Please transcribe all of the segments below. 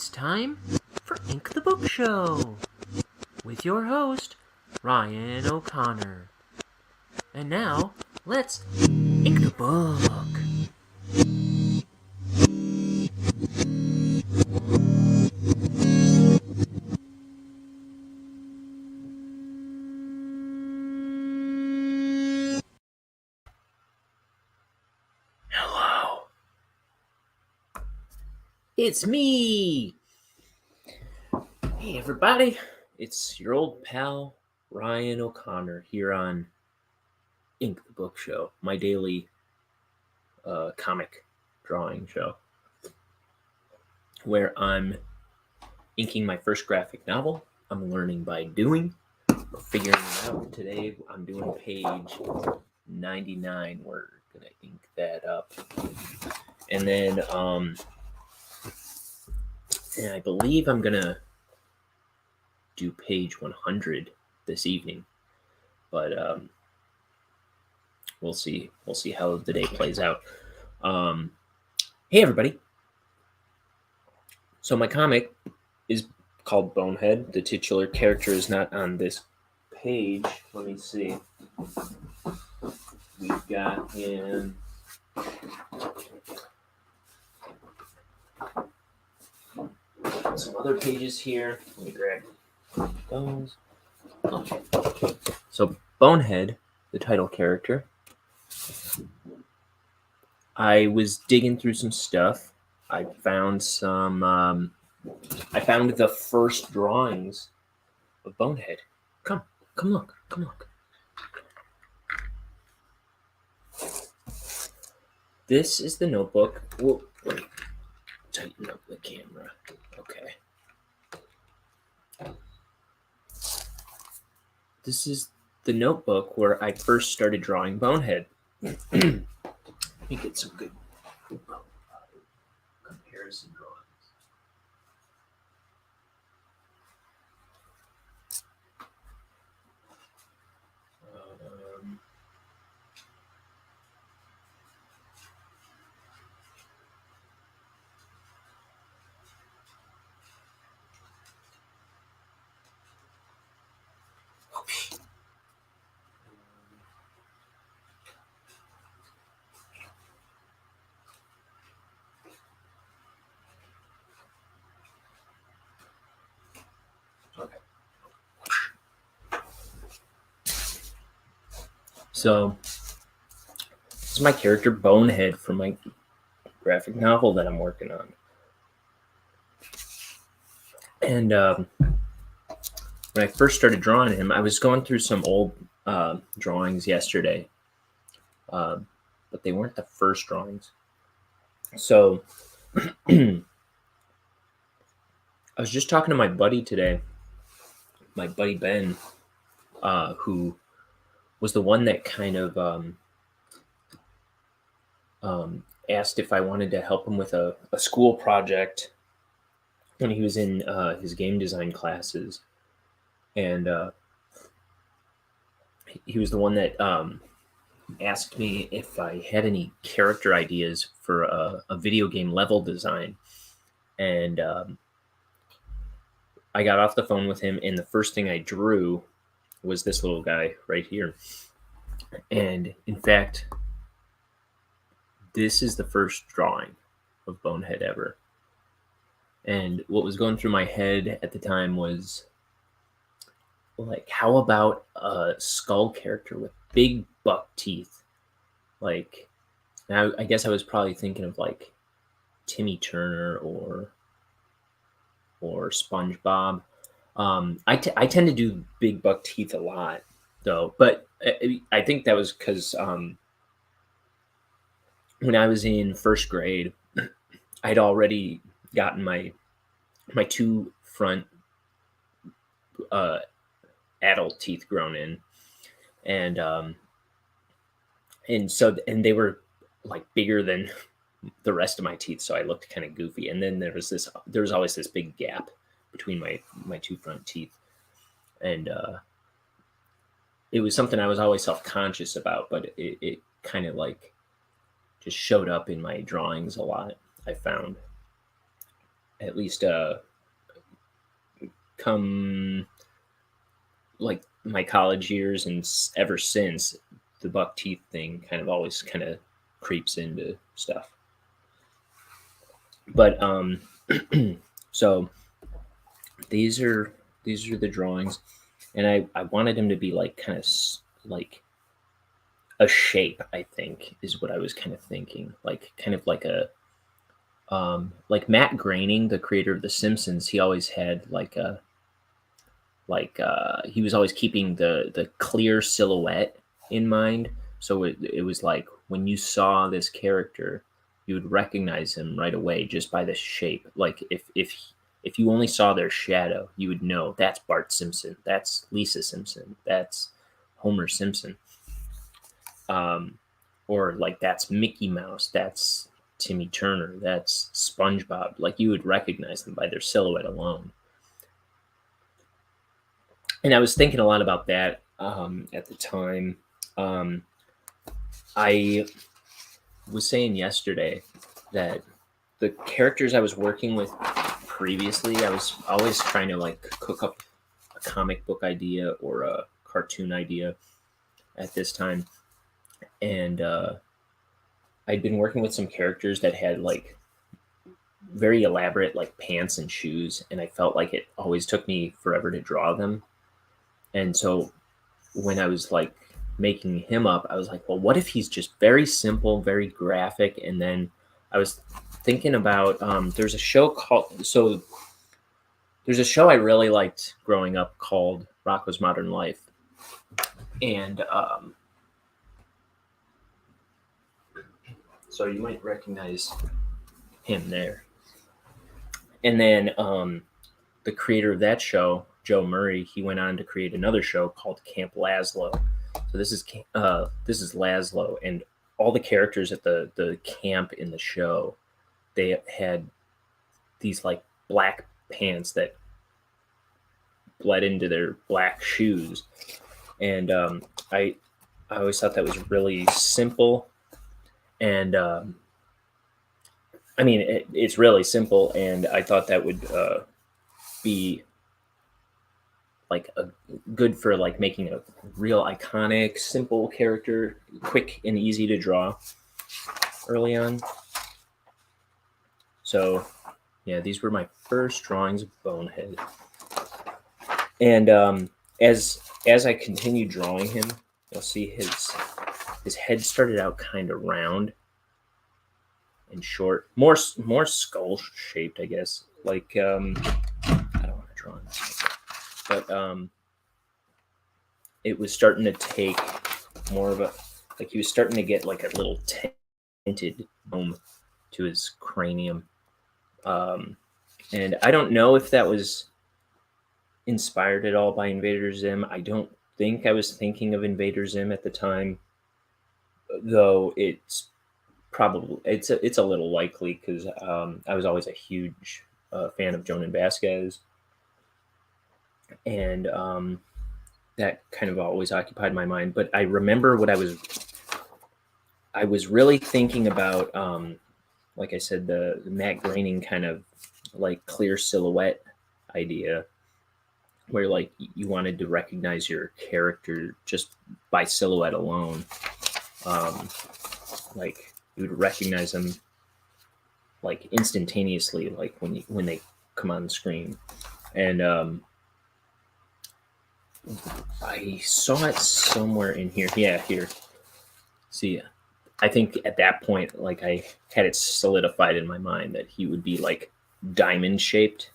It's time for Ink the Book Show with your host, Ryan O'Connor. And now, let's ink the book. Hello. It's me. Hey, everybody. It's your old pal, Ryan O'Connor, here on Ink the Book Show, my daily comic drawing show, where I'm inking my first graphic novel. I'm learning by doing, or figuring it out. Today, I'm doing page 99. We're going to ink that up. And then, and I believe I'm going to do page 100 this evening. But we'll see how the day plays out. Hey everybody. So my comic is called Bonehead. The titular character is not on this page. Let me see. We've got him. Some other pages here. Let me grab those. Okay. So Bonehead, the title character. I was digging through some stuff. I found the first drawings of Bonehead. Come look. This is the notebook. Whoa, wait. Tighten up the camera. Okay. This is the notebook where I first started drawing Bonehead. Let me get some good comparison drawings. So, this is my character Bonehead from my graphic novel that I'm working on. And when I first started drawing him, I was going through some old drawings yesterday, but they weren't the first drawings. So, I was just talking to my buddy today, my buddy Ben, who was the one that kind of asked if I wanted to help him with a school project when he was in his game design classes. And he was the one that asked me if I had any character ideas for a video game level design. And I got off the phone with him, and the first thing I drew was this little guy right here. And in fact, this is the first drawing of Bonehead ever. And what was going through my head at the time was, like, how about a skull character with big buck teeth? Like, now I guess I was probably thinking of like Timmy Turner or SpongeBob. I tend to do big buck teeth a lot, though. But I think that was because when I was in first grade, I'd already gotten my two front adult teeth grown in, and they were like bigger than the rest of my teeth, so I looked kind of goofy. And then there was always this big gap between my two front teeth, and it was something I was always self-conscious about, but it kind of like just showed up in my drawings a lot, I found. at least come like my college years and ever since, the buck teeth thing kind of always kind of creeps into stuff. But so these are the drawings, and I wanted him to be like kind of like a shape, I think, is what I was kind of thinking, like kind of like Matt Groening, the creator of The Simpsons. He always had like a he was always keeping the clear silhouette in mind. So it was like when you saw this character, you would recognize him right away just by the shape. Like if you only saw their shadow, you would know that's Bart Simpson, that's Lisa Simpson, that's Homer Simpson, or like that's Mickey Mouse, that's Timmy Turner, that's SpongeBob. Like you would recognize them by their silhouette alone. And I was thinking a lot about that at the time. I was saying yesterday that the characters I was working with previously, I was always trying to like cook up a comic book idea or a cartoon idea at this time. And I'd been working with some characters that had like very elaborate like pants and shoes, and I felt like it always took me forever to draw them. And so when I was like making him up, I was like, well, what if he's just very simple, very graphic? And then I was thinking about there's a show I really liked growing up called Rocko's Modern Life. And so you might recognize him there. And then the creator of that show, Joe Murray, he went on to create another show called Camp Laszlo. So this is Laszlo, and all the characters at the camp in the show, they had these like black pants that bled into their black shoes, and I always thought that was really simple, and I mean it's really simple, and I thought that would be like good for like making a real iconic, simple character, quick and easy to draw early on. So yeah, these were my first drawings of Bonehead. And as I continued drawing him, you'll see his head started out kind of round and short, more skull shaped, I guess. Like I don't want to draw on this, but it was starting to take more of a, like he was starting to get like a little tinted dome to his cranium. And I don't know if that was inspired at all by Invader Zim. I don't think I was thinking of Invader Zim at the time, though it's probably it's a little likely because I was always a huge fan of Jonan Vasquez, and that kind of always occupied my mind. But I remember what I was really thinking about, like I said, the matte graining kind of like clear silhouette idea, where like you wanted to recognize your character just by silhouette alone. Like you would recognize them like instantaneously, like when they come on the screen. And I saw it somewhere in here. Yeah, here. See, I think at that point, like I had it solidified in my mind that he would be like diamond shaped,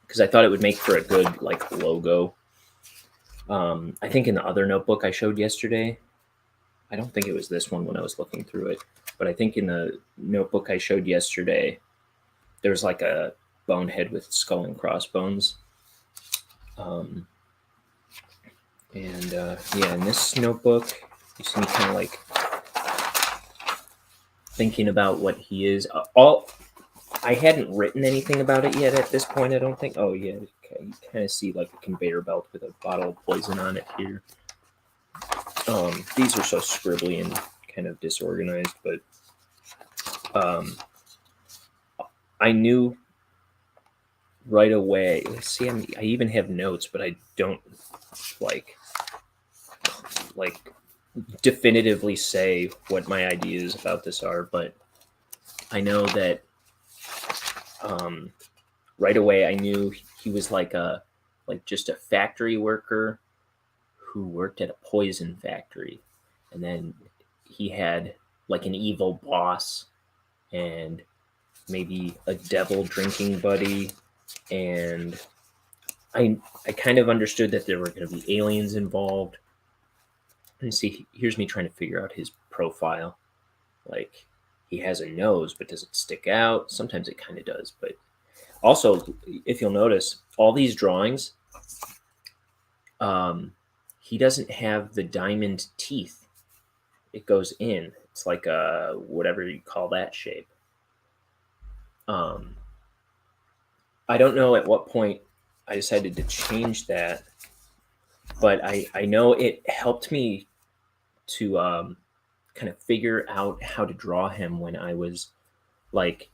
because I thought it would make for a good like logo. I think in the other notebook I showed yesterday, I don't think it was this one when I was looking through it, but I think in the notebook I showed yesterday, there's like a bonehead with skull and crossbones. Yeah, in this notebook, you see me kind of like thinking about what he is. I hadn't written anything about it yet at this point, I don't think. Oh, yeah, okay. You kind of see like a conveyor belt with a bottle of poison on it here. These are so scribbly and kind of disorganized, but I knew right away. Let's see, I even have notes, but I don't like definitively say what my ideas about this are. But I know that right away I knew he was like just a factory worker who worked at a poison factory, and then he had like an evil boss and maybe a devil drinking buddy, and I kind of understood that there were going to be aliens involved. And see, here's me trying to figure out his profile. Like, he has a nose, but does it stick out? Sometimes it kind of does. But also, if you'll notice, all these drawings, he doesn't have the diamond teeth. It goes in. It's like a whatever you call that shape. I don't know at what point I decided to change that, but I know it helped me to kind of figure out how to draw him when I was like,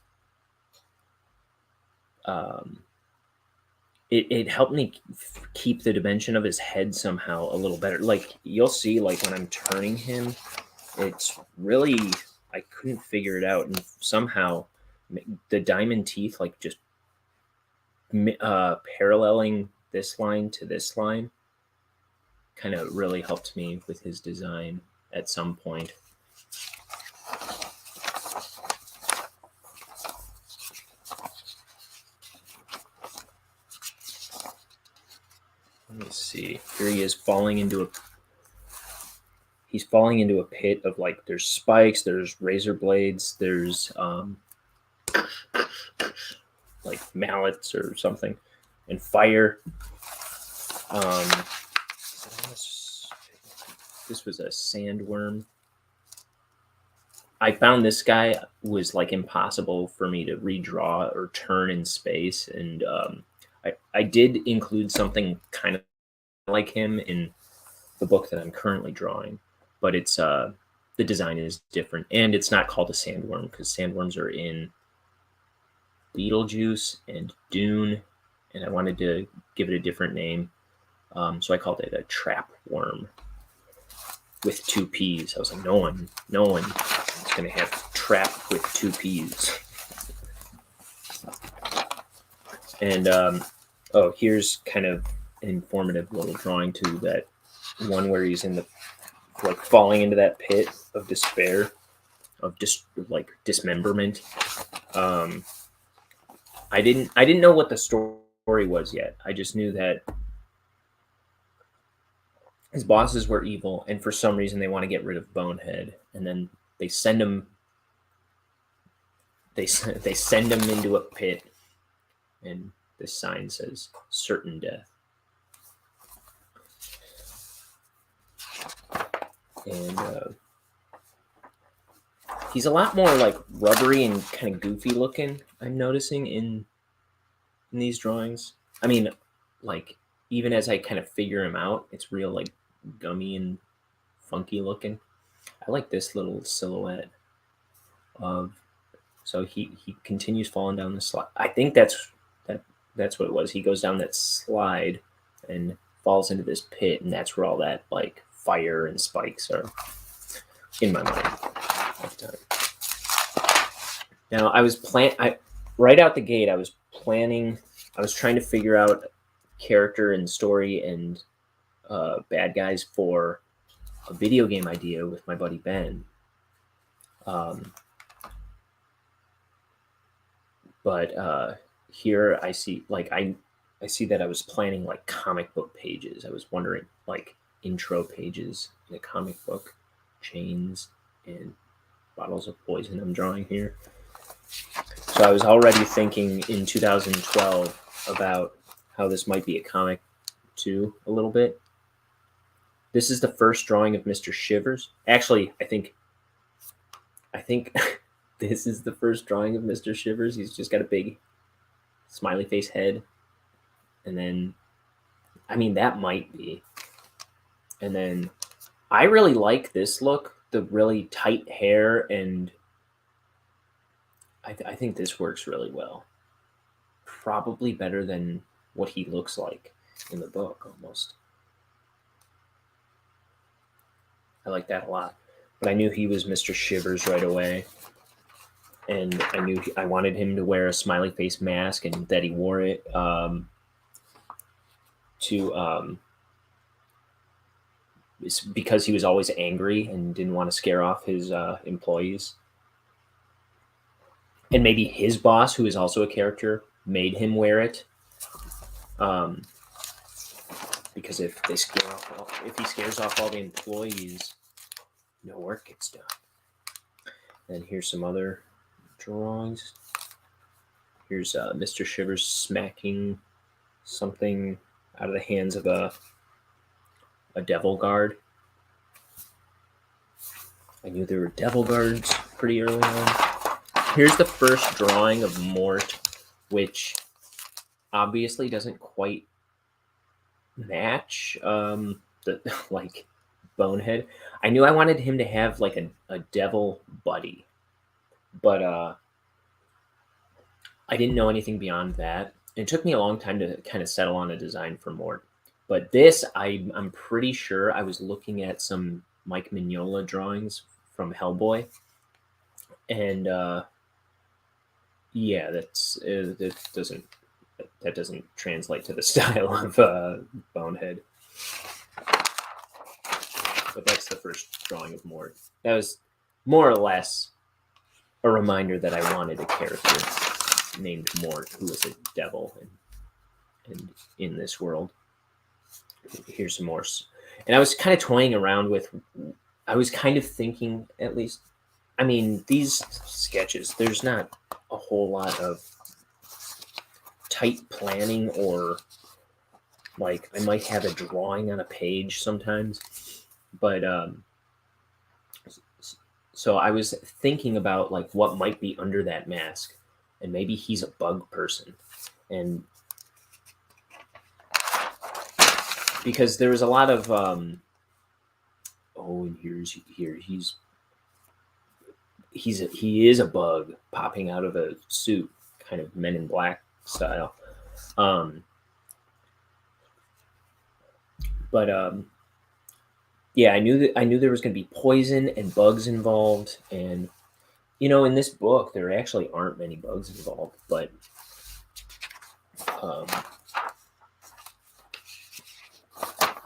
it helped me keep the dimension of his head somehow a little better. Like, you'll see, like when I'm turning him, it's really, I couldn't figure it out, and somehow the diamond teeth, like just paralleling this line to this line, kind of really helped me with his design at some point. Let me see. Here he is falling into a. He's falling into a pit of like, there's spikes, there's razor blades, there's like mallets or something, and fire. This was a sandworm. I found this guy was like impossible for me to redraw or turn in space, and I did include something kind of like him in the book that I'm currently drawing, but it's the design is different, and it's not called a sandworm because sandworms are in Beetlejuice and Dune, and I wanted to give it a different name, so I called it a trap worm with 2 P's. I was like, no one is going to have trap with 2 P's. And here's kind of an informative little drawing too. That one where he's in the like falling into that pit of despair, of just like dismemberment. I didn't know what the story was yet. I just knew that his bosses were evil, and for some reason they want to get rid of Bonehead, and then they send him. They send him into a pit, and this sign says "certain death." And he's a lot more like rubbery and kind of goofy looking, I'm noticing in these drawings. I mean, like, even as I kind of figure him out, it's real like gummy and funky looking. I like this little silhouette of, so he continues falling down the slide. I think that's what it was. He goes down that slide and falls into this pit, and that's where all that like fire and spikes are in my mind at the time. Now I was right out the gate. I was trying to figure out character and story and bad guys for a video game idea with my buddy Ben. But here I see like I see that I was planning like comic book pages. I was wondering like intro pages in a comic book, chains and bottles of poison I'm drawing here. So I was already thinking in 2012 about how this might be a comic too, a little bit. This is the first drawing of Mr. Shivers. Actually, I think this is the first drawing of Mr. Shivers. He's just got a big smiley face head. And then, I mean, that might be. And then I really like this look, the really tight hair, and I think this works really well. probably better than what he looks like in the book, almost. I like that a lot. But I knew he was Mr. Shivers right away. And I knew I wanted him to wear a smiley face mask, and that he wore it because he was always angry and didn't want to scare off his employees. And maybe his boss, who is also a character, made him wear it. Because if he scares off all the employees, no work gets done. And here's some other drawings. Here's Mr. Shivers smacking something out of the hands of a devil guard. I knew there were devil guards pretty early on. Here's the first drawing of Mort, which obviously doesn't quite match like Bonehead. I knew I wanted him to have like a devil buddy, but I didn't know anything beyond that. It took me a long time to kind of settle on a design for Mort. But this, I'm pretty sure I was looking at some Mike Mignola drawings from Hellboy, and yeah, that doesn't translate to the style of Bonehead. But that's the first drawing of Mort. That was more or less a reminder that I wanted a character named Mort who was a devil and in this world. Here's some more. And I was kind of toying around with, I was kind of thinking, at least, I mean, these sketches, there's not a whole lot of tight planning, or like I might have a drawing on a page sometimes, but so I was thinking about like what might be under that mask, and maybe he's a bug person, and because there was a lot of and he is a bug popping out of a suit, kind of Men in Black style. But yeah, I knew there was going to be poison and bugs involved, and in this book there actually aren't many bugs involved, but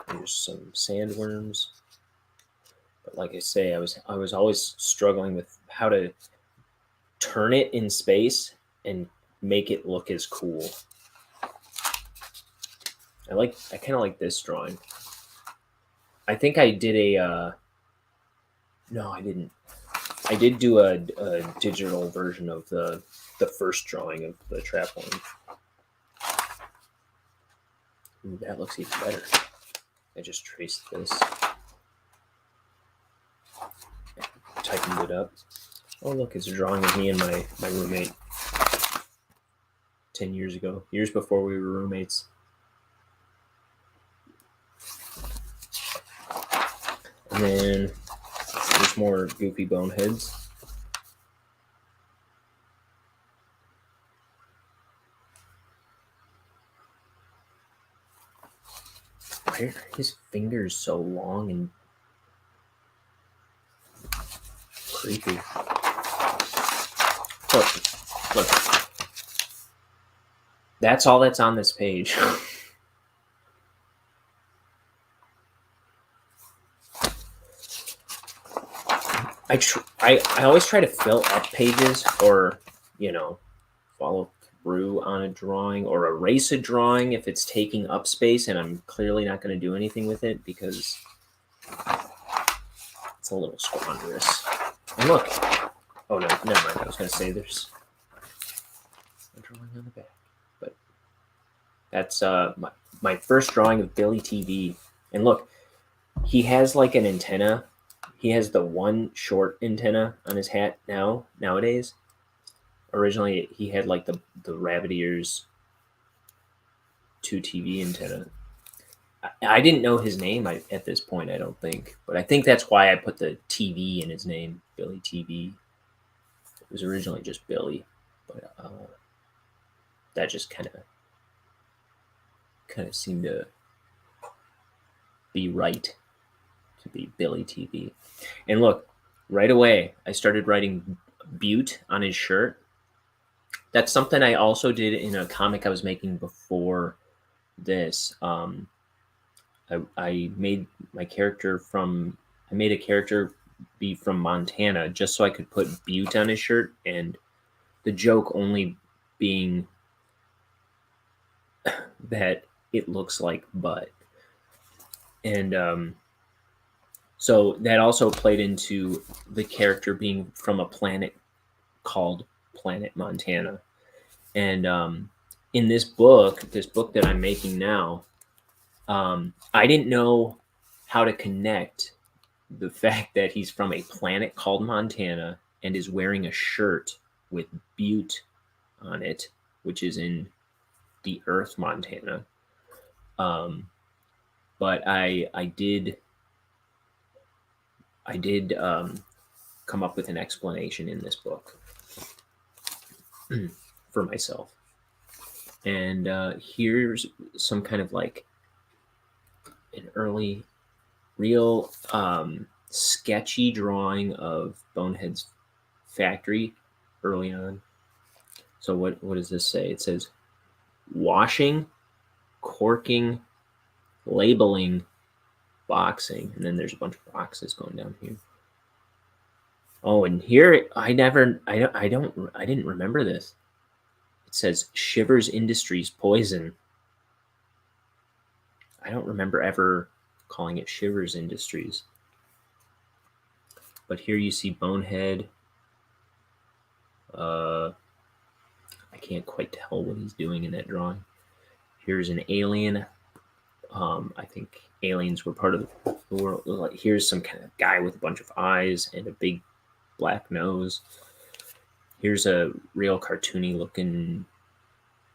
there's some sandworms. But like I say, I was always struggling with how to turn it in space and make it look as cool. I kind of like this drawing. I think I did no, I didn't. I did do a digital version of the first drawing of the trap one. Ooh, that looks even better. I just traced this. Tightened it up. Oh, look, it's a drawing of me and my roommate 10 years ago. Years before we were roommates. And then there's more goofy boneheads. Why are his fingers so long and creepy? Look. That's all that's on this page. I always try to fill up pages, or follow through on a drawing, or erase a drawing if it's taking up space and I'm clearly not going to do anything with it because it's a little squanderous. And look, oh no, never mind. I was going to say there's a drawing on the back, but that's my first drawing of Billy TV. And look, he has like an antenna. He has the one short antenna on his hat nowadays. Originally, he had like the rabbit ears 2 TV antenna. I didn't know his name at this point, I don't think. But I think that's why I put the TV in his name, Billy TV. It was originally just Billy. But that just kind of seemed to be right, to be Billy TV. And look, right away I started writing Butte on his shirt. That's something I also did in a comic I was making before this. I made a character be from Montana just so I could put Butte on his shirt, and the joke only being that it looks like butt. And so that also played into the character being from a planet called Planet Montana. And in this book that I'm making now, I didn't know how to connect the fact that he's from a planet called Montana and is wearing a shirt with Butte on it, which is in the Earth, Montana. But I did come up with an explanation in this book for myself. And here's some kind of like an early, real sketchy drawing of Bonehead's factory early on. So what does this say? It says washing, corking, labeling, boxing, and then there's a bunch of boxes going down here. Oh, and here I didn't remember this. It says Shivers Industries Poison. I don't remember ever calling it Shivers Industries. But here you see Bonehead. I can't quite tell what he's doing in that drawing. Here's an alien. I think aliens were part of the world. Here's some kind of guy with a bunch of eyes and a big black nose. Here's a real cartoony looking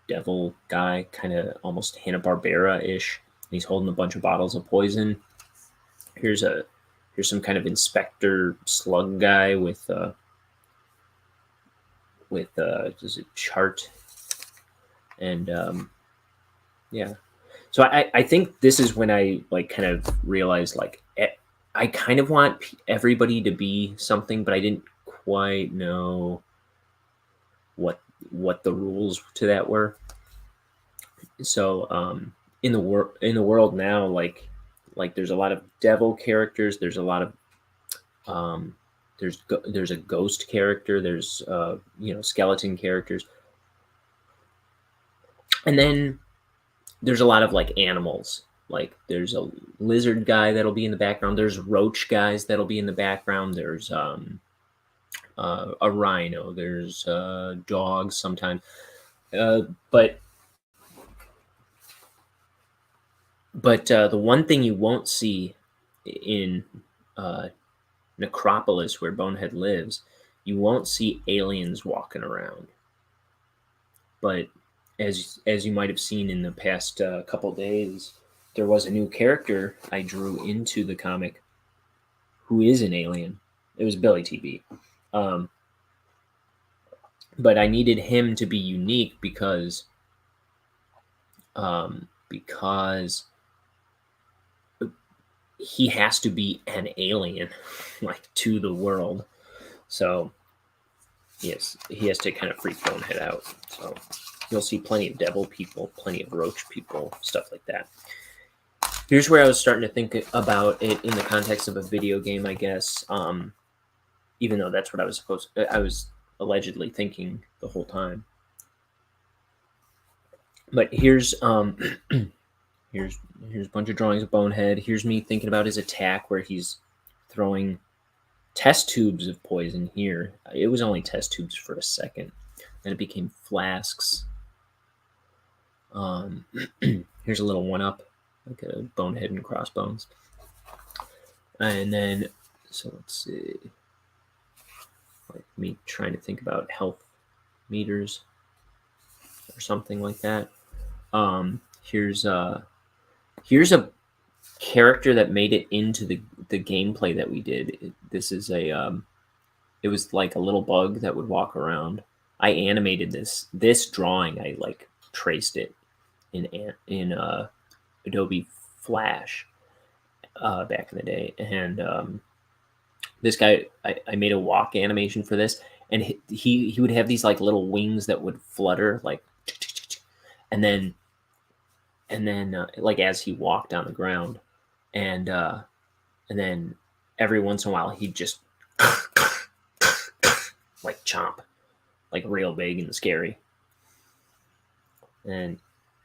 devil guy, kind of almost Hanna-Barbera-ish. He's holding a bunch of bottles of poison. Here's some kind of inspector slug guy with just a chart. And yeah. So I think this is when I like kind of realized like I kind of want everybody to be something, but I didn't quite know what the rules to that were. So in the world now, like there's a lot of devil characters. There's a lot of there's a ghost character. There's skeleton characters, and then there's a lot of like animals. Like there's a lizard guy that'll be in the background. There's roach guys that'll be in the background. There's a rhino. There's dogs sometimes. But the one thing you won't see in Necropolis, where Bonehead lives, you won't see aliens walking around. But as you might have seen in the past couple days, there was a new character I drew into the comic who is an alien. It was Billy TV. But I needed him to be unique because he has to be an alien, like, to the world. So, yes, he has to kind of freak Bonehead out. So you'll see plenty of devil people, plenty of roach people, stuff like that. Here's where I was starting to think about it in the context of a video game, I guess. Even though that's what I was allegedly thinking the whole time. But here's here's a bunch of drawings of Bonehead. Here's me thinking about his attack where he's throwing test tubes of poison here. It was only test tubes for a second. Then it became flasks. Here's a little one-up, like a Bonehead and Crossbones. And then, so let's see. Like me trying to think about health meters or something like that. Here's a character that made it into the gameplay that we did. This is it was like a little bug that would walk around. I animated this drawing. I like traced it in Adobe Flash back in the day. And this guy, I made a walk animation for this, and he would have these like little wings that would flutter like, and then like as he walked on the ground, and then every once in a while he'd just like chomp, like real big and scary. And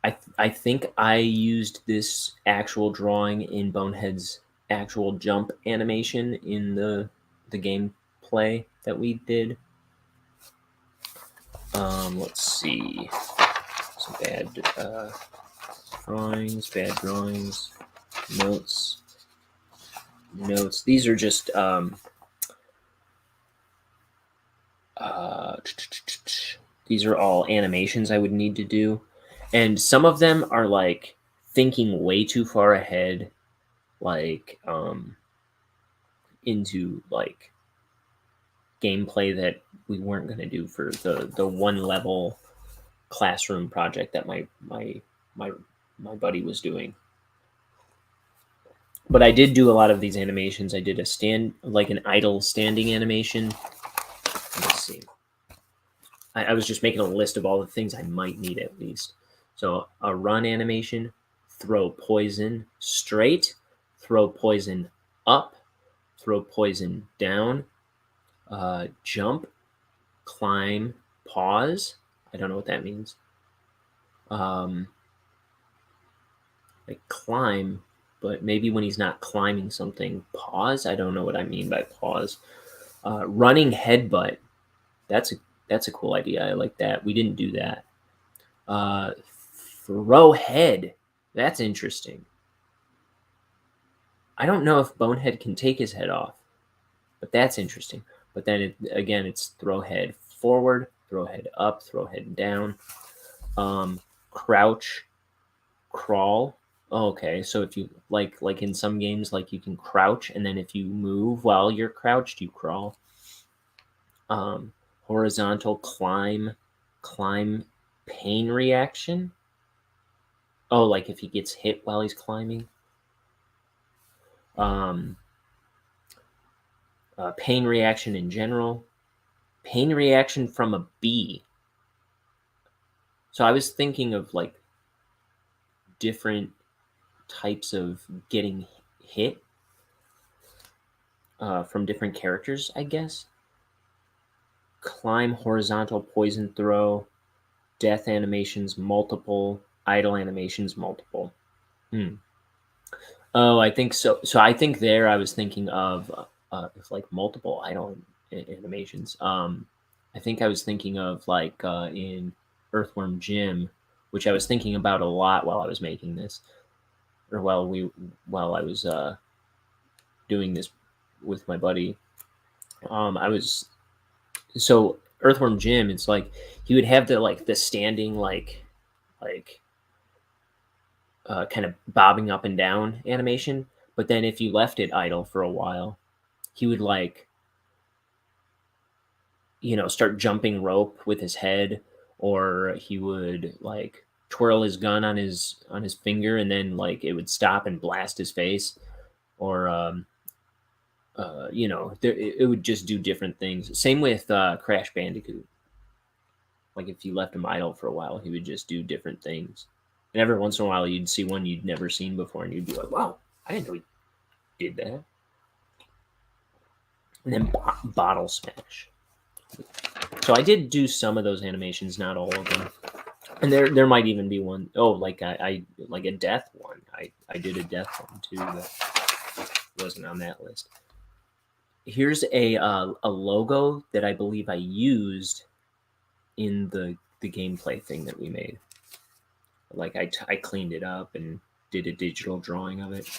I think I used this actual drawing in Bonehead's actual jump animation in the gameplay that we did. Let's see. Some bad drawings, notes. These are just these are all animations I would need to do, and some of them are like thinking way too far ahead, like into like gameplay that we weren't going to do for the one level classroom project that my buddy was doing. But I did do a lot of these animations. I did an idle standing animation. Let's see. I was just making a list of all the things I might need at least. So a run animation, throw poison straight, throw poison up, throw poison down, jump, climb, pause. I don't know what that means. Like climb, but maybe when he's not climbing something, pause. I don't know what I mean by pause. Running headbutt. That's a cool idea. I like that. We didn't do that. Throw head. That's interesting. I don't know if Bonehead can take his head off, but that's interesting. But then again, it's throw head forward, throw head up, throw head down. Crouch, crawl. Oh, okay, so if you like in some games, like you can crouch, and then if you move while you're crouched, you crawl. Horizontal climb, pain reaction. Oh, like if he gets hit while he's climbing. Pain reaction in general. Pain reaction from a bee. So I was thinking of like different types of getting hit from different characters, I guess. Climb, horizontal, poison throw, death animations, multiple, idle animations, multiple. Oh, I think so. So I think there I was thinking of like multiple idle animations. I think I was thinking of like in Earthworm Jim, which I was thinking about a lot while I was making this, or while I was doing this with my buddy. So Earthworm Jim, it's like he would have the standing kind of bobbing up and down animation, but then if you left it idle for a while, he would start jumping rope with his head, or he would like twirl his gun on his finger, and then like it would stop and blast his face, or it would just do different things. Same with Crash Bandicoot. Like if you left him idle for a while, he would just do different things. And every once in a while, you'd see one you'd never seen before, and you'd be like, "Wow, I didn't know he did that." And then Bottle Smash. So I did do some of those animations, not all of them. And there might even be one. Oh, like I like a death one. I did a death one too, but wasn't on that list. Here's a logo that I believe I used in the gameplay thing that we made. Like I cleaned it up and did a digital drawing of it.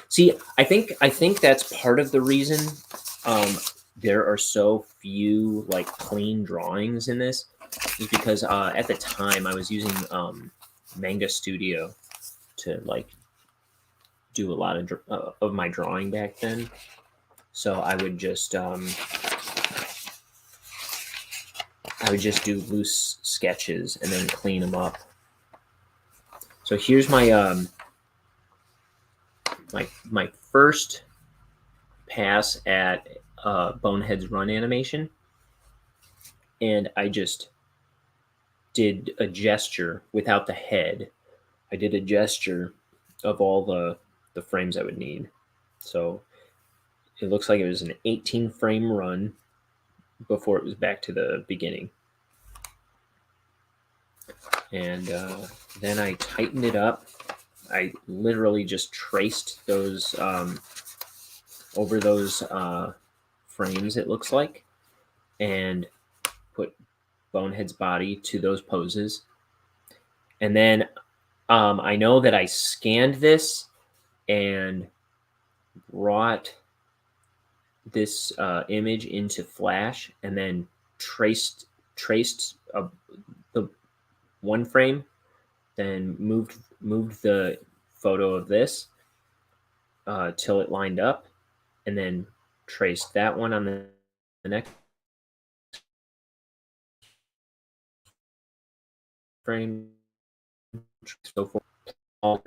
See, I think that's part of the reason there are so few like clean drawings in this, is because at the time I was using Manga Studio to like do a lot of my drawing back then. So I would just I would just do loose sketches and then clean them up. So here's my my first pass at Bonehead's run animation, and I just did a gesture without the head. I did a gesture of all the frames I would need. So it looks like it was an 18 frame run before it was back to the beginning. And then I tightened it up. I literally just traced those over those frames, it looks like, and put Bonehead's body to those poses. And then I know that I scanned this and brought this image into Flash and then traced the one frame, then moved the photo of this till it lined up, and then traced that one on the next frame, so forth.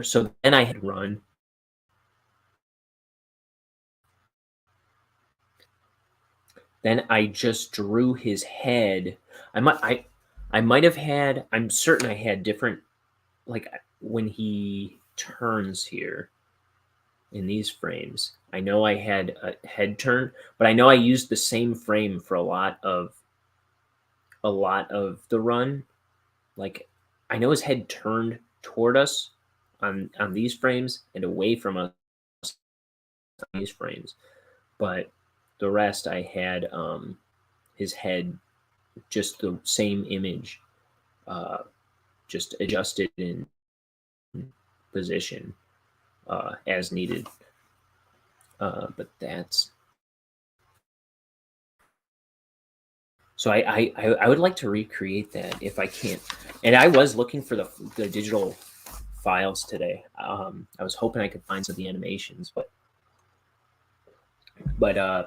So then I had run. Then I just drew his head. I might have had. I'm certain I had different, like when he turns here in these frames. I know I had a head turn, but I know I used the same frame for a lot of the run. Like I know his head turned toward us on these frames and away from us on these frames, but the rest I had his head just the same image, just adjusted in position as needed. But that's so I would like to recreate that if I can. And I was looking for the digital files today. I was hoping I could find some of the animations, but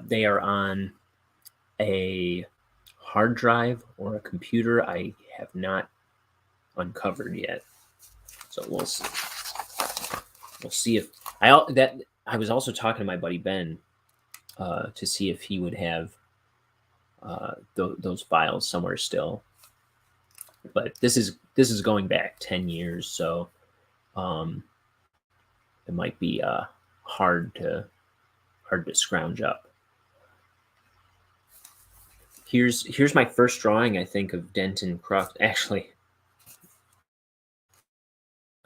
they are on a hard drive or a computer I have not uncovered yet. So we'll see. We'll see if I was also talking to my buddy Ben to see if he would have those files somewhere still. But this is going back 10 years, so it might be hard to scrounge up. Here's my first drawing, I think, of Denton Crux. Actually,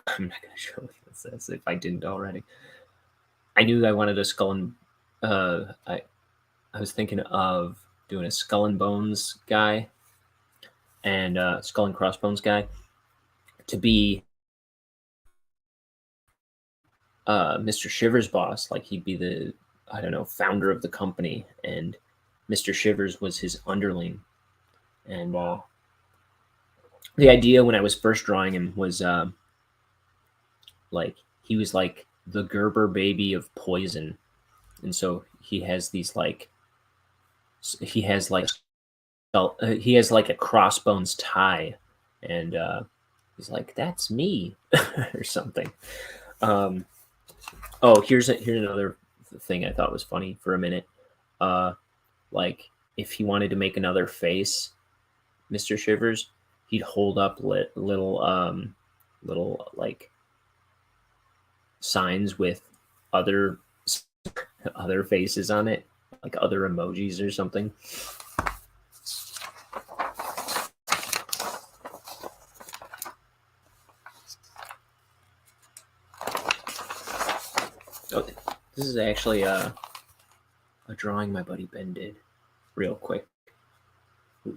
I'm not gonna show you this if I didn't already. I knew I wanted a skull and I was thinking of doing a skull and bones guy and skull and crossbones guy to be Mr. Shivers' boss. Like he'd be the, I don't know, founder of the company, and Mr. Shivers was his underling. And the idea when I was first drawing him was like he was like the Gerber baby of poison, and so he has these like he has like a crossbones tie, and he's like, that's me or something. Oh, here's another thing I thought was funny for a minute. Like if he wanted to make another face, Mr. Shivers, he'd hold up little like signs with other faces on it, like other emojis or something. Oh, this is actually a drawing my buddy Ben did, real quick.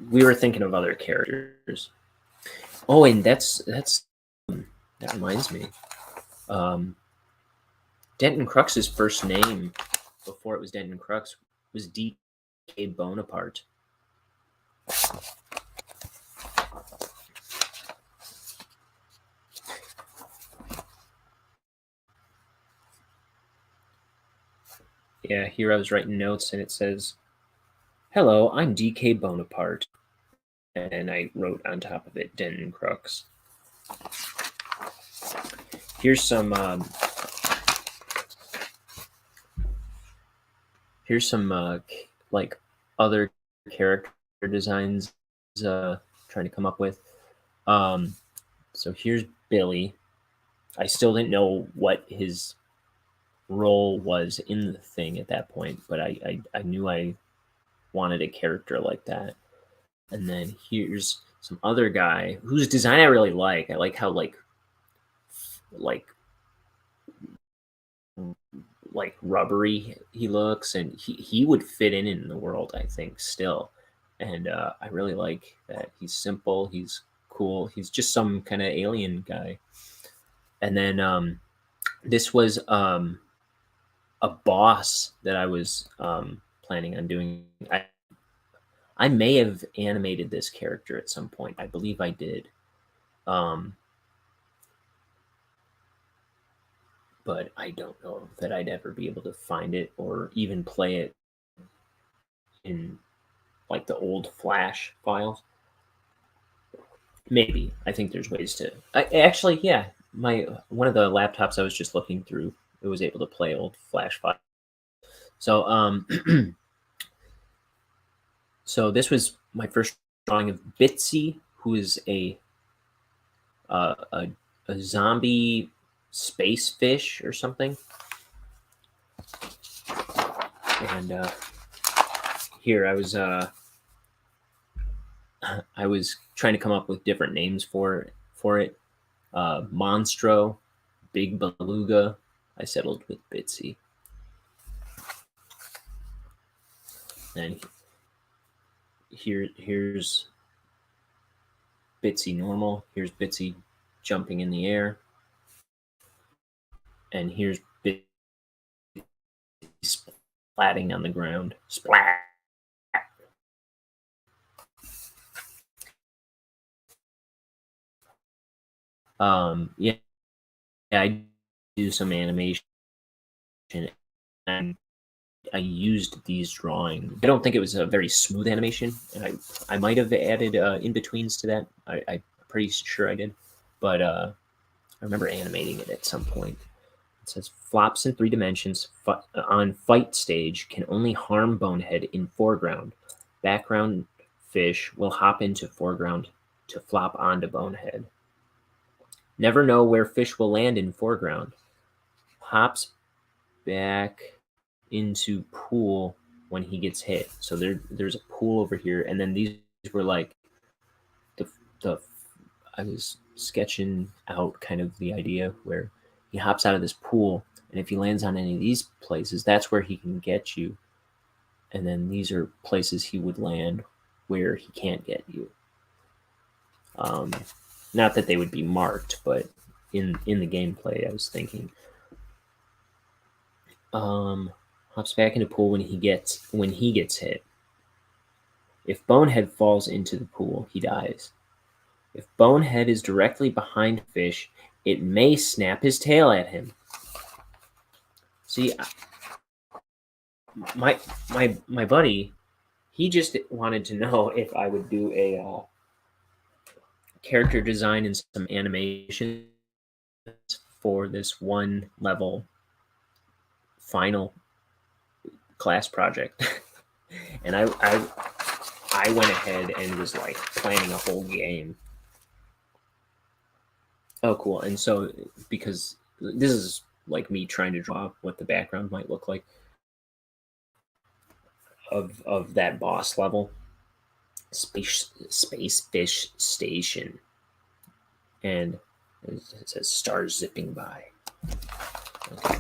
We were thinking of other characters. Oh, and that reminds me. Denton Crux's first name, before it was Denton Crux, was D.K. Bonaparte. Yeah, here I was writing notes, and it says, "Hello, I'm D.K. Bonaparte, and I wrote on top of it Denton Crooks. Here's some like other character designs trying to come up with. So here's Billy. I still didn't know what his role was in the thing at that point, but I knew I wanted a character like that. And then here's some other guy whose design I really like. I like how like rubbery he looks, and he would fit in the world, I think, still. And I really like that he's simple, he's cool, he's just some kind of alien guy. And then this was a boss that I was planning on doing. I may have animated this character at some point. I believe I did. But I don't know that I'd ever be able to find it or even play it in like the old Flash files. Maybe. I think there's ways to. Actually, yeah. One of the laptops I was just looking through, it was able to play old Flash files. So so this was my first drawing of Bitsy, who is a zombie space fish or something. And here I was trying to come up with different names for it. Monstro, Big Beluga. I settled with Bitsy. And here's Bitsy normal. Here's Bitsy jumping in the air. And here's Bitsy splatting on the ground. Splat. Yeah, I do some animation, and I used these drawings. I don't think it was a very smooth animation, and I might have added in-betweens to that. I'm pretty sure I did, but I remember animating it at some point. It says, flops in 3 dimensions on fight stage can only harm Bonehead in foreground. Background fish will hop into foreground to flop onto Bonehead. Never know where fish will land in foreground. Hops back into pool when he gets hit. So there's a pool over here, and then these were like the I was sketching out kind of the idea where he hops out of this pool, and if he lands on any of these places, that's where he can get you. And then these are places he would land where he can't get you. Not that they would be marked, but in the gameplay, I was thinking. Hops back into pool when he gets hit. If Bonehead falls into the pool, he dies. If Bonehead is directly behind fish, it may snap his tail at him. See, my buddy, he just wanted to know if I would do a character design and some animation for this one level final class project. And I went ahead and was like planning a whole game. Oh, cool. And so, because this is like me trying to draw what the background might look like of that boss level. Space Fish Station. And it says stars zipping by. Okay.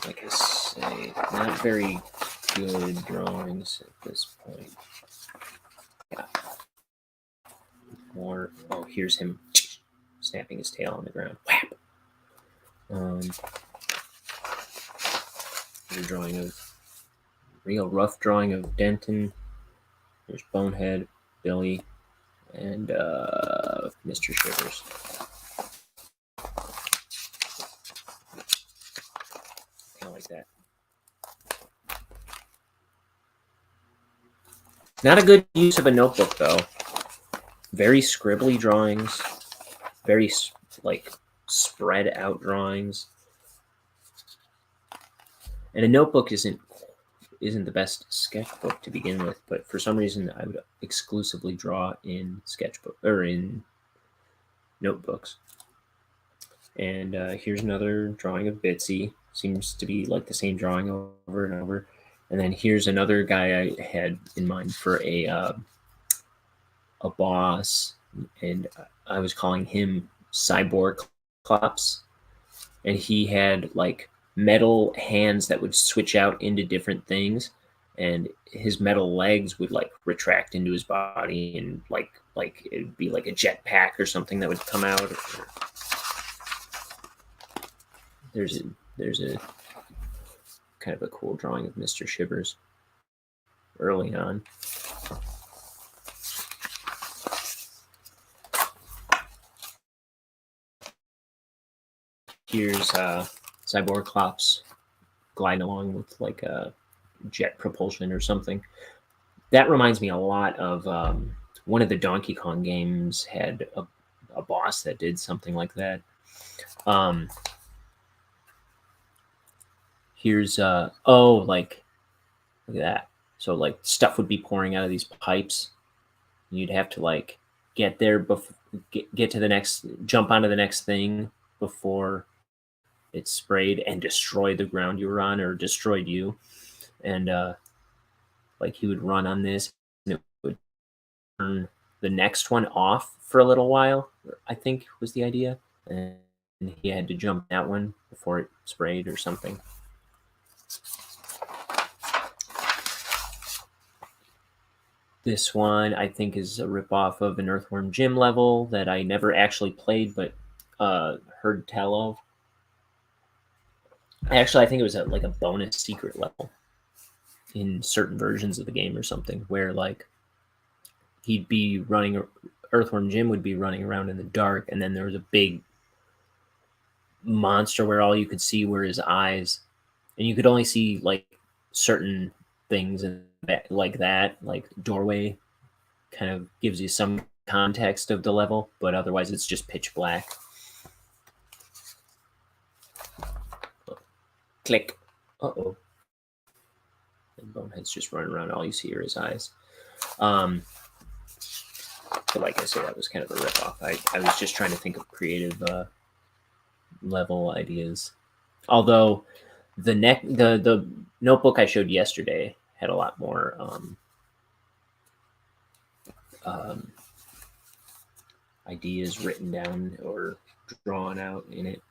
Like I say, not very good drawings at this point. Yeah. More. Oh, here's him snapping his tail on the ground. Whap! Real rough drawing of Denton. There's Bonehead, Billy, and Mr. Shivers. Kind of like that. Not a good use of a notebook, though. Very scribbly drawings, very like spread out drawings, and a notebook isn't the best sketchbook to begin with. But for some reason, I would exclusively draw in sketchbook or in notebooks. And here's another drawing of Bitsy. Seems to be like the same drawing over and over. And then here's another guy I had in mind for a boss, and I was calling him Cyborg Clops. And he had like metal hands that would switch out into different things, and his metal legs would like retract into his body, and like it'd be like a jetpack or something that would come out. There's a kind of a cool drawing of Mr. Shivers early on. Here's Cyborg Clops gliding along with like a jet propulsion or something. That reminds me a lot of one of the Donkey Kong games had a boss that did something like that. Here's like look at that. So like stuff would be pouring out of these pipes. You'd have to like get there before get to the next, jump onto the next thing before it sprayed and destroyed the ground you were on, or destroyed you. And like he would run on this, and it would turn the next one off for a little while, I think was the idea. And he had to jump that one before it sprayed or something. This one, I think, is a ripoff of an Earthworm Jim level that I never actually played, but heard tell of. Actually, I think it was like a bonus secret level in certain versions of the game or something, where like he'd be running, Earthworm Jim would be running around in the dark, and then there was a big monster where all you could see were his eyes, and you could only see like certain things in that, like doorway kind of gives you some context of the level, but otherwise it's just pitch black. Click. Uh-oh. And Bonehead's just running around. All you see are his eyes. But like I said, that was kind of a ripoff. I was just trying to think of creative level ideas. Although the notebook I showed yesterday had a lot more ideas written down or drawn out in it.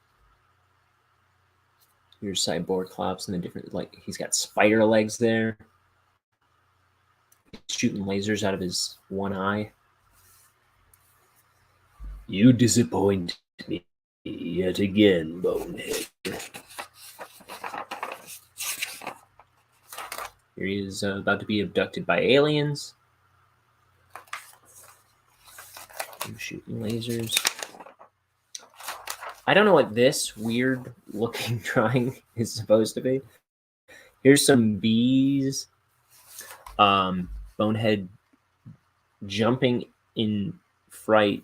Here's Cyborg Clops and the different, like, he's got spider legs there. He's shooting lasers out of his one eye. You disappoint me yet again, Bonehead. Here he is about to be abducted by aliens. I'm shooting lasers. I don't know what this weird looking drawing is supposed to be. Here's some bees. Bonehead jumping in fright,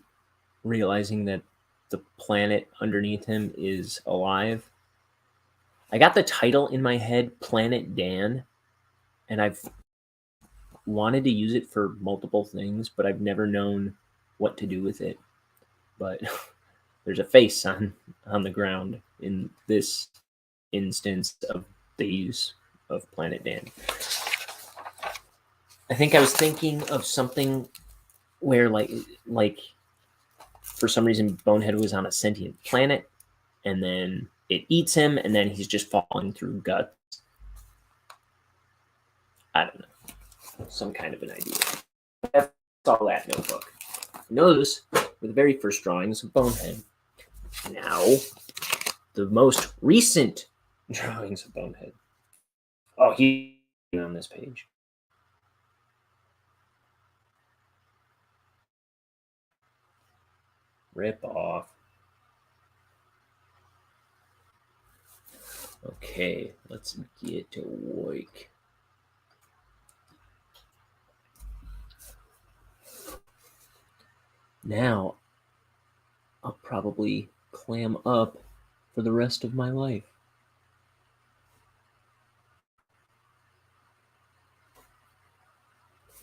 realizing that the planet underneath him is alive. I got the title in my head, Planet Dan, and I've wanted to use it for multiple things, but I've never known what to do with it. But there's a face on the ground in this instance of the use of Planet Dan. I think I was thinking of something where like for some reason Bonehead was on a sentient planet, and then it eats him, and then he's just falling through guts. I don't know. Some kind of an idea. That's all that notebook. Notice with the very first drawings of Bonehead. Now, the most recent drawings of Bonehead. Oh, he's on this page. Rip off. Okay, let's get to work. now I'll probably clam up for the rest of my life.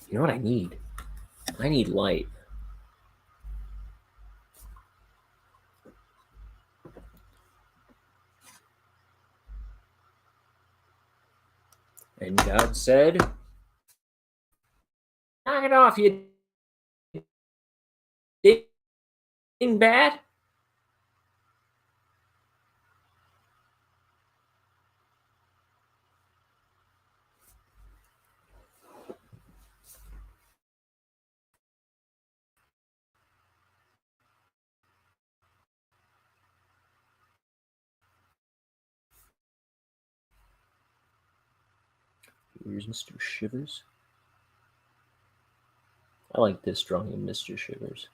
You know what I need? I need light. And God said, knock it off, you dingbat. Here's Mr. Shivers. I like this drawing of Mr. Shivers.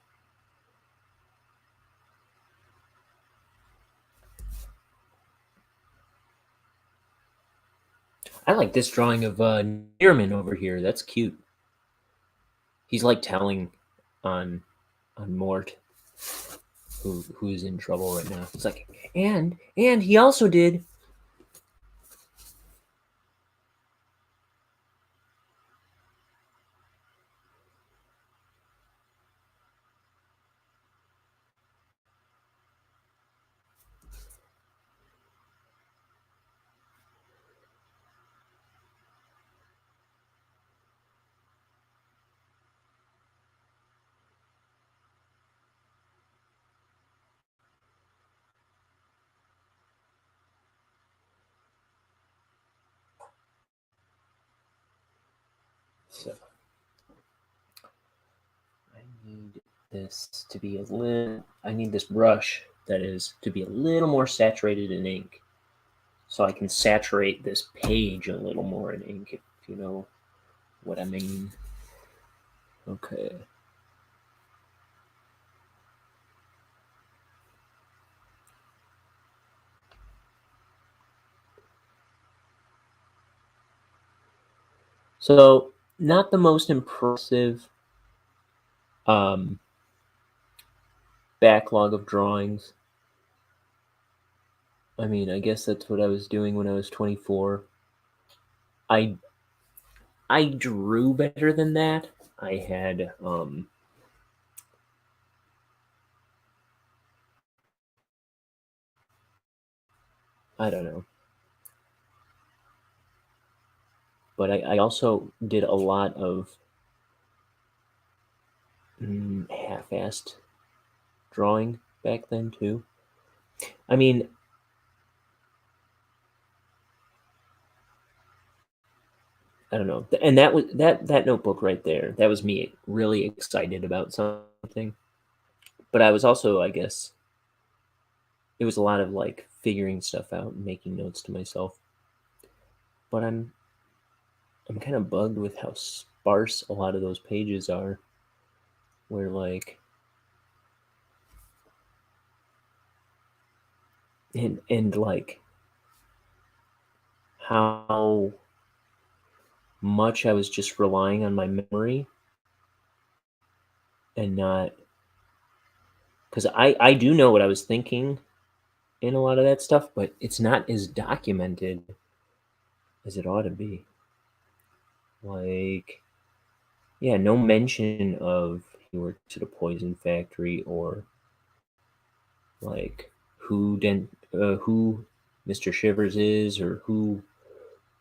I like this drawing of Nearman over here. That's cute. He's like telling on Mort, who's in trouble right now. It's like, and he also did. So I need this to be a little. I need this brush, that is, to be a little more saturated in ink, so I can saturate this page a little more in ink, if you know what I mean. Okay. So, not the most impressive backlog of drawings. I mean, I guess that's what I was doing when I was 24. I drew better than that. I had I don't know. But I also did a lot of half-assed drawing back then too. I mean, I don't know. And that was that notebook right there. That was me really excited about something. But I was also, I guess, it was a lot of like figuring stuff out and making notes to myself. But I'm kind of bugged with how sparse a lot of those pages are. Where like and like how much I was just relying on my memory and not, because I do know what I was thinking in a lot of that stuff, but it's not as documented as it ought to be. Like, yeah, no mention of he worked at a poison factory, or like who Mr. Shivers is, or who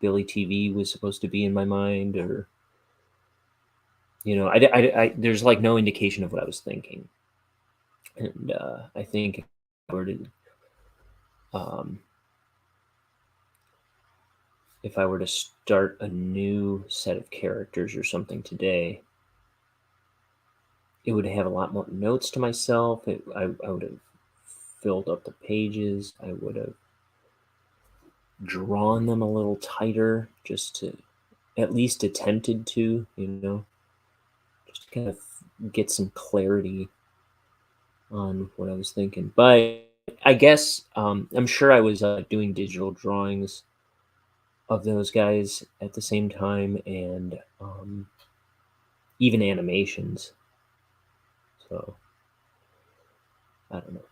Billy TV was supposed to be in my mind, or there's like no indication of what I was thinking. And I think if I were to um, if I were to start a new set of characters or something today, it would have a lot more notes to myself. I would have filled up the pages. I would have drawn them a little tighter, just to at least attempted to, just to kind of get some clarity on what I was thinking. But I guess I'm sure I was doing digital drawings of those guys at the same time, and even animations. So I don't know.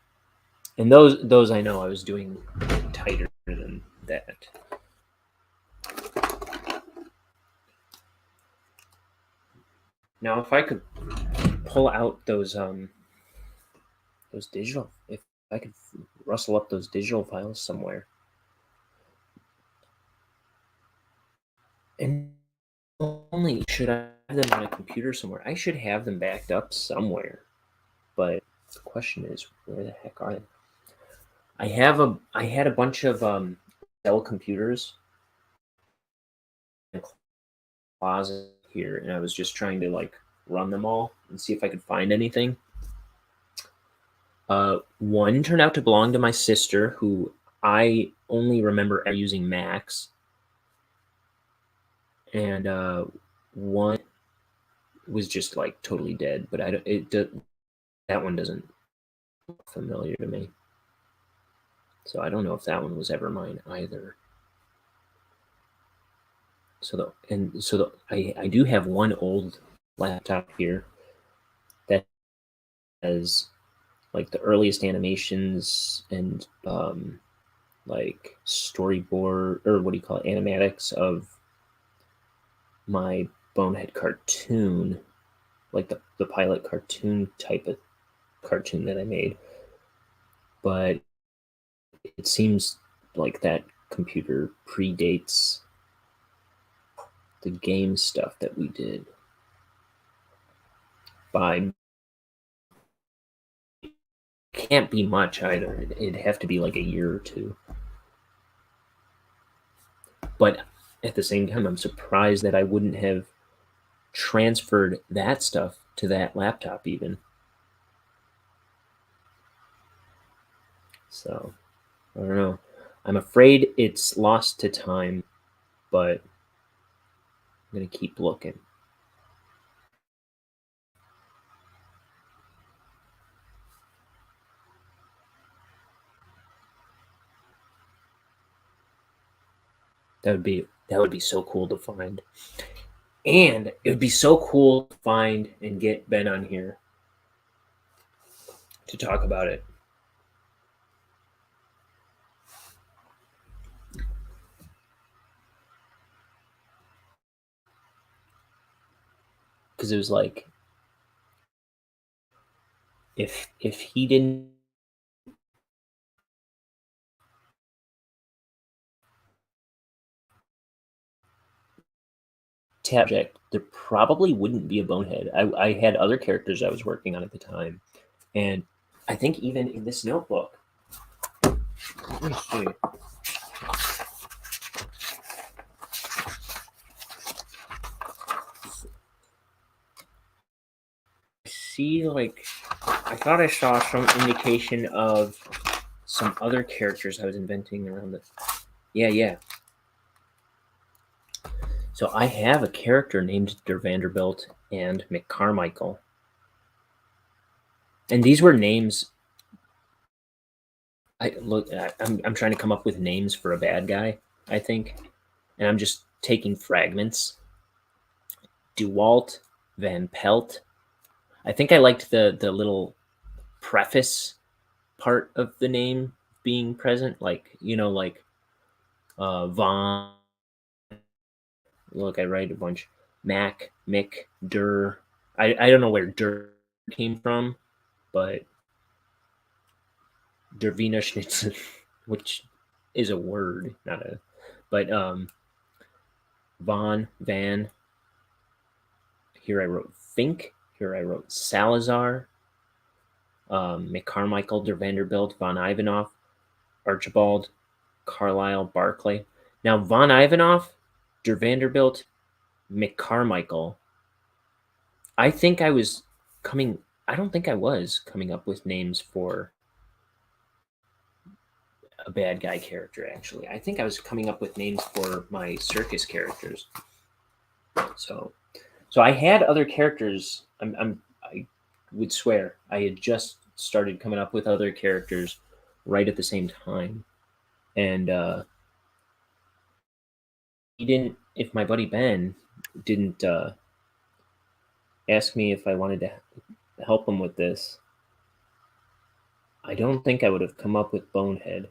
And those I know I was doing tighter than that. Now, if I could pull out those digital, if I could rustle up those digital files somewhere, and only should I have them on a computer somewhere, I should have them backed up somewhere. But the question is, where the heck are they? I had a bunch of Dell computers in a closet here, and I was just trying to like run them all and see if I could find anything. One turned out to belong to my sister, who I only remember using Macs, and one was just like totally dead. But that one doesn't look familiar to me, so I don't know if that one was ever mine either. I do have one old laptop here that has like the earliest animations and like storyboard, or what do you call it, animatics of my Bonehead cartoon, like the pilot cartoon type of cartoon that I made. But it seems like that computer predates the game stuff that we did by, can't be much either. It'd have to be like a year or two. But at the same time, I'm surprised that I wouldn't have transferred that stuff to that laptop even. So I don't know. I'm afraid it's lost to time, but I'm going to keep looking. That would be so cool to find. And it would be so cool to find and get Ben on here to talk about it. Because it was like, if he didn't project, there probably wouldn't be a Bonehead. I had other characters I was working on at the time, and I think even in this notebook, let me see. See, like, I thought I saw some indication of some other characters I was inventing around this. Yeah. So I have a character named Der Vanderbilt and McCarmichael. And these were names. I'm trying to come up with names for a bad guy, I think. And I'm just taking fragments. DeWalt, Van Pelt. I think I liked the little preface part of the name being present, like, like Von. Look, I write a bunch. Mac, Mick, Der. I don't know where Der came from, but Der Wiener Schnitzel, which is a word, not a. But Van. Here I wrote Fink. Here I wrote Salazar. McCarmichael, Der Vanderbilt, von Ivanov, Archibald, Carlisle, Barclay. Now, von Ivanov, Der Vanderbilt, McCarmichael. I don't think I was coming up with names for a bad guy character, actually. I think I was coming up with names for my circus characters. So I had other characters. I would swear I had just started coming up with other characters right at the same time. And if my buddy Ben didn't ask me if I wanted to help him with this, I don't think I would have come up with Bonehead.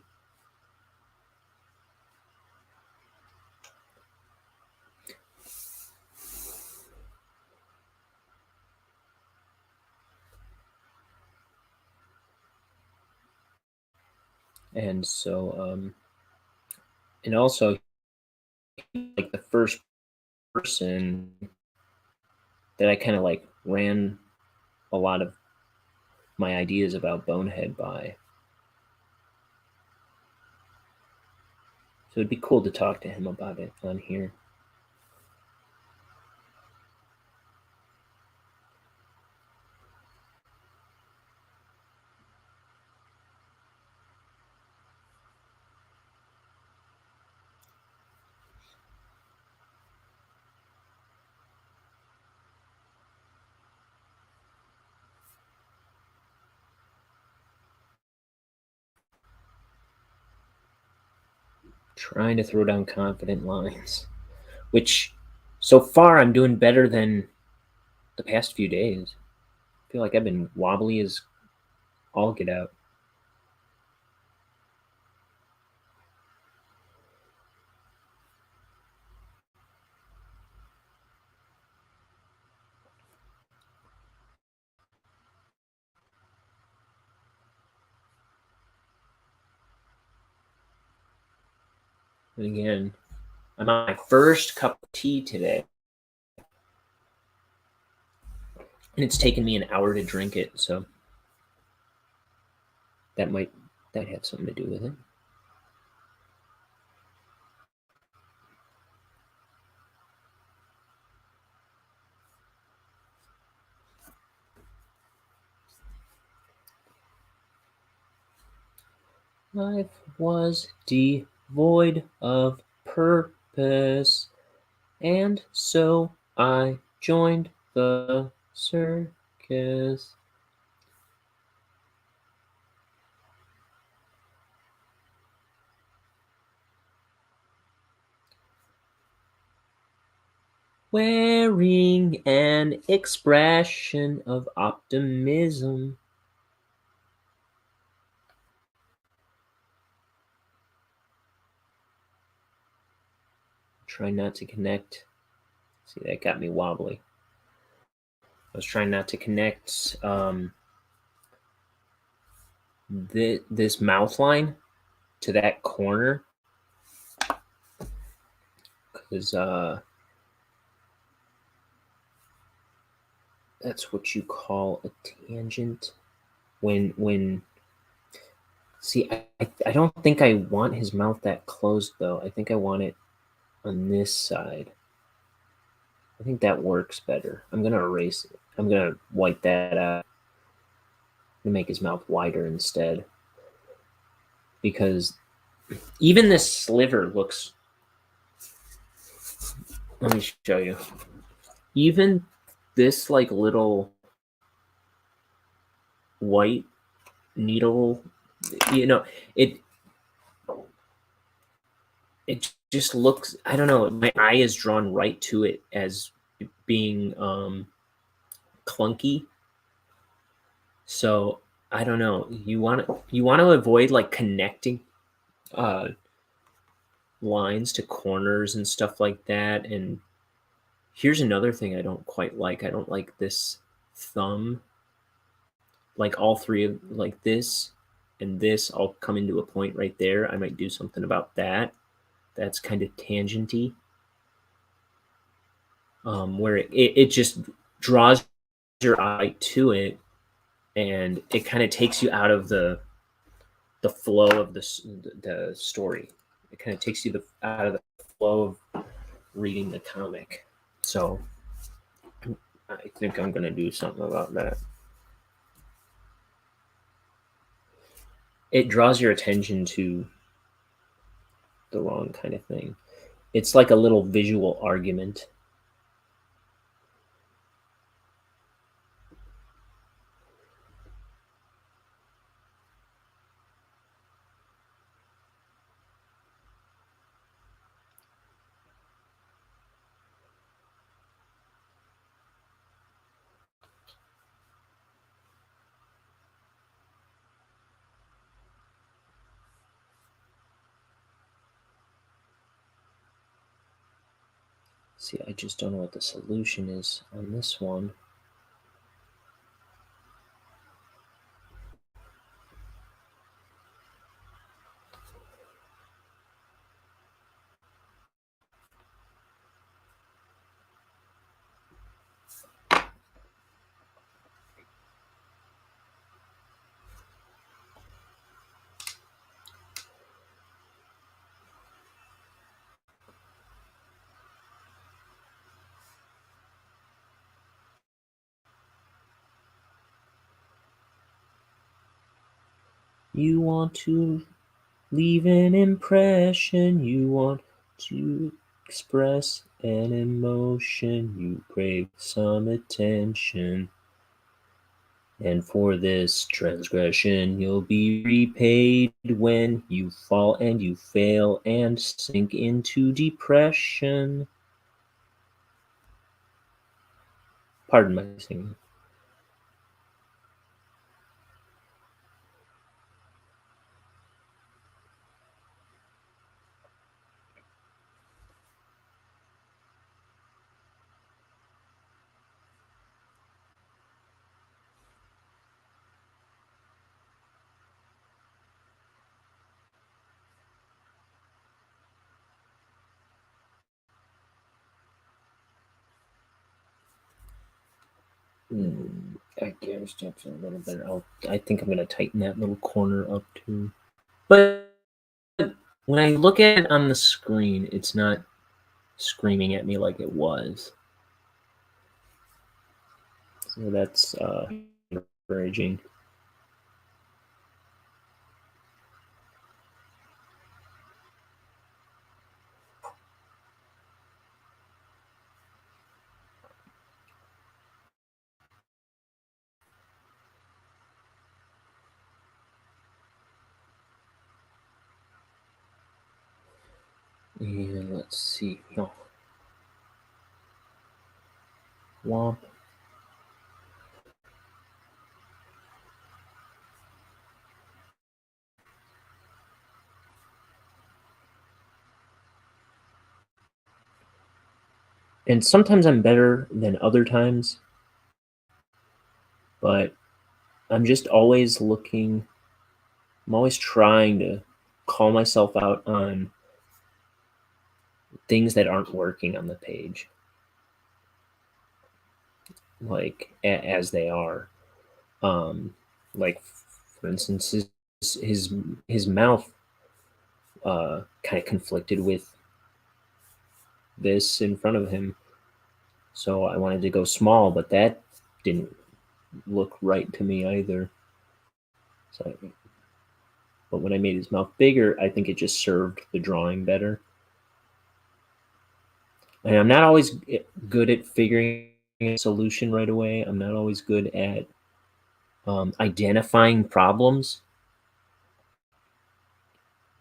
And so, and also, like the first person that I kind of like ran a lot of my ideas about Bonehead by. So it'd be cool to talk to him about it on here. Trying to throw down confident lines, which so far I'm doing better than the past few days. I feel like I've been wobbly as all get out. And again, I'm on my first cup of tea today. And it's taken me an hour to drink it, so that might have something to do with it. Life was devoid of purpose, and so I joined the circus. Wearing an expression of optimism. Try not to connect. See, that got me wobbly. I was trying not to connect this mouth line to that corner because that's what you call a tangent. When see, I don't think I want his mouth that closed though. I think I want it on this side. I think that works better. I'm gonna erase it. I'm gonna wipe that out and make his mouth wider instead. Because even this sliver looks. Let me show you. Even this like little white needle, it just looks. I don't know. My eye is drawn right to it as being clunky. So I don't know. You want to avoid like connecting uh, lines to corners and stuff like that. And here's another thing I don't quite like. I don't like this thumb. Like all three of like this and this all come into a point right there. I might do something about that. That's kind of tangenty. Where it just draws your eye to it, and it kind of takes you out of the flow of the story. It kind of takes you out of the flow of reading the comic. So I think I'm gonna do something about that. It draws your attention to the wrong kind of thing. It's like a little visual argument. See, I just don't know what the solution is on this one. You want to leave an impression, you want to express an emotion, you crave some attention. And for this transgression, you'll be repaid when you fall and you fail and sink into depression. Pardon my singing. I guess that's a little better. I think I'm going to tighten that little corner up too. But when I look at it on the screen, it's not screaming at me like it was. So that's encouraging. And let's see. No. Womp. And sometimes I'm better than other times, but I'm just always looking, I'm always trying to call myself out on things that aren't working on the page, like as they are. Like, for instance, his mouth kind of conflicted with this in front of him. So I wanted to go small, but that didn't look right to me either. So, but when I made his mouth bigger, I think it just served the drawing better. And I'm not always good at figuring a solution right away. I'm not always good at identifying problems,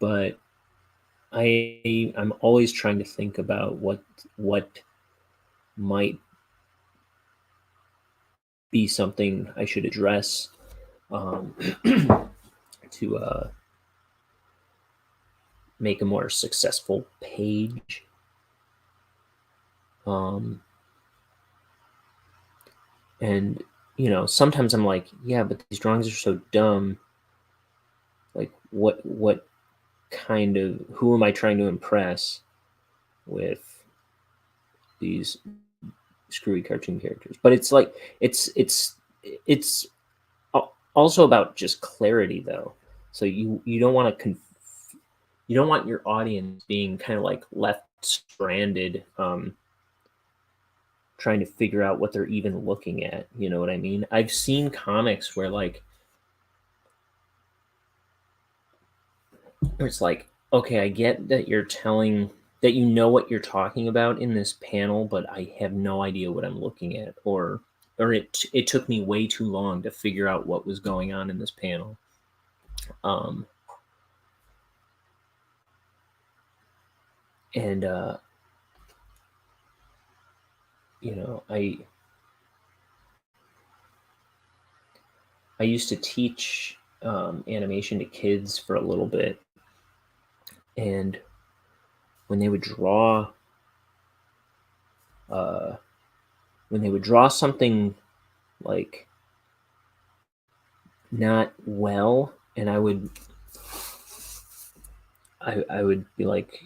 but I'm always trying to think about what might be something I should address um, to make a more successful page. And sometimes I'm like, yeah, but these drawings are so dumb. Like, what kind of, who am I trying to impress with these screwy cartoon characters? But it's like it's also about just clarity, though. So you don't want to you don't want your audience being kind of like left stranded, trying to figure out what they're even looking at. You know what I mean? I've seen comics where it's like, okay, I get that you're telling that you know what you're talking about in this panel, but I have no idea what I'm looking at, or it took me way too long to figure out what was going on in this panel. And I used to teach animation to kids for a little bit, and when they would draw uh, when they would draw something like not well, and I would be like,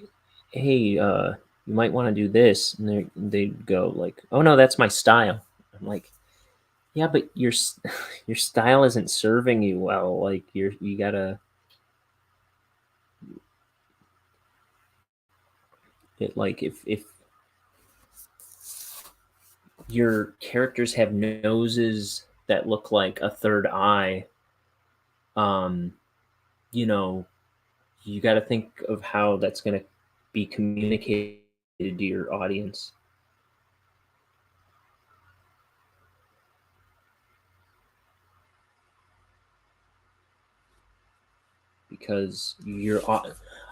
hey, you might want to do this, and they'd go like, oh no, that's my style. I'm like, yeah, but your style isn't serving you well. Like you gotta it like if your characters have noses that look like a third eye, um, you know, you got to think of how that's going to be communicated to your audience, because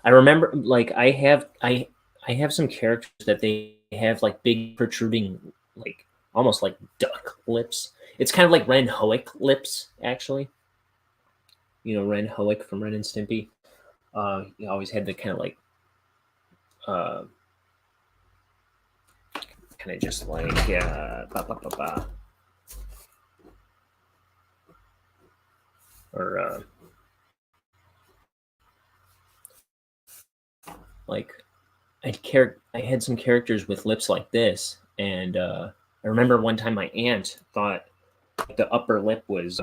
I remember like I have some characters that they have like big protruding, like almost like duck lips. It's kind of like Ren Hoek lips, actually. You know Ren Hoek from Ren and Stimpy. He always had the kind of like uh, kind of just like ba, ba, ba, ba, or like I had some characters with lips like this, and I remember one time my aunt thought the upper lip was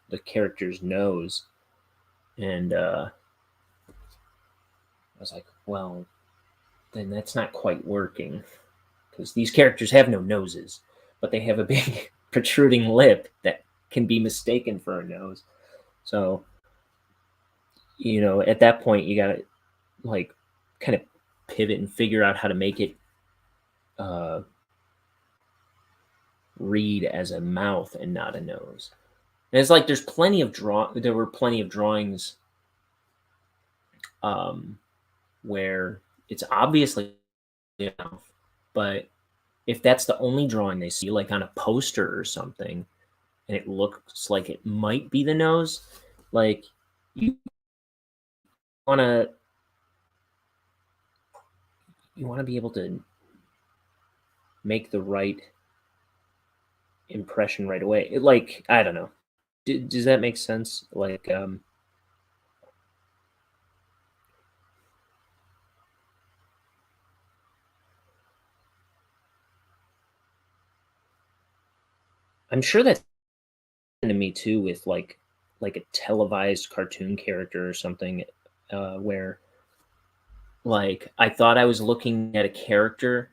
the character's nose, and I was like, well, then that's not quite working because these characters have no noses, but they have a big protruding lip that can be mistaken for a nose. So at that point, you gotta like kind of pivot and figure out how to make it uh, read as a mouth and not a nose. And it's like there were plenty of drawings um, where it's obviously a mouth, but if that's the only drawing they see, like on a poster or something, and it looks like it might be the nose, like you want to be able to make the right impression right away. Like I don't know. Does that make sense? Like I'm sure that's to me too with like a televised cartoon character or something, where like I thought I was looking at a character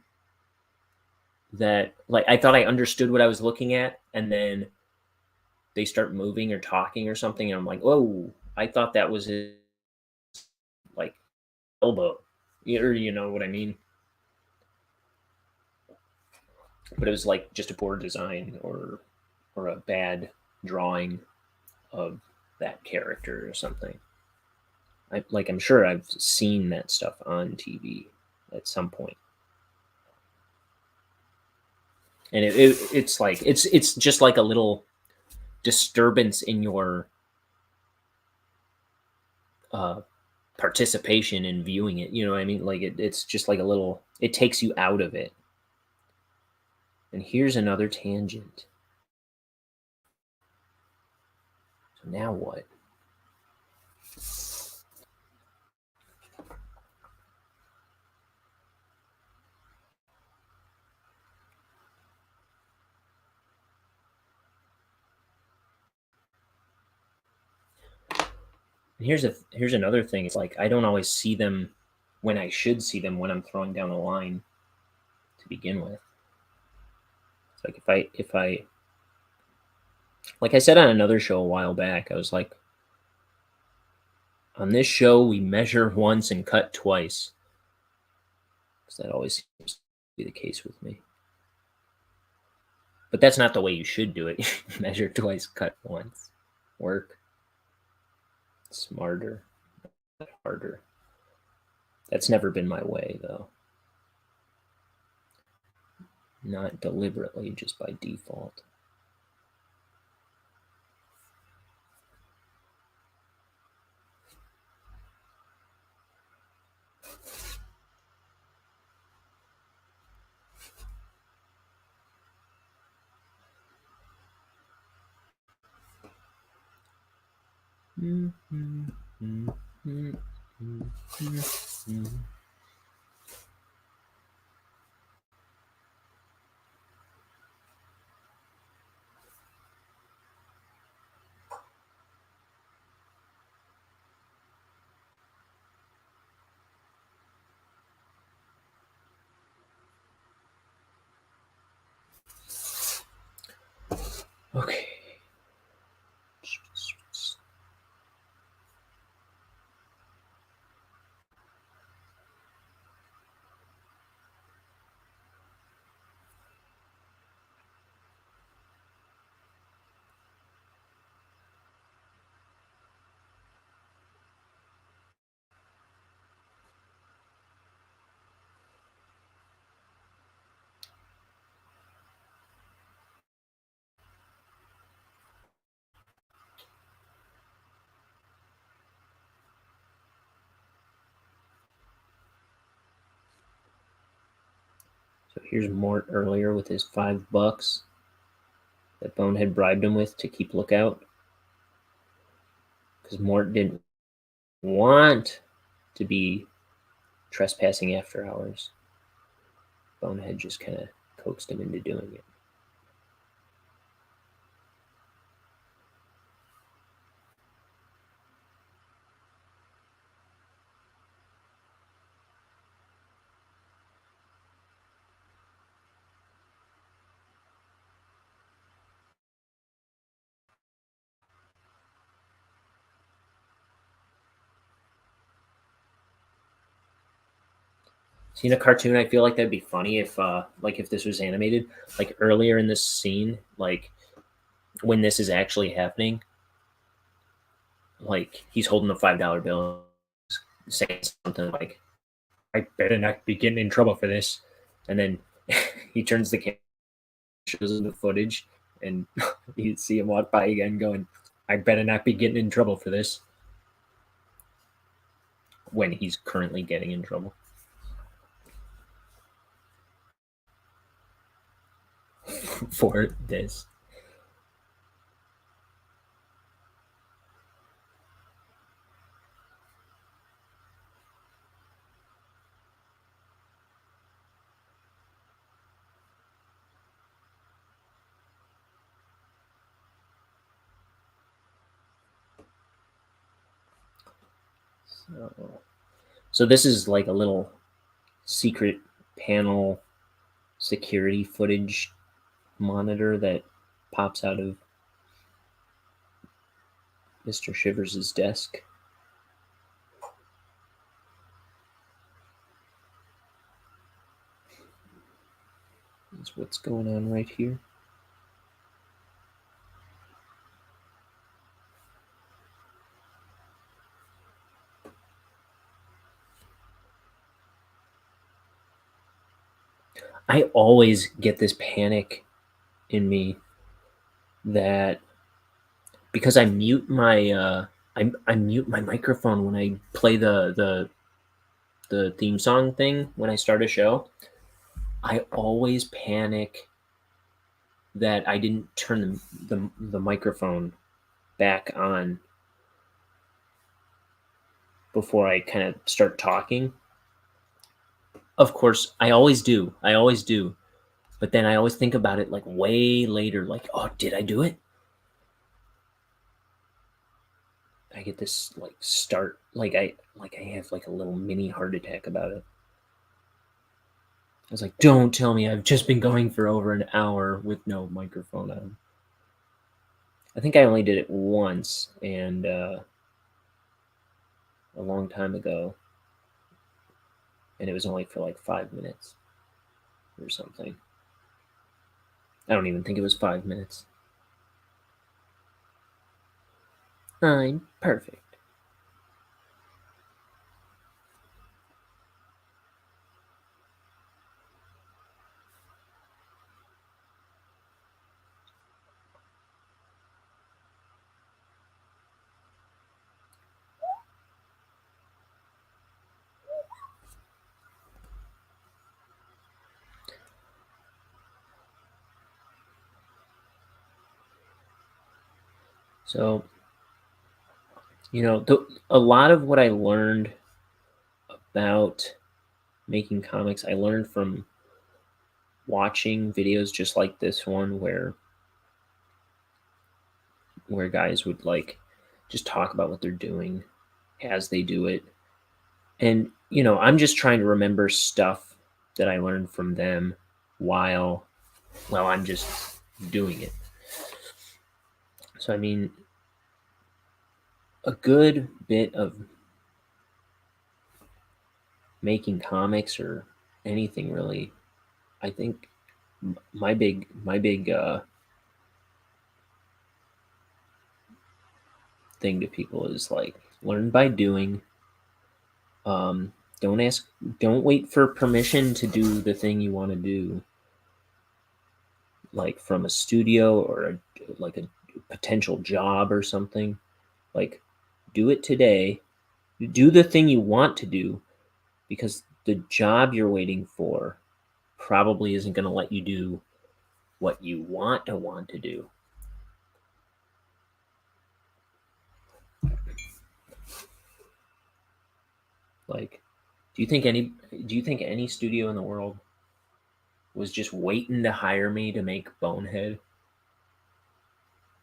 that like I thought I understood what I was looking at, and then they start moving or talking or something, and I'm like, oh, I thought that was his like elbow, or you know what I mean? But it was like just a poor design or a bad drawing of that character or something. I'm sure I've seen that stuff on TV at some point, and it's like it's just like a little disturbance in your uh, participation in viewing it. You know what I mean? Like it's just like a little. It takes you out of it. And here's another tangent. So now what? And here's another thing. It's like I don't always see them when I should see them when I'm throwing down a line to begin with. It's like if I like I said on another show a while back, I was like, on this show we measure once and cut twice, because that always seems to be the case with me. But that's not the way you should do it. Measure twice, cut once. Work smarter, harder. That's never been my way, though. Not deliberately, just by default. Okay. So here's Mort earlier with his $5 that Bonehead bribed him with to keep lookout. Because Mort didn't want to be trespassing after hours. Bonehead just kind of coaxed him into doing it. See, in a cartoon, I feel like that'd be funny if, if this was animated. Like earlier in this scene, like when this is actually happening, like he's holding a $5 bill, saying something like, "I better not be getting in trouble for this," and then he turns the camera, shows him the footage, and you see him walk by again, going, "I better not be getting in trouble for this," when he's currently getting in trouble for this. So this is like a little secret panel security footage monitor that pops out of Mr. Shivers' desk. That's what's going on right here. I always get this panic in me that because I mute my microphone when I play the theme song thing when I start a show. I always panic that I didn't turn the microphone back on before I kind of start talking. Of course, I always do. I always do. But then I always think about it like way later, like, oh, did I do it? I get this like start I have like a little mini heart attack about it. I was like, don't tell me I've just been going for over an hour with no microphone on. I think I only did it once and a long time ago. And it was only for like 5 minutes or something. I don't even think it was 5 minutes. I'm perfect. So A lot of what I learned about making comics, I learned from watching videos just like this one, where guys would like just talk about what they're doing as they do it. And I'm just trying to remember stuff that I learned from them while I'm just doing it. So I mean, a good bit of making comics or anything really, I think my big thing to people is like, learn by doing. Don't wait for permission to do the thing you want to do, like from a studio or like a potential job or something. Like, do it today. Do the thing you want to do, because the job you're waiting for probably isn't going to let you do what you want to do. Like, do you think any studio in the world was just waiting to hire me to make Bonehead,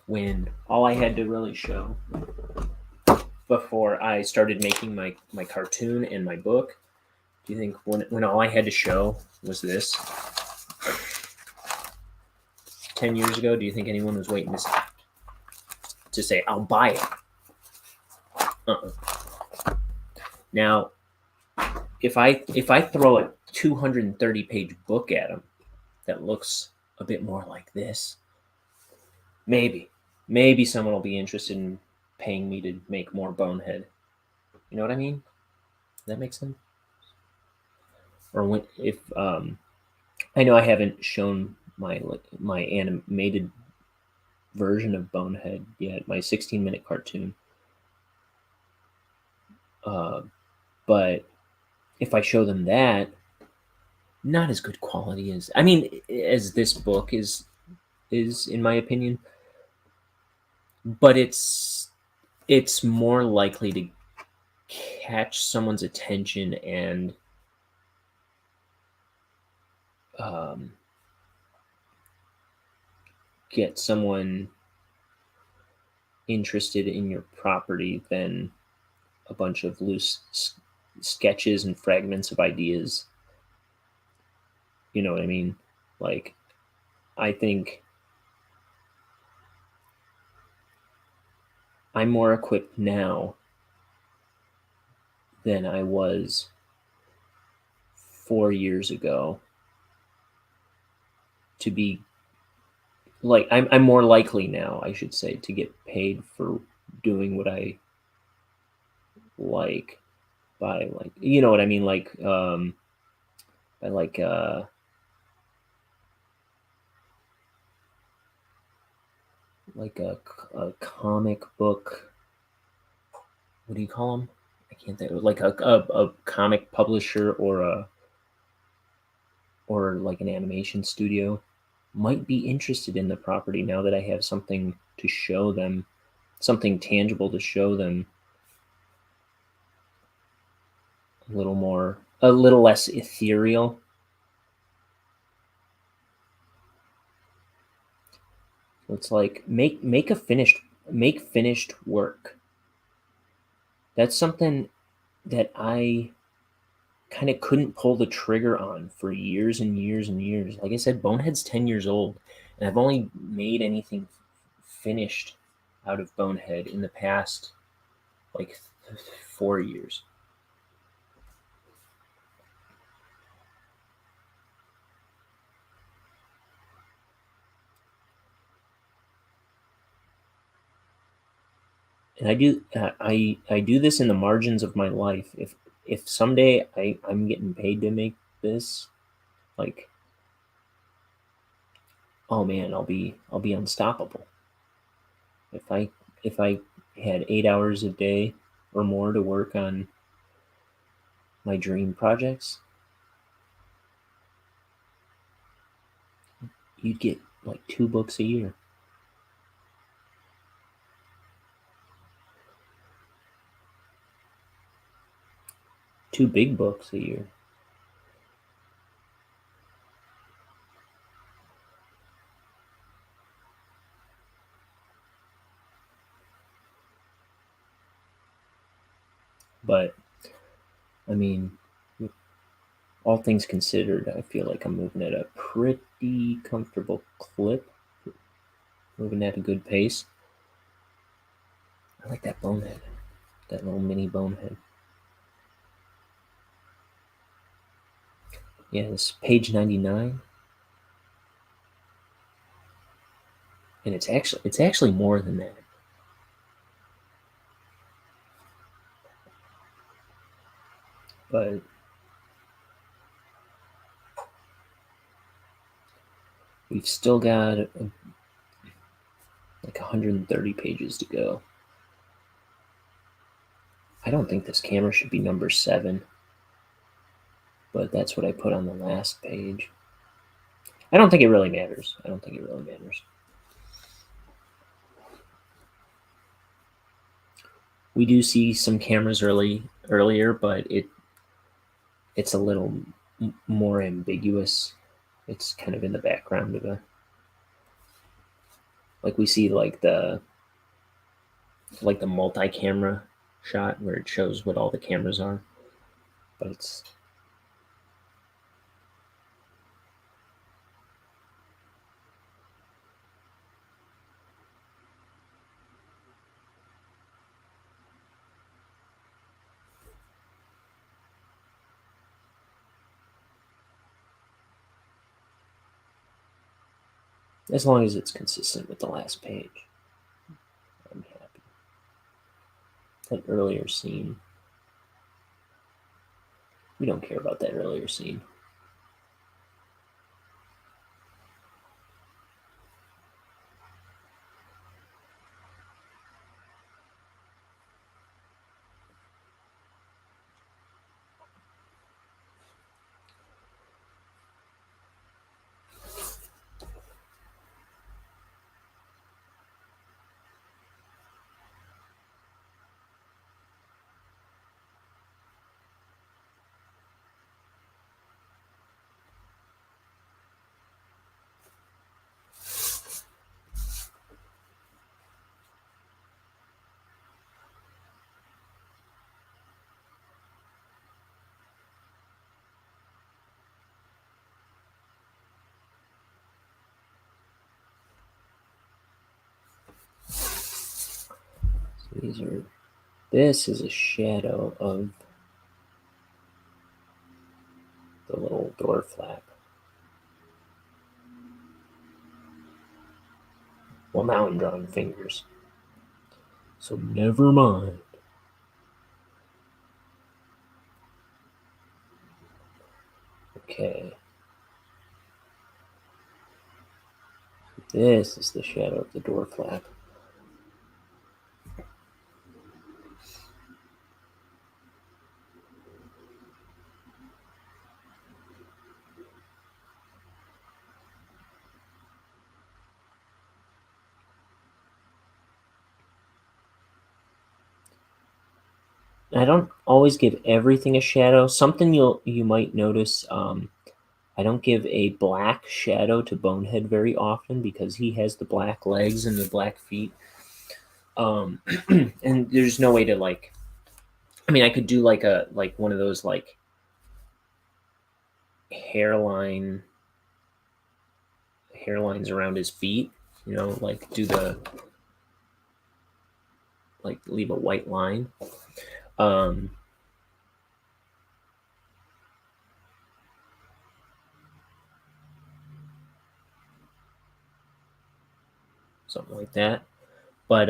when all I had to really show before I started making my cartoon and my book? Do you think when all I had to show was this 10 years ago, do you think anyone was waiting to say, I'll buy it? Now, if I throw a 230-page book at them that looks a bit more like this, maybe someone will be interested in paying me to make more Bonehead. You know what I mean? Does that make sense? Or if I know I haven't shown my animated version of Bonehead yet, my 16-minute cartoon. But if I show them that, not as good quality as this book is in my opinion, but it's more likely to catch someone's attention and get someone interested in your property than a bunch of loose sketches and fragments of ideas. You know what I mean? Like, I think I'm more equipped now than I was 4 years ago to be like, I'm more likely now, I should say, to get paid for doing what I like, by like, you know what I mean, like by like a comic book, what do you call them? I can't think, like a comic publisher or like an animation studio might be interested in the property now that I have something to show them, something tangible to show them, a little less ethereal. So it's like, make finished work. That's something that I kind of couldn't pull the trigger on for years and years and years. Like I said, Bonehead's 10 years old, and I've only made anything finished out of Bonehead in the past like 4 years. And I do this in the margins of my life. If someday I'm getting paid to make this, like, oh man, I'll be unstoppable. If I had 8 hours a day or more to work on my dream projects, you'd get like 2 books a year. 2 big books a year. But I mean, all things considered, I feel like I'm moving at a pretty comfortable clip, moving at a good pace. I like that bonehead, that little mini bonehead. Yeah, this is page 99, and it's actually more than that. But we've still got like 130 pages to go. I don't think this camera should be number 7, but that's what I put on the last page. I don't think it really matters. We do see some cameras earlier, but it's a little more ambiguous. It's kind of in the background of a, like we see like the multi-camera shot where it shows what all the cameras are, but it's as long as it's consistent with the last page, I'm happy. That earlier scene, we don't care about that earlier scene. This is a shadow of the little door flap. Well, now I'm drawing fingers, so never mind. Okay. This is the shadow of the door flap. I don't always give everything a shadow. Something you might notice, I don't give a black shadow to Bonehead very often because he has the black legs and the black feet. And there's no way to like. I mean, I could do like one of those like hairlines around his feet. You know, like do the like leave a white line. Something like that. But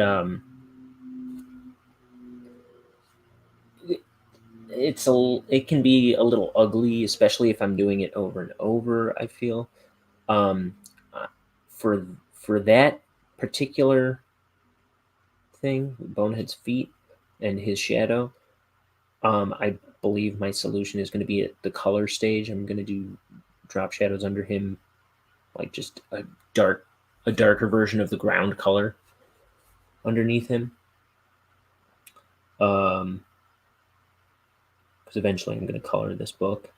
it can be a little ugly, especially if I'm doing it over and over. I feel for that particular thing, Bonehead's feet and his shadow, I believe my solution is going to be at the color stage. I'm going to do drop shadows under him, like just a darker version of the ground color underneath him. because eventually I'm going to color this book.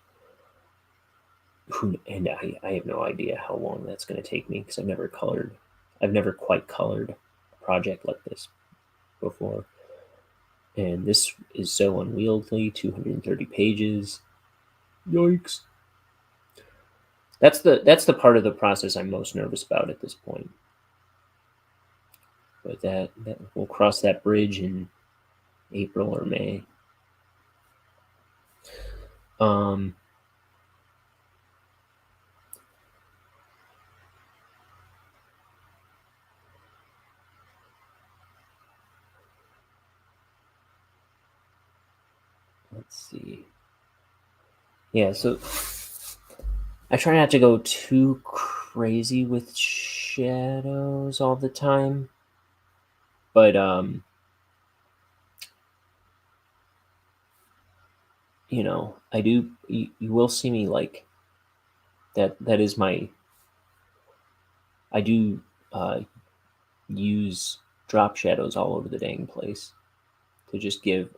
And I have no idea how long that's going to take me, because I've never quite colored a project like this before. And this is so unwieldy, 230 pages. Yikes. That's the part of the process I'm most nervous about at this point. But that we'll cross that bridge in April or May. Let's see. Yeah, so I try not to go too crazy with shadows all the time, but you know, I do. You will see me like that. That is my. I do use drop shadows all over the dang place to just give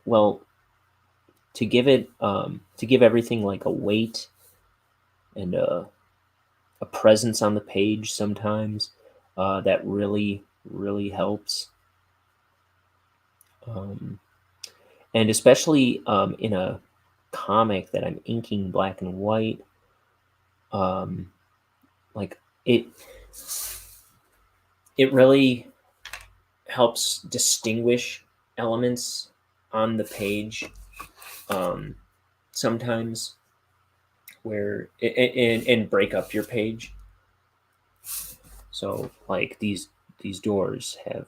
to give it to give everything like a weight and a presence on the page. Sometimes that really helps. And especially in a comic that I'm inking black and white, like it really helps distinguish elements on the page sometimes, where and break up your page. So like these doors have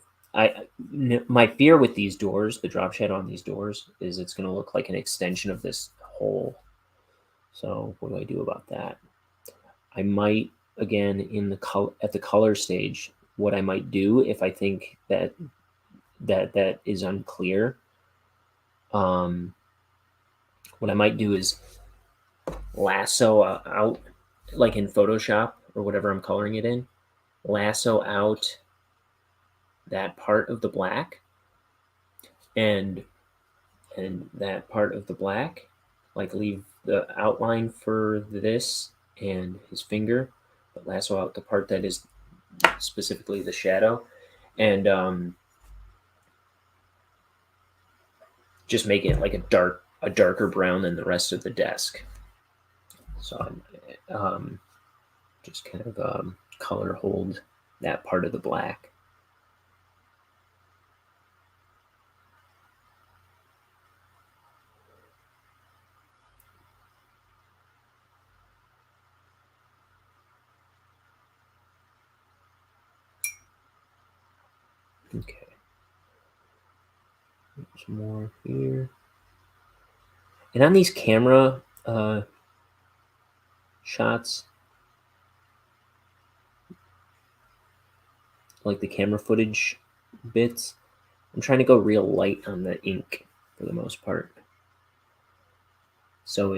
my fear with these doors, the drop shadow on these doors, is it's going to look like an extension of this hole. So what do I do about that? I might, again, in the at the color stage, what I might do if I think that is unclear, what I might do is lasso out, like in Photoshop or whatever I'm coloring it in, lasso out that part of the black and that part of the black, like leave the outline for this and his finger, but lasso out the part that is specifically the shadow, and just make it like a darker brown than the rest of the desk. So I'm just kind of color hold that part of the black. Okay. There's more here. And on these camera shots, like the camera footage bits, I'm trying to go real light on the ink for the most part. So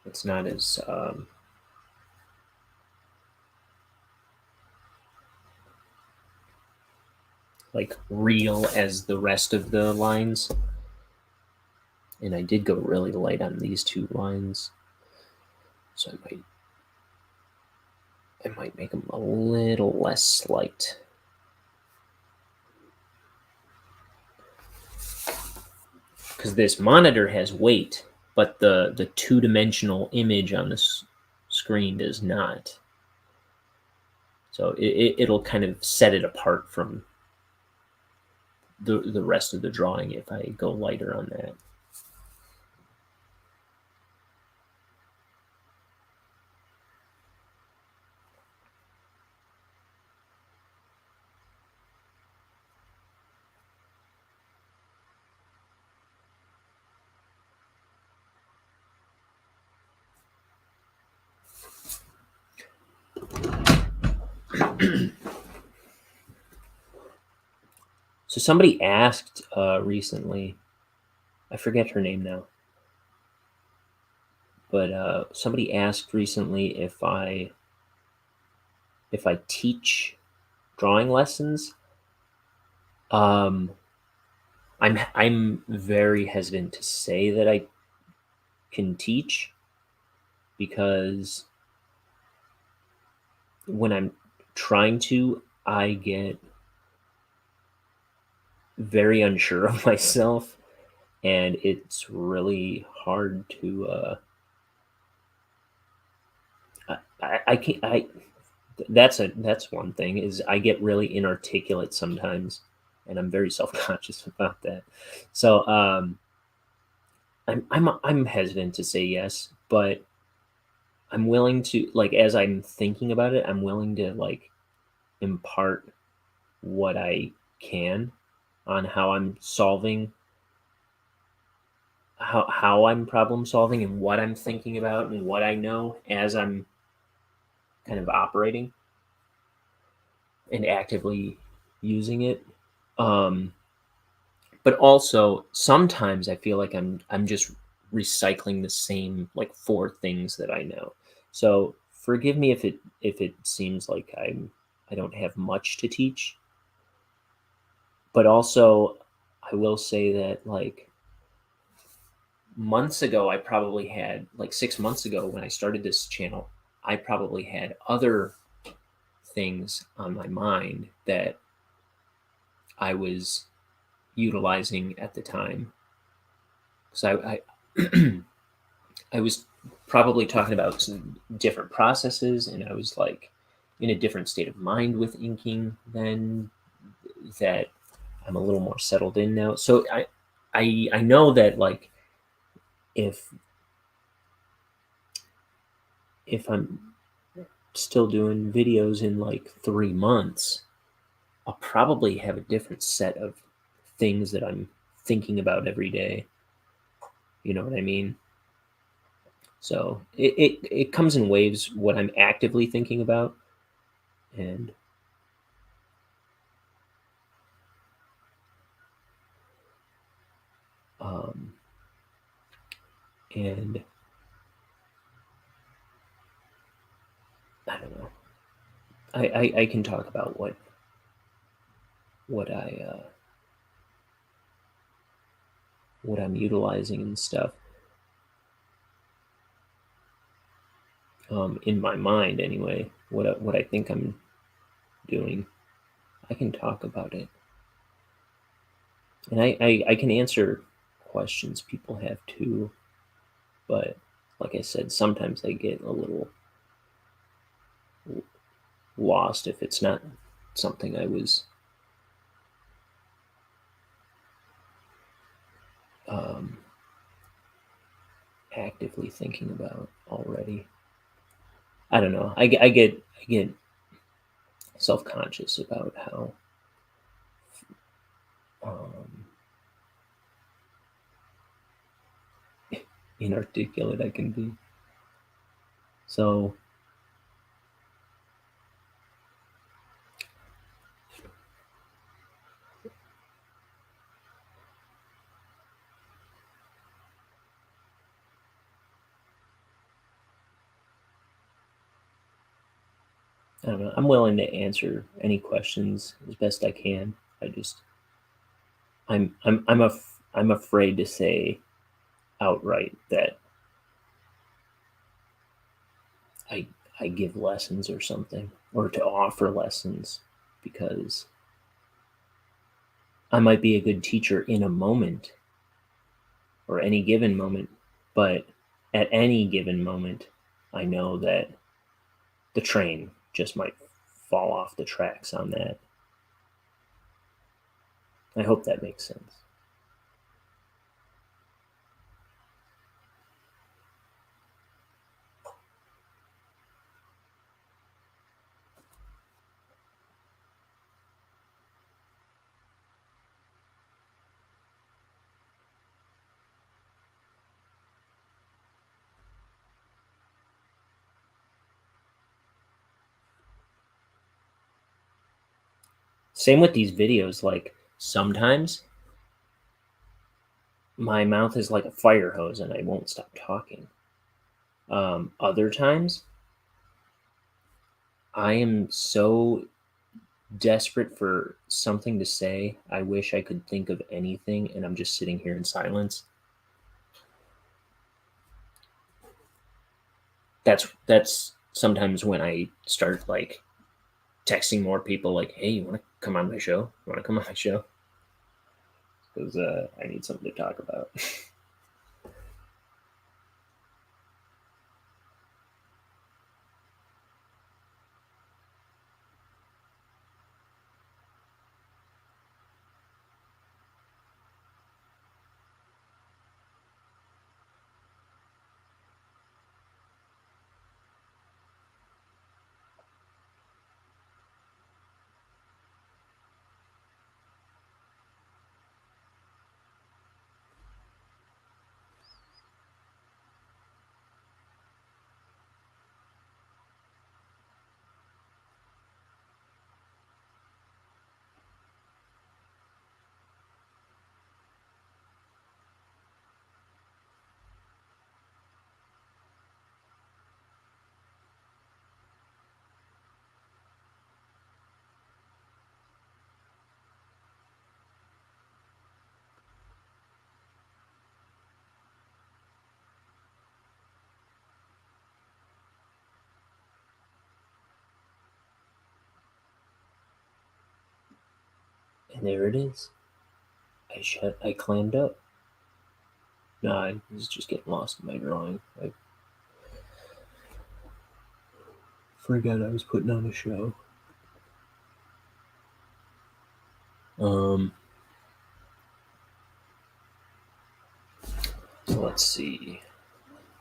it's not as like real as the rest of the lines. And I did go really light on these two lines, so I might make them a little less light. Because this monitor has weight, but the two-dimensional image on this screen does not. So it'll kind of set it apart from the rest of the drawing if I go lighter on that. So somebody asked recently, I forget her name now, but somebody asked recently if I teach drawing lessons. I'm very hesitant to say that I can teach, because when I'm trying to, I get very unsure of myself, and it's really hard to I can't I that's one thing, is I get really inarticulate sometimes, and I'm very self-conscious about that. So I'm hesitant to say yes, but I'm willing to, like, as I'm thinking about it, I'm willing to, like, impart what I can on how I'm solving, how I'm problem solving, and what I'm thinking about, and what I know as I'm kind of operating and actively using it. Um, but also sometimes I feel like I'm just recycling the same, like, four things that I know. So forgive me if it seems like I don't have much to teach, but also I will say that, like, months ago, I probably had, like, 6 months ago when I started this channel, I probably had other things on my mind that I was utilizing at the time. So I I was probably talking about some different processes, and I was, like, in a different state of mind with inking then, that I'm a little more settled in now. So I know that, like, if I'm still doing videos in, like, 3 months, I'll probably have a different set of things that I'm thinking about every day. You know what I mean? So it comes in waves, what I'm actively thinking about. And um, and I don't know. I can talk about what I what I'm utilizing and stuff, in my mind anyway. What I think I'm doing, I can talk about it, and I can answer questions people have too. But like I said, sometimes I get a little lost if it's not something I was um, actively thinking about already. I don't know. I get self conscious about how um, inarticulate I can be. So I don't know. I'm willing to answer any questions as best I can. I just I'm afraid to say outright that I I give lessons or something, or to offer lessons, because I might be a good teacher in a moment, or any given moment, but at any given moment, I know that the train just might fall off the tracks on that. I hope that makes sense. Same with these videos. Like, sometimes my mouth is like a fire hose and I won't stop talking. Other times, I am so desperate for something to say. I wish I could think of anything, and I'm just sitting here in silence. That's sometimes when I start like texting more people, like, "Hey, you want to come on my show? You want to come on my show?" Because I need something to talk about. And there it is. I clammed up. No, I was just getting lost in my drawing. I forgot I was putting on a show. So let's see.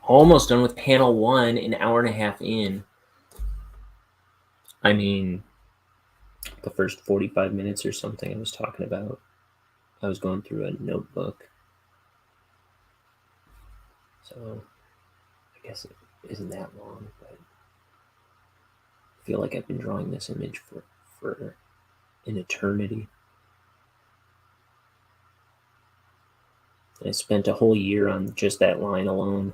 Almost done with panel 1, an hour and a half in. I mean, the first 45 minutes or something I was talking about, I was going through a notebook. So I guess it isn't that long, but I feel like I've been drawing this image for an eternity. I spent a whole year on just that line alone.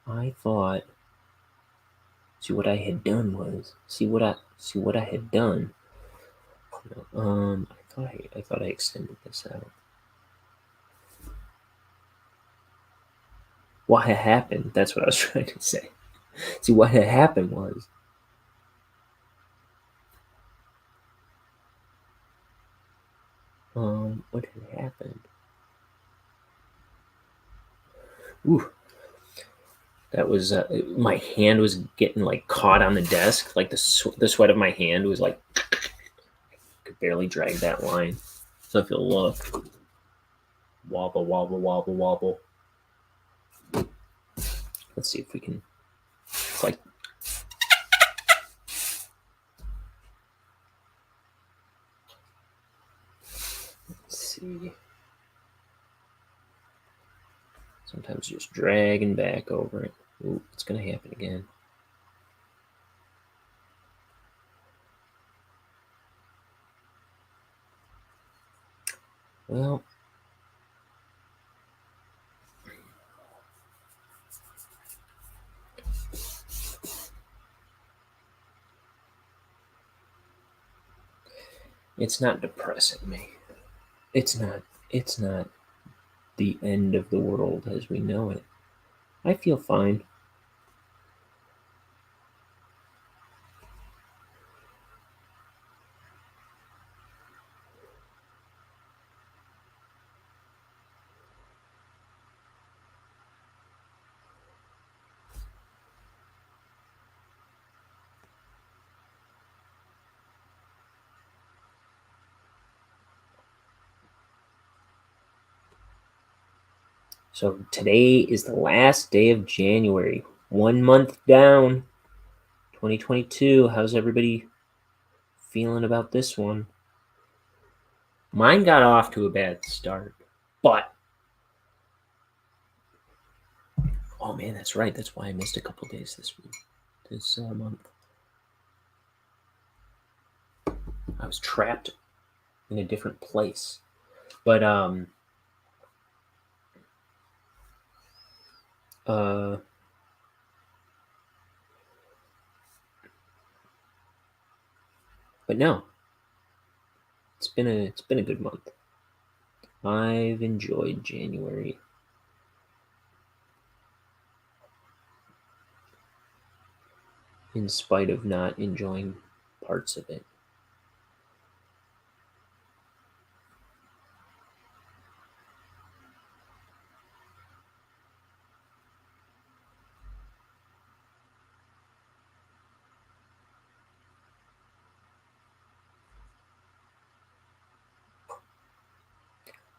I thought, see what I had done. I thought I extended this out. What had happened? That's what I was trying to say. See, what had happened was what had happened? Ooh, that was my hand was getting like caught on the desk, like the sweat of my hand was like I could barely drag that line. So if you'll look, wobble, wobble, wobble, wobble. Let's see if we can. It's like let's see. Sometimes just dragging back over it. Ooh, it's gonna happen again. Well, it's not depressing me. It's not the end of the world as we know it. I feel fine. So today is the last day of January. 1 month down. 2022. How's everybody feeling about this one? Mine got off to a bad start, but oh man, that's right. That's why I missed a couple days this week, this month. I was trapped in a different place, but But no, it's been a good month. I've enjoyed January. In spite of not enjoying parts of it.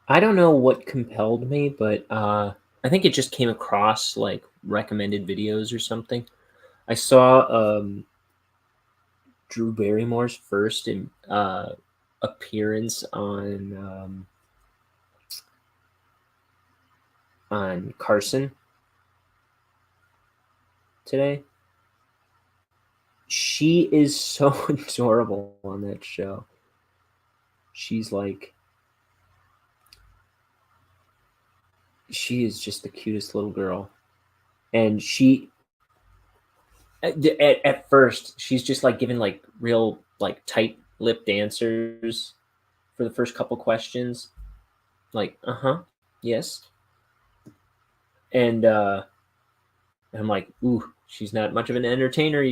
I don't know what compelled me, but I think it just came across like recommended videos or something. I saw Drew Barrymore's first appearance on Carson today. She is so adorable on that show. She's like, she is just the cutest little girl. And she, at first, she's just like giving like real like tight lipped answers for the first couple questions. Like, yes. And I'm like, ooh, she's not much of an entertainer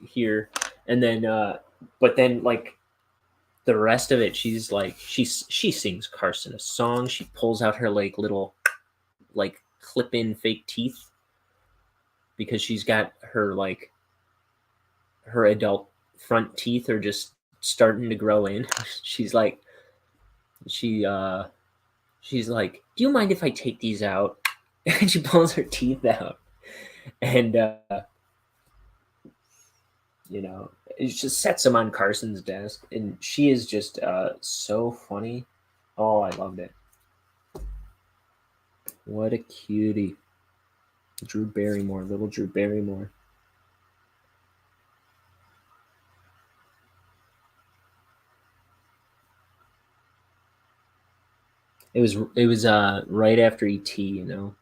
here. And then, but then like the rest of it, she's like, she sings Carson a song. She pulls out her like little like clip in fake teeth because she's got her like her adult front teeth are just starting to grow in. she's like, she she's like, do you mind if I take these out? And she pulls her teeth out, and you know, it just sets them on Carson's desk, and she is just so funny. Oh, I loved it. What a cutie. Drew Barrymore, little Drew Barrymore. It was right after ET, you know.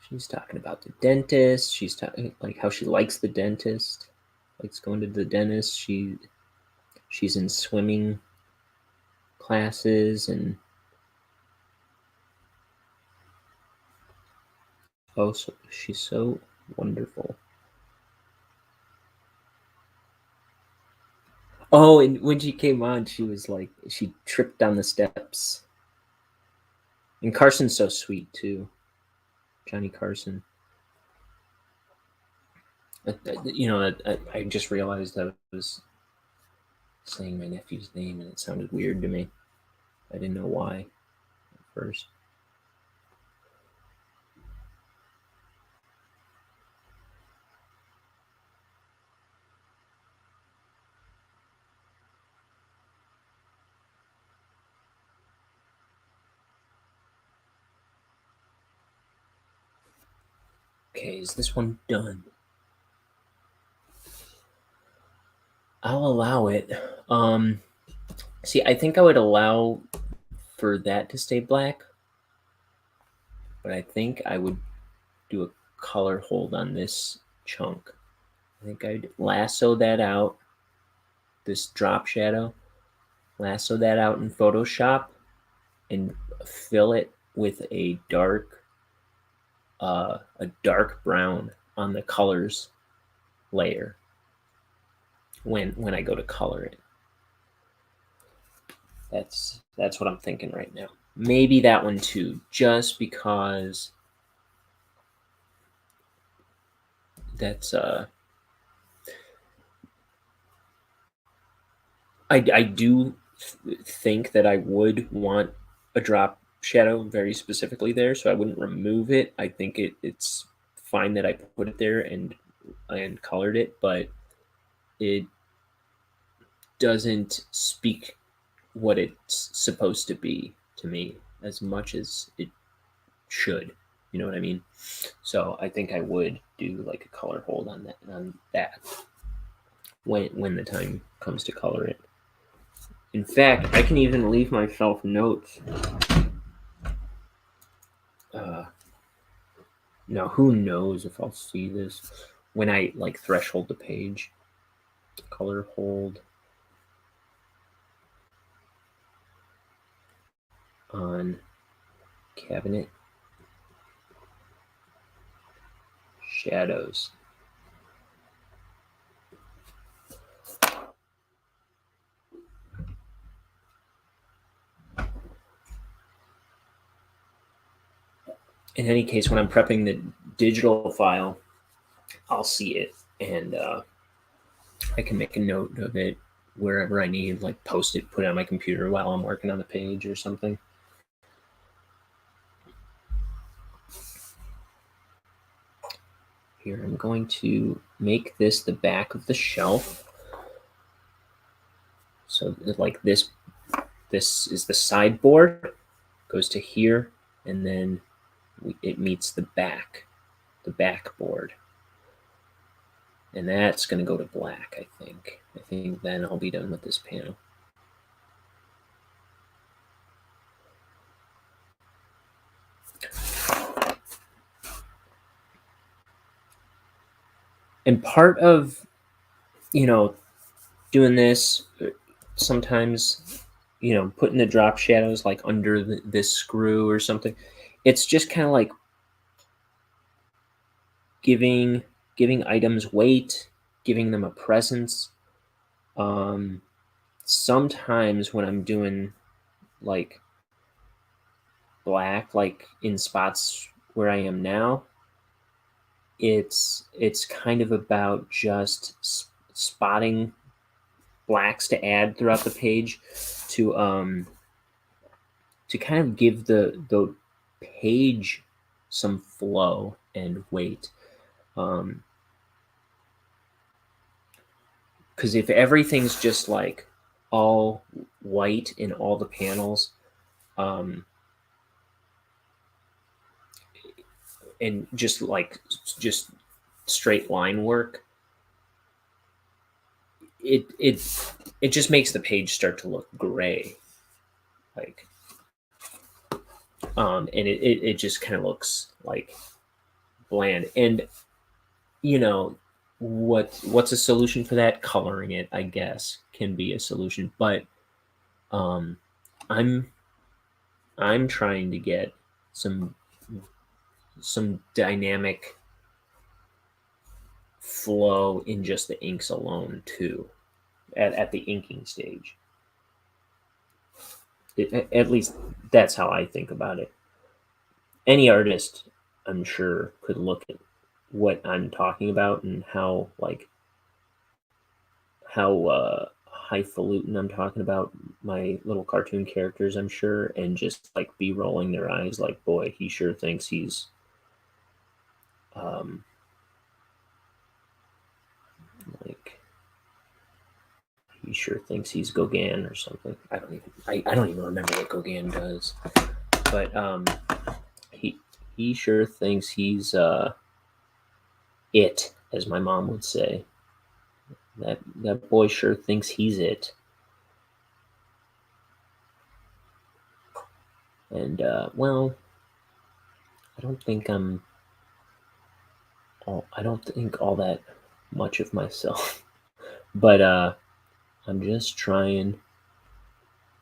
She's talking about the dentist. She's talking like how she likes the dentist, likes going to the dentist. She's in swimming classes and oh, so she's so wonderful. Oh, and when she came on, she was like, she tripped down the steps. And Carson's so sweet too, Johnny Carson. You know, I just realized I was saying my nephew's name, and it sounded weird to me. I didn't know why at first. Okay, is this one done? I'll allow it. See, I think I would allow for that to stay black, but I think I would do a color hold on this chunk. I think I'd lasso that out, this drop shadow, lasso that out in Photoshop, and fill it with a dark brown on the colors layer when I go to color it. That's what I'm thinking right now. Maybe that one too, just because that's I do think that I would want a drop shadow very specifically there, so I wouldn't remove it. I think it's fine that I put it there and colored it, but it doesn't speak what it's supposed to be to me as much as it should. You know what I mean? So I think I would do like a color hold on that when the time comes to color it. In fact, I can even leave myself notes. Now, who knows if I'll see this when I like threshold the page. Color hold on cabinet shadows. In any case, when I'm prepping the digital file, I'll see it, and I can make a note of it wherever I need, like post it, put it on my computer while I'm working on the page or something. Here, I'm going to make this the back of the shelf. So like this is the sideboard, goes to here, and then it meets the backboard. And that's going to go to black, I think. I think then I'll be done with this panel. And part of, doing this, sometimes, putting the drop shadows like under this screw or something, it's just kind of like giving items weight, giving them a presence. Sometimes when I'm doing like black, like in spots where I am now, it's kind of about just spotting blacks to add throughout the page to kind of give the page some flow and weight. Because if everything's just like all white in all the panels, and just straight line work, it just makes the page start to look gray, like, and it just kind of looks like bland. And what's a solution for that? Coloring it, I guess, can be a solution. But I'm trying to get some dynamic flow in just the inks alone too, at the inking stage. At least that's how I think about it. Any artist, I'm sure, could look at what I'm talking about and how highfalutin I'm talking about my little cartoon characters, I'm sure, and just like be rolling their eyes like, boy, he sure thinks he's like, he sure thinks he's Gauguin or something. I don't even remember what Gauguin does, but he sure thinks he's it, as my mom would say. That boy sure thinks he's it. And well, I don't think all that much of myself, but I'm just trying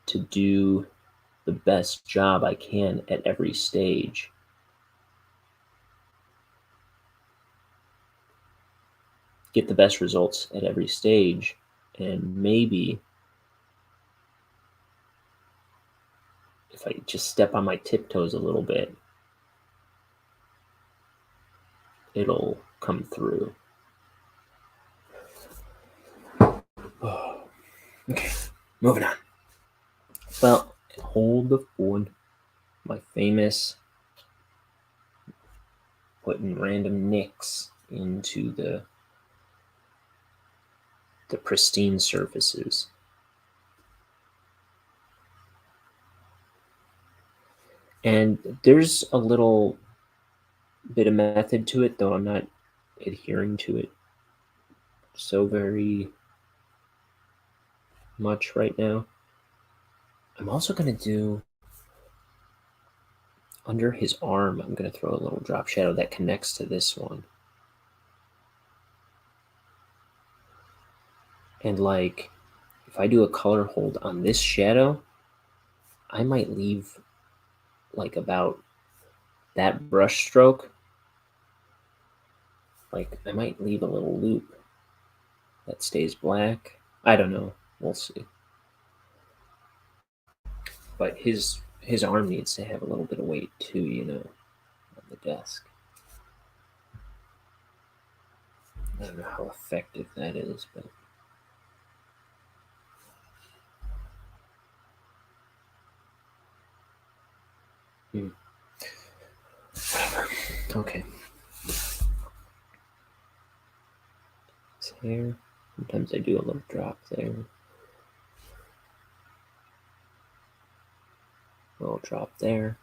to do the best job I can at every stage. Get the best results at every stage, and maybe if I just step on my tiptoes a little bit, it'll come through. Okay, moving on. Well, hold the phone. My famous putting random nicks into the pristine surfaces. And there's a little bit of method to it, though I'm not adhering to it so very much right now. I'm also going to do under his arm, I'm going to throw a little drop shadow that connects to this one. And like, if I do a color hold on this shadow, I might leave like about that brush stroke. Like, I might leave a little loop that stays black. I don't know. We'll see. But his arm needs to have a little bit of weight too, you know, on the desk. I don't know how effective that is, but whatever. Okay. His hair. Sometimes I do a little drop there. A little drop there.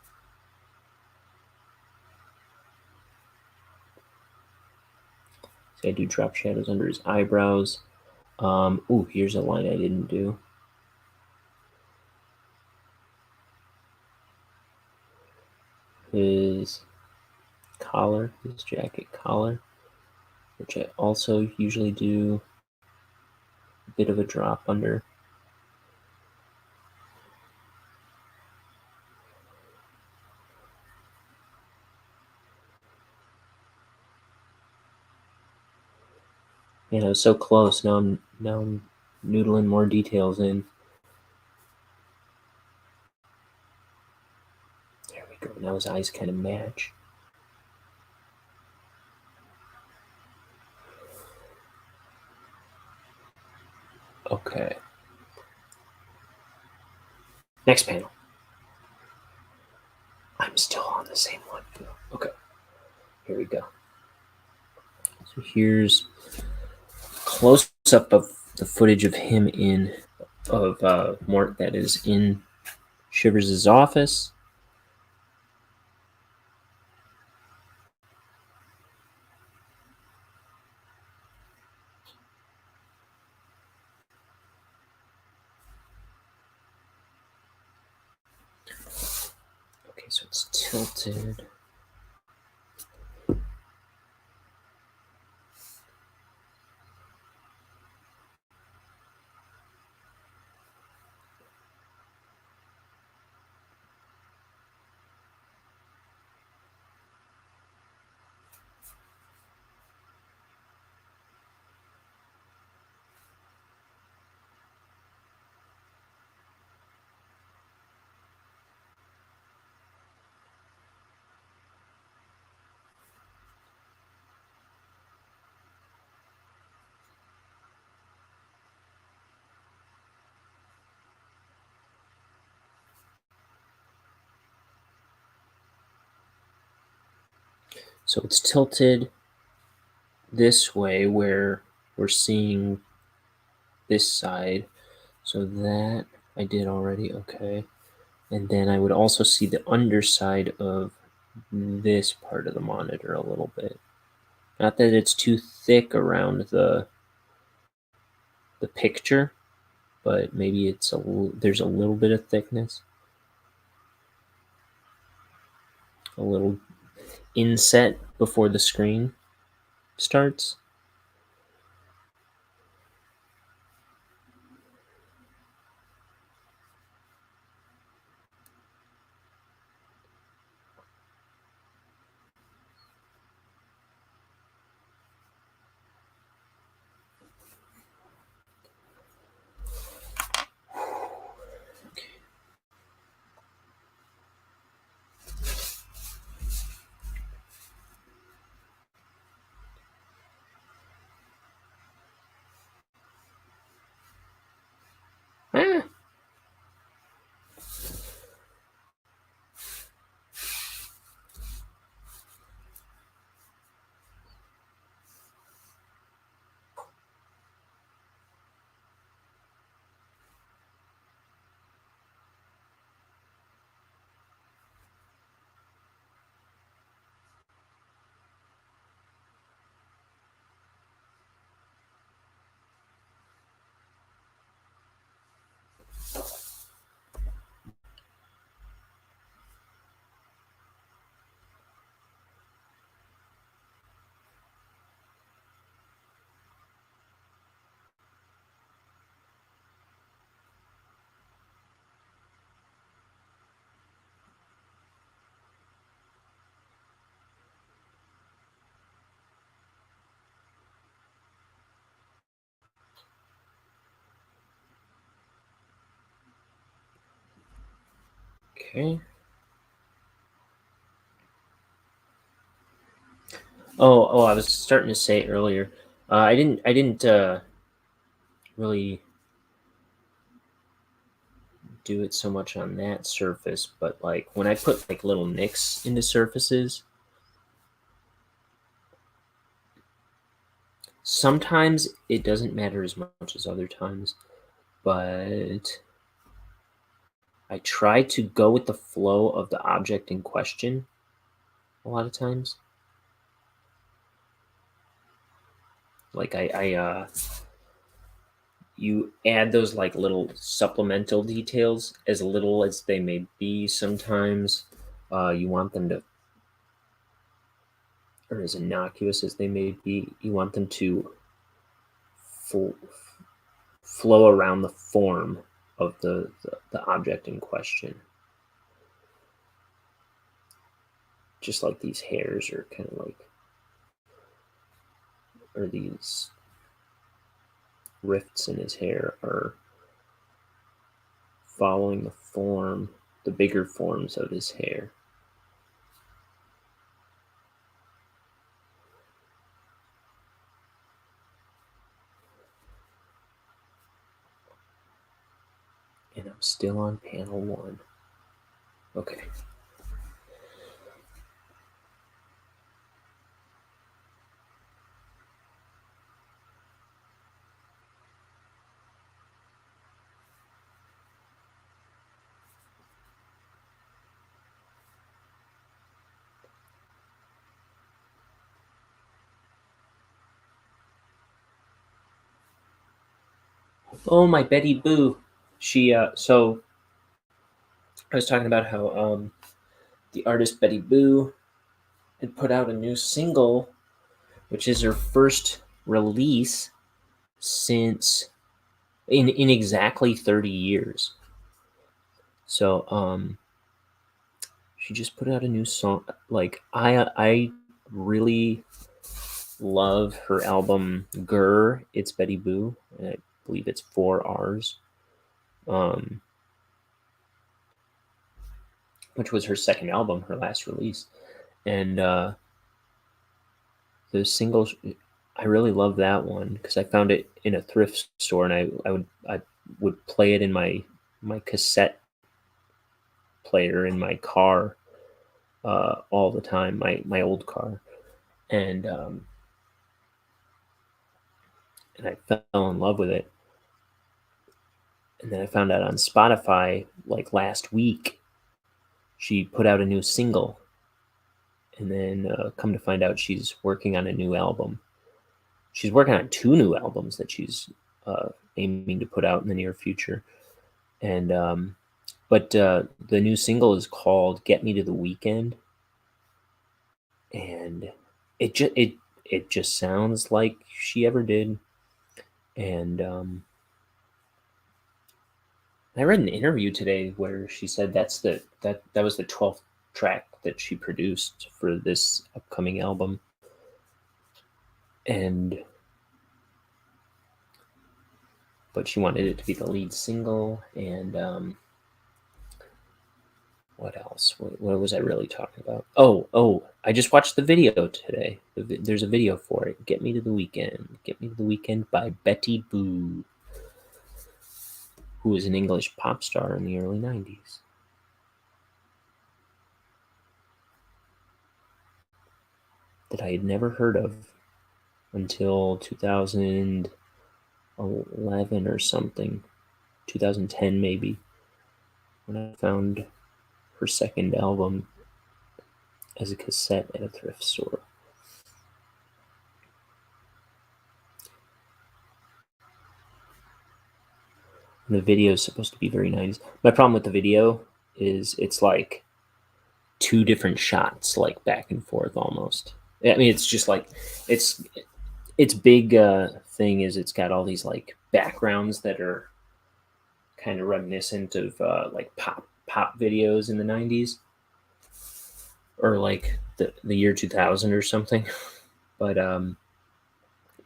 So I do drop shadows under his eyebrows. Ooh, here's a line I didn't do. His collar, his jacket collar, which I also usually do a bit of a drop under. Man, I was so close. Now I'm noodling more details in. There we go. Now his eyes kind of match. Okay. Next panel. I'm still on the same one. Okay. Here we go. So here's close up of the footage of him Mort that is in Shivers' office. Okay, so it's tilted. So it's tilted this way where we're seeing this side. So that I did already, okay. And then I would also see the underside of this part of the monitor a little bit. Not that it's too thick around the picture, but maybe there's a little bit of thickness. A little inset before the screen starts. Okay. Oh, I was starting to say earlier. I didn't really do it so much on that surface, but like when I put like little nicks into surfaces, sometimes it doesn't matter as much as other times, but I try to go with the flow of the object in question a lot of times. Like you add those like little supplemental details, as little as they may be sometimes. You want them to, or as innocuous as they may be, you want them to fl- flow around the form of the object in question. Just like these hairs are kind of like, or these rifts in his hair are following the form, the bigger forms of his hair. And I'm still on panel 1. Okay. Oh, my Betty Boo. She so I was talking about how the artist Betty Boo had put out a new single, which is her first release since in exactly 30 years. So she just put out a new song. Like I really love her album Grr, It's Betty Boo. And I believe it's 4 R's. Which was her second album, her last release. And the single, I really love that one because I found it in a thrift store, and I would play it in my cassette player in my car all the time, my old car, and I fell in love with it. And then I found out on Spotify like last week she put out a new single, and then come to find out she's working on a new album. She's working on 2 new albums that she's aiming to put out in the near future. And but the new single is called "Get Me to the Weekend," and it just sounds like she ever did. And I read an interview today where she said that was the 12th track that she produced for this upcoming album, and but she wanted it to be the lead single. And what else? What was I really talking about? Oh! I just watched the video today. There's a video for it. "Get Me to the Weekend." "Get Me to the Weekend" by Betty Boo, who was an English pop star in the early 90s. That I had never heard of until 2011 or something. 2010 maybe, when I found her second album as a cassette at a thrift store. And the video is supposed to be very nice. My problem with the video is it's like 2 different shots, like back and forth almost. I mean, it's just like it's big thing is it's got all these like backgrounds that are kind of reminiscent of like pop videos in the 90s, or like the year 2000 or something. But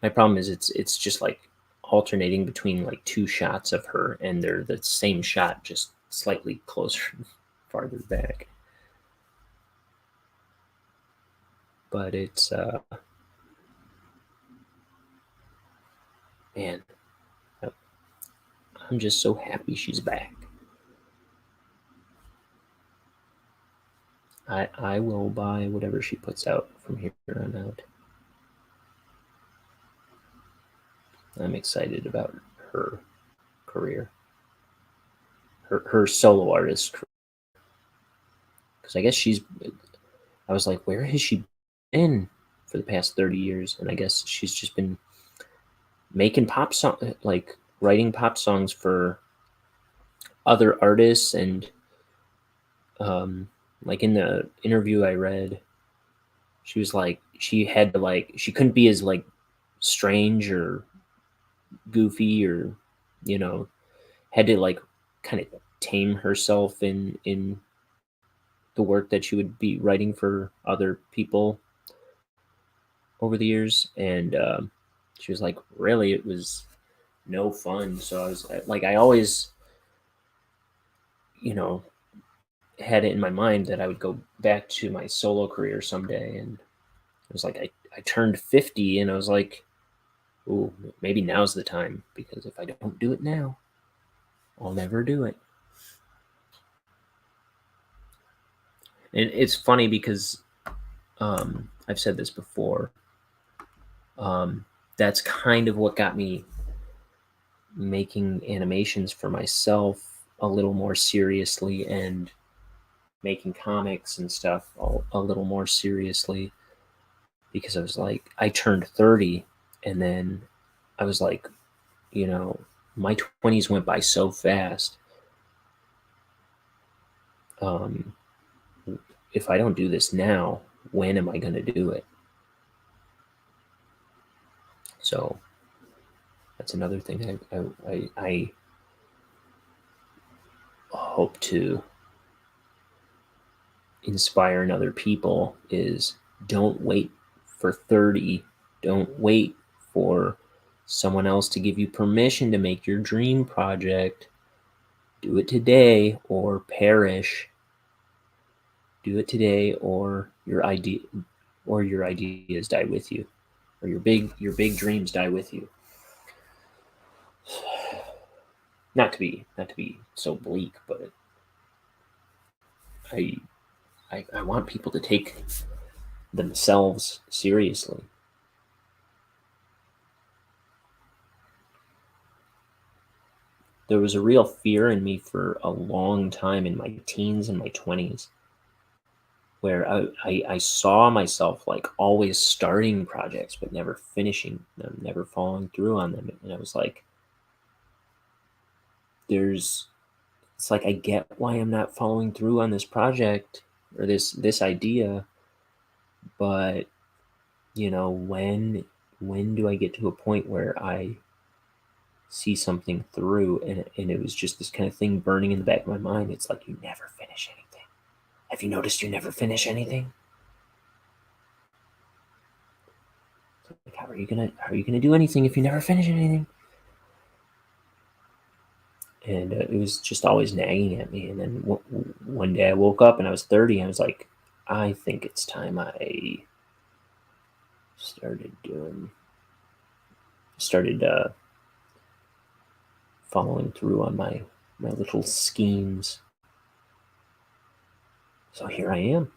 my problem is it's just like alternating between like 2 shots of her, and they're the same shot, just slightly closer farther back. But it's man, I'm just so happy she's back. I will buy whatever she puts out from here on out. I'm excited about her career, her solo artist career. Because I guess I was like, where has she been for the past 30 years? And I guess she's just been making pop song, like writing pop songs for other artists. And like in the interview I read, she was like, she had to like, she couldn't be as like strange or goofy or, you know, had to like kind of tame herself in the work that she would be writing for other people over the years. And she was like, really, it was no fun. So I was like, I always, you know, had it in my mind that I would go back to my solo career someday. And it was like, I turned 50 and I was like, ooh, maybe now's the time, because if I don't do it now, I'll never do it. And it's funny because I've said this before. That's kind of what got me making animations for myself a little more seriously, and making comics and stuff a little more seriously, because I was like, I turned 30 and then I was like, you know, my 20s went by so fast. If I don't do this now, when am I going to do it? So that's another thing I hope to inspire in other people is, don't wait for 30. Don't wait for someone else to give you permission to make your dream project. Do it today or perish. Do it today or your ideas die with you, or your big dreams die with you. Not to be so bleak, but I want people to take themselves seriously. There was a real fear in me for a long time in my teens and my 20s, where I saw myself like always starting projects but never finishing them, never following through on them. And I was like, it's like, I get why I'm not following through on this project or this idea, but you know, when do I get to a point where I see something through? And it was just this kind of thing burning in the back of my mind. It's like, you never finish anything. Have you noticed you never finish anything? Like, how are you gonna do anything if you never finish anything? And it was just always nagging at me. And then one day I woke up and I was 30, and I was like, I think it's time I started following through on my little schemes. So here I am.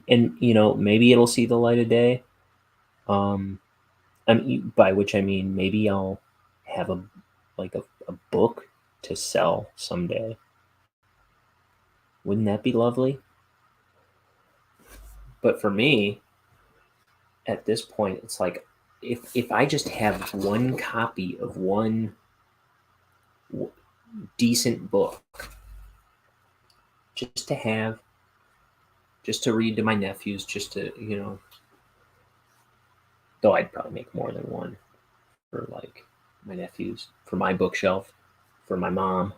And you know, maybe it'll see the light of day. By which I mean, maybe I'll have a book to sell someday. Wouldn't that be lovely? But for me, at this point, it's like, if I just have one copy of one decent book, just to have, just to read to my nephews, just to, you know, though I'd probably make more than one for like my nephews, for my bookshelf, for my mom.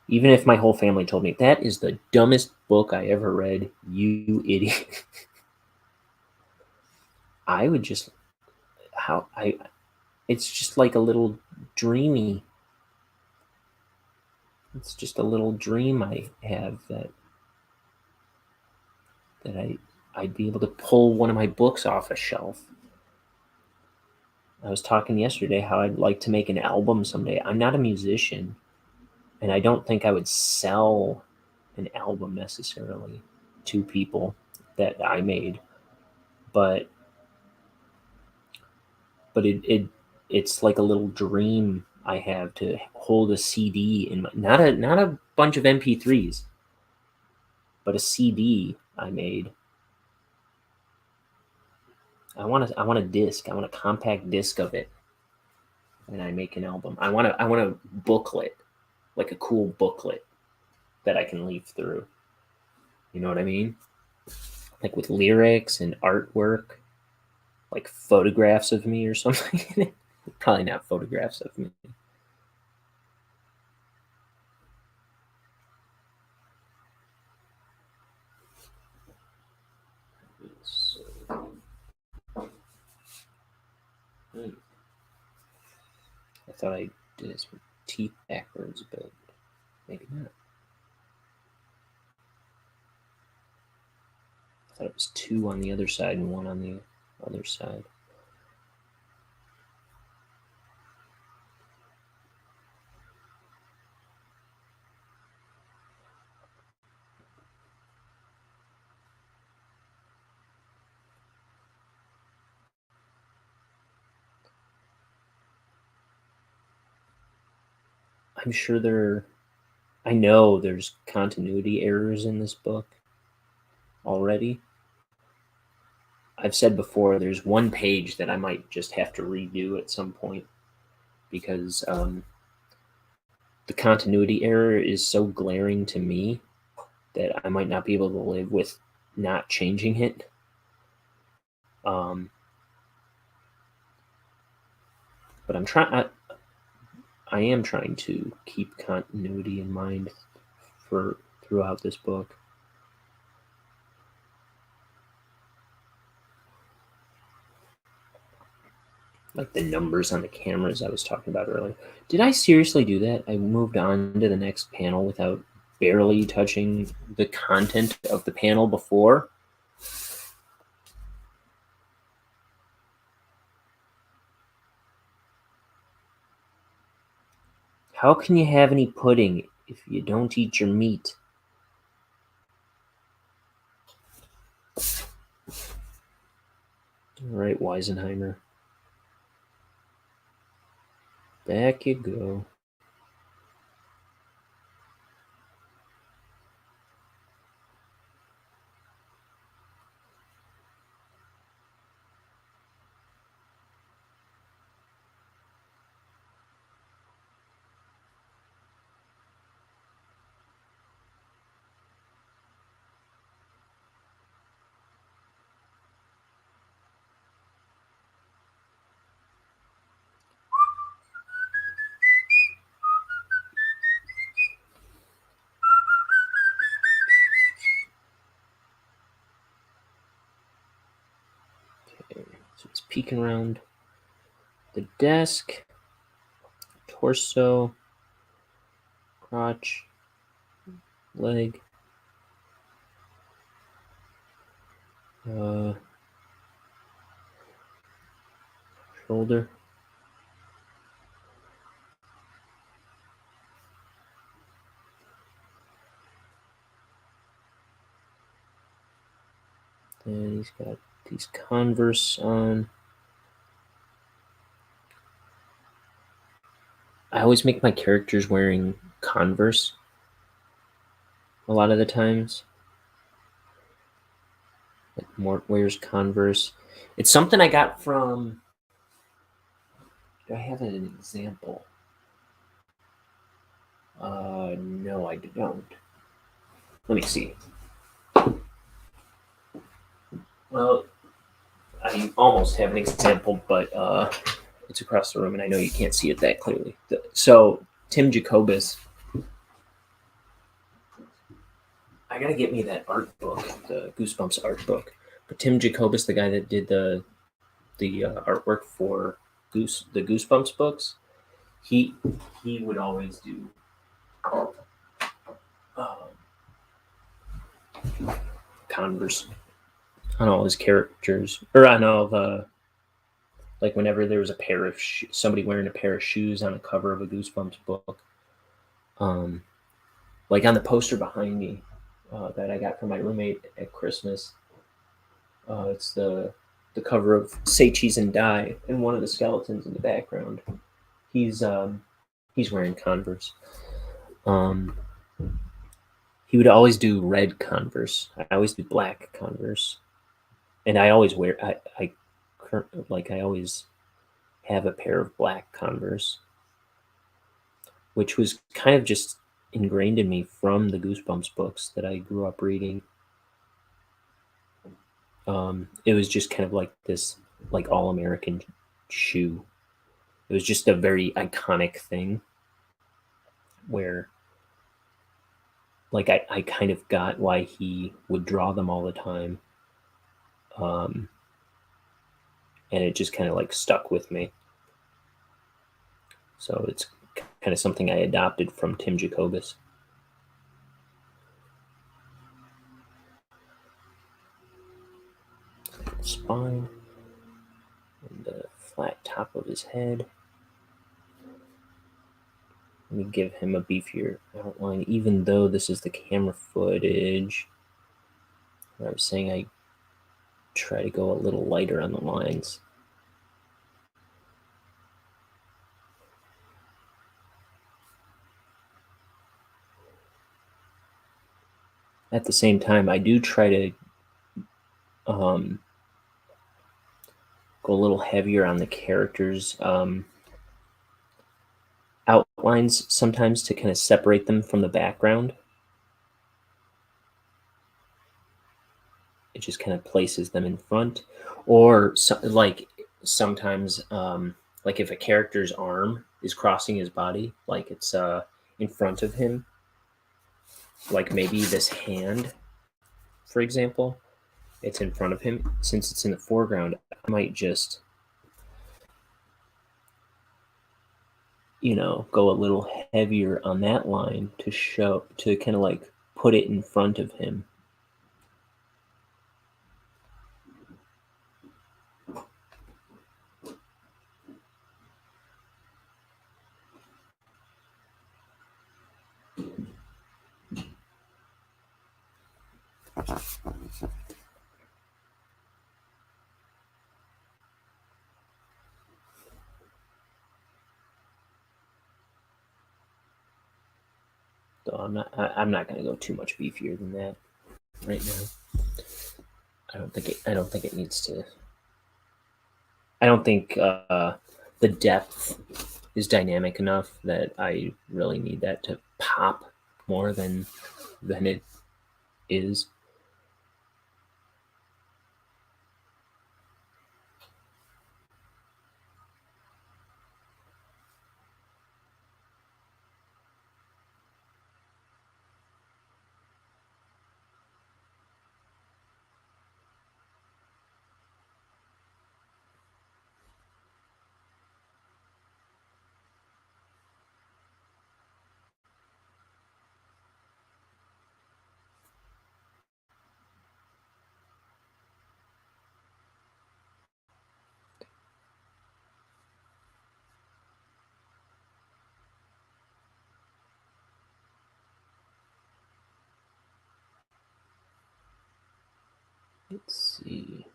Even if my whole family told me, that is the dumbest book I ever read, you idiot. I would just, it's just like a little dreamy. It's just a little dream I have that I'd be able to pull one of my books off a shelf. I was talking yesterday how I'd like to make an album someday. I'm not a musician, and I don't think I would sell an album necessarily to people that I made, but it's like a little dream I have to hold a CD in my, not a bunch of MP3s, but a CD I made. I want a disc. I want a compact disc of it, and I make an album. I want a booklet, like a cool booklet that I can leaf through. You know what I mean? Like with lyrics and artwork, like photographs of me or something. Probably not photographs of me. I thought I did his teeth backwards, but maybe not. I thought it was 2 on the other side and 1 on the other side. I'm sure I know there's continuity errors in this book already. I've said before, there's one page that I might just have to redo at some point because the continuity error is so glaring to me that I might not be able to live with not changing it. But I am trying to keep continuity in mind for throughout this book. Like the numbers on the cameras I was talking about earlier. Did I seriously do that? I moved on to the next panel without barely touching the content of the panel before. How can you have any pudding if you don't eat your meat? All right, Weisenheimer. Back you go. So it's peeking around the desk, torso, crotch, leg, shoulder. And he's got these Converse on. I always make my characters wearing Converse a lot of the times. Like Mort wears Converse. It's something I got from. Do I have an example? No, I don't. Let me see. Well, I almost have an example, but it's across the room, and I know you can't see it that clearly. So Tim Jacobus I gotta get me that art book, the Goosebumps art book. But Tim Jacobus, the guy that did the artwork for the Goosebumps books, he would always do Converse on all his characters, or on all the, like whenever there was a pair of somebody wearing a pair of shoes on the cover of a Goosebumps book. Like on the poster behind me that I got from my roommate at Christmas, it's the cover of Say Cheese and Die, and one of the skeletons in the background, he's wearing Converse. He would always do red Converse. I always do black Converse, and I always wear I always have a pair of black Converse, which was kind of just ingrained in me from the Goosebumps books that I grew up reading. It was just kind of like this, like all-American shoe. It was just a very iconic thing where, like, I kind of got why he would draw them all the time. And it just kind of like stuck with me. So it's kind of something I adopted from Tim Jacobus. Spine and the flat top of his head. Let me give him a beefier outline, even though this is the camera footage. I was saying I try to go a little lighter on the lines. At the same time, I do try to go a little heavier on the characters' outlines sometimes to kind of separate them from the background. It just kind of places them in front, or like sometimes, like if a character's arm is crossing his body, like it's in front of him, like maybe this hand, for example, it's in front of him. Since it's in the foreground, I might just, go a little heavier on that line to kind of like put it in front of him. So I'm not going to go too much beefier than that right now. I don't think it needs to. I don't think the depth is dynamic enough that I really need that to pop more than it is. Let's see.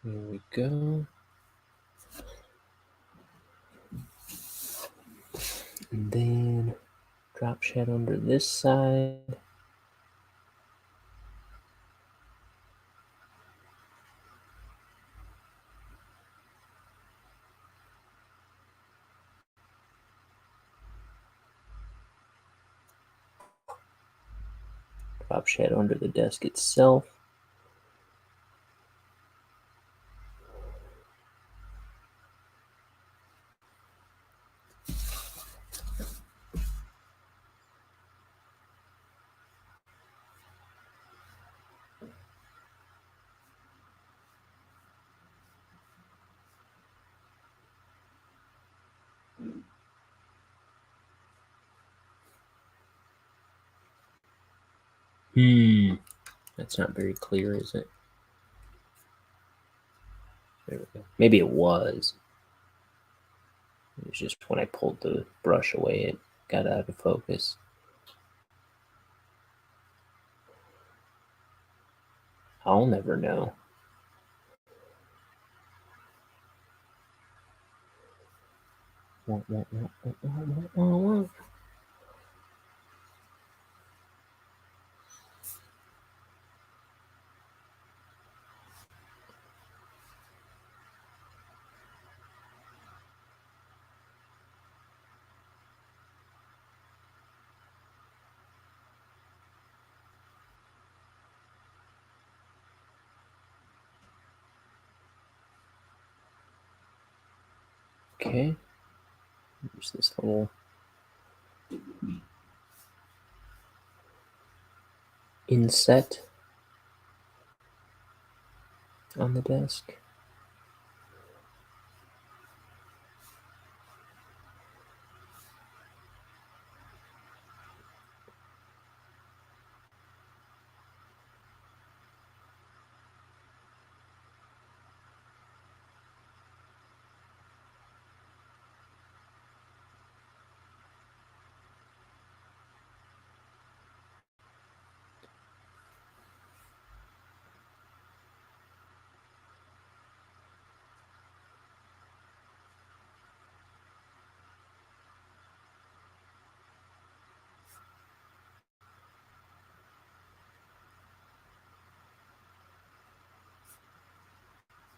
Here we go. And then drop shed under this side. Drop shed under the desk itself. That's not very clear, is it? There we go. Maybe it was. It was just when I pulled the brush away, it got out of focus. I'll never know. Okay. There's this little inset on the desk.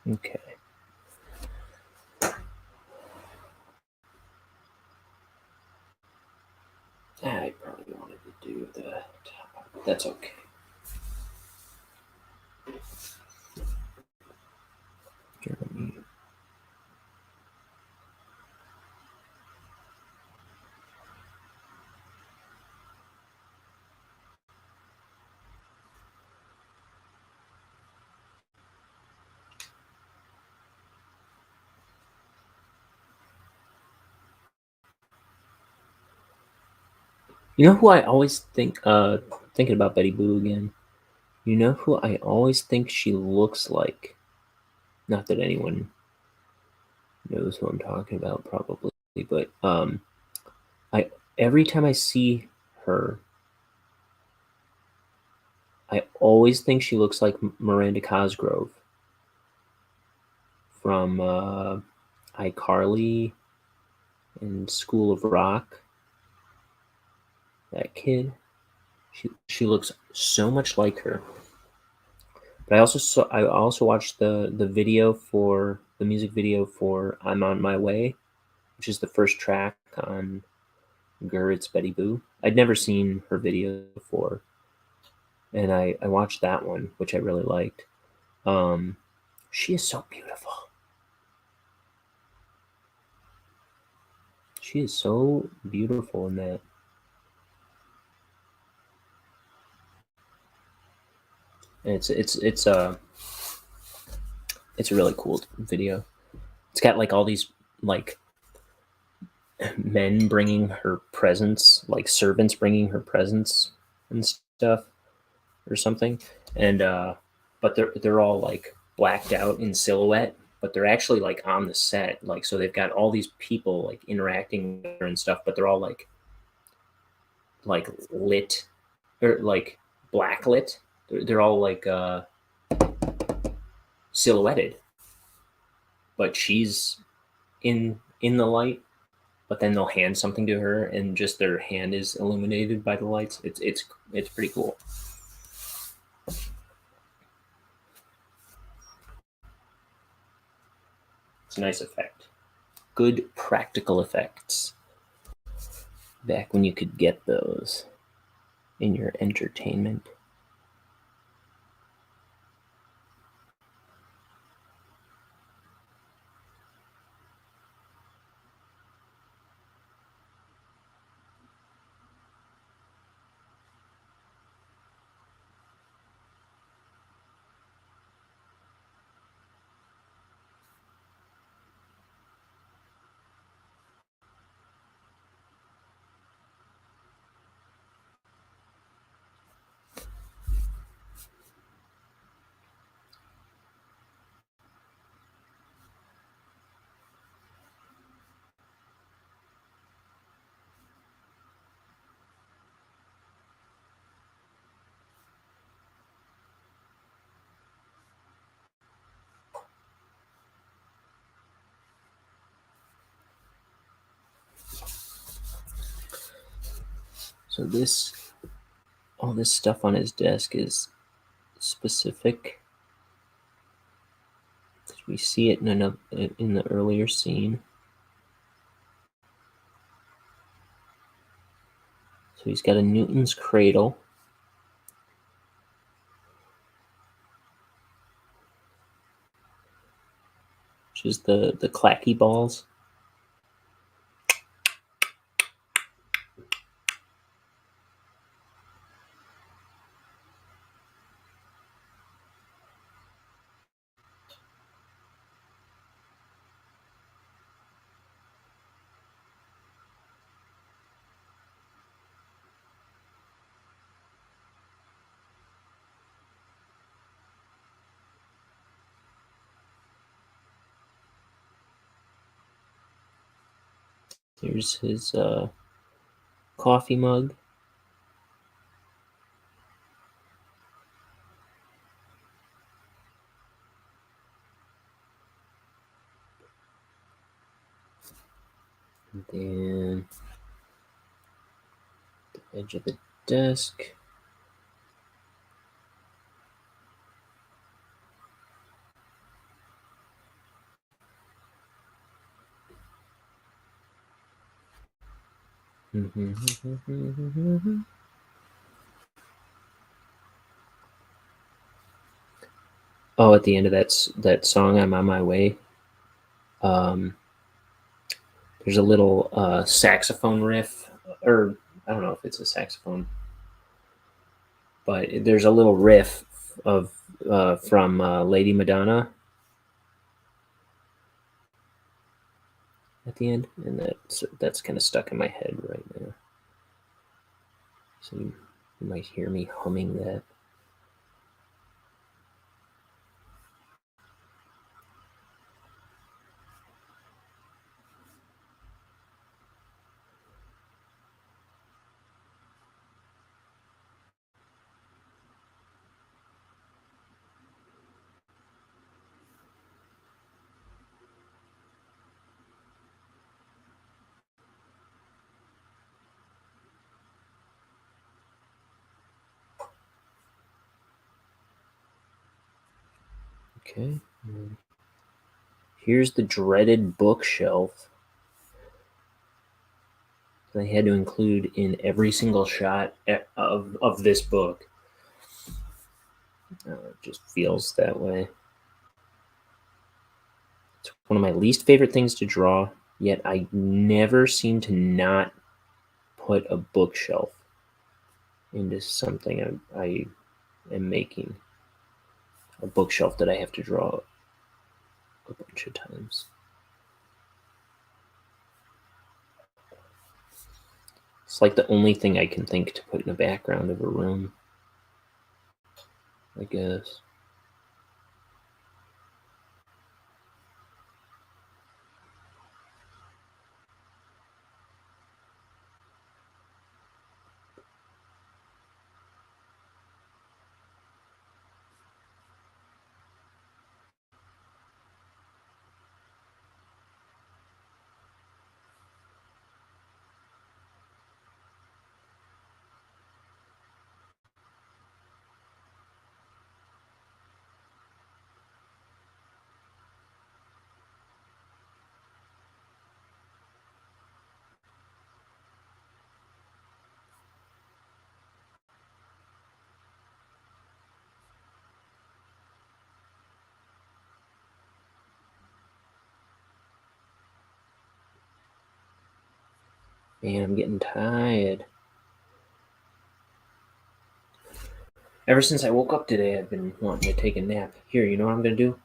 Okay. I probably wanted to do the top. That's okay. Jeremy. You know who I always think, thinking about Betty Boo again, you know who I always think she looks like? Not that anyone knows who I'm talking about, probably, but I every time I see her, I always think she looks like Miranda Cosgrove from iCarly and School of Rock. That kid, she looks so much like her. But I also watched the video for the music video for "I'm on My Way," which is the first track on Gurrit's Betty Boo. I'd never seen her video before, and I watched that one, which I really liked. She is so beautiful. She is so beautiful in that. And it's a really cool video. It's got like all these like men bringing her presents, like servants bringing her presents and stuff or something, and but they're all like blacked out in silhouette, but they're actually like on the set, like so they've got all these people like interacting with her and stuff, but they're all like lit or like black lit. They're all like silhouetted, but she's in the light, but then they'll hand something to her and just their hand is illuminated by the lights. It's pretty cool. It's a nice effect. Good practical effects. Back when you could get those in your entertainment. So all this stuff on his desk is specific. We see it in the earlier scene. So he's got a Newton's cradle. Which is the clacky balls. Here's his coffee mug. And then the edge of the desk. Oh, at the end of that song, "I'm on My Way," there's a little saxophone riff, or I don't know if it's a saxophone, but there's a little riff of from Lady Madonna at the end, and that's kind of stuck in my head right now. So you might hear me humming that. Okay. Here's the dreaded bookshelf that I had to include in every single shot of this book. It just feels that way. It's one of my least favorite things to draw, yet I never seem to not put a bookshelf into something I am making. A bookshelf that I have to draw a bunch of times. It's like the only thing I can think to put in the background of a room, I guess. Man, I'm getting tired. Ever since I woke up today, I've been wanting to take a nap. Here, you know what I'm going to do?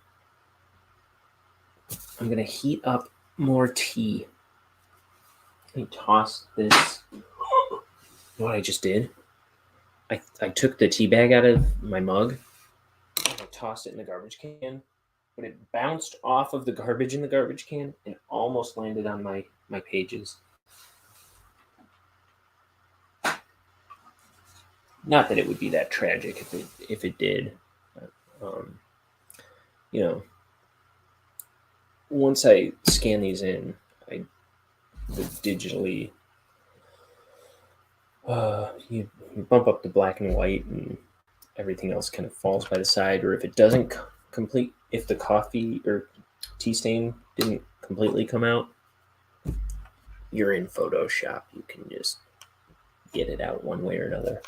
I'm going to heat up more tea. Let me toss this. You know what I just did? I took the tea bag out of my mug, and I tossed it in the garbage can, but it bounced off of the garbage in the garbage can and almost landed on my pages. Not that it would be that tragic if it did. You know, once I scan these in, I would digitally you bump up the black and white, and everything else kind of falls by the side. Or if it doesn't complete, if the coffee or tea stain didn't completely come out, you're in Photoshop. You can just get it out one way or another.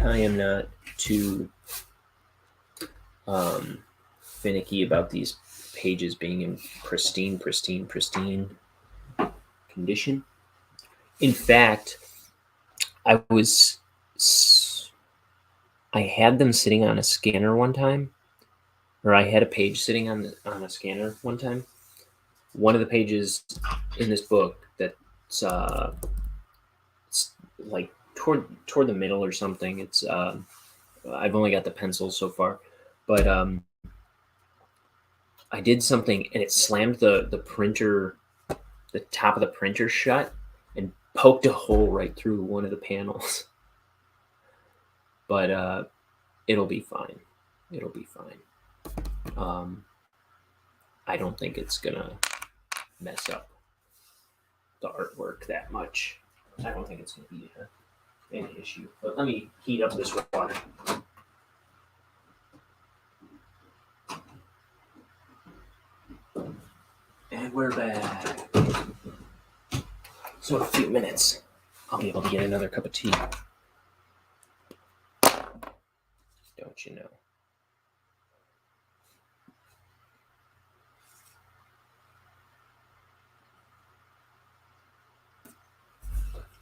I am not too finicky about these pages being in pristine condition. In fact, I had them sitting on a scanner one time, or I had a page sitting on a scanner one time. One of the pages in this book that's it's like toward the middle or something. It's I've only got the pencil so far, but I did something and it slammed the printer, the top of the printer shut, and poked a hole right through one of the panels. But it'll be fine. It'll be fine. I don't think it's gonna mess up the artwork that much. I don't think it's gonna be an issue. But let me heat up this water. And we're back. So in a few minutes, I'll be able to get another cup of tea. Don't you know?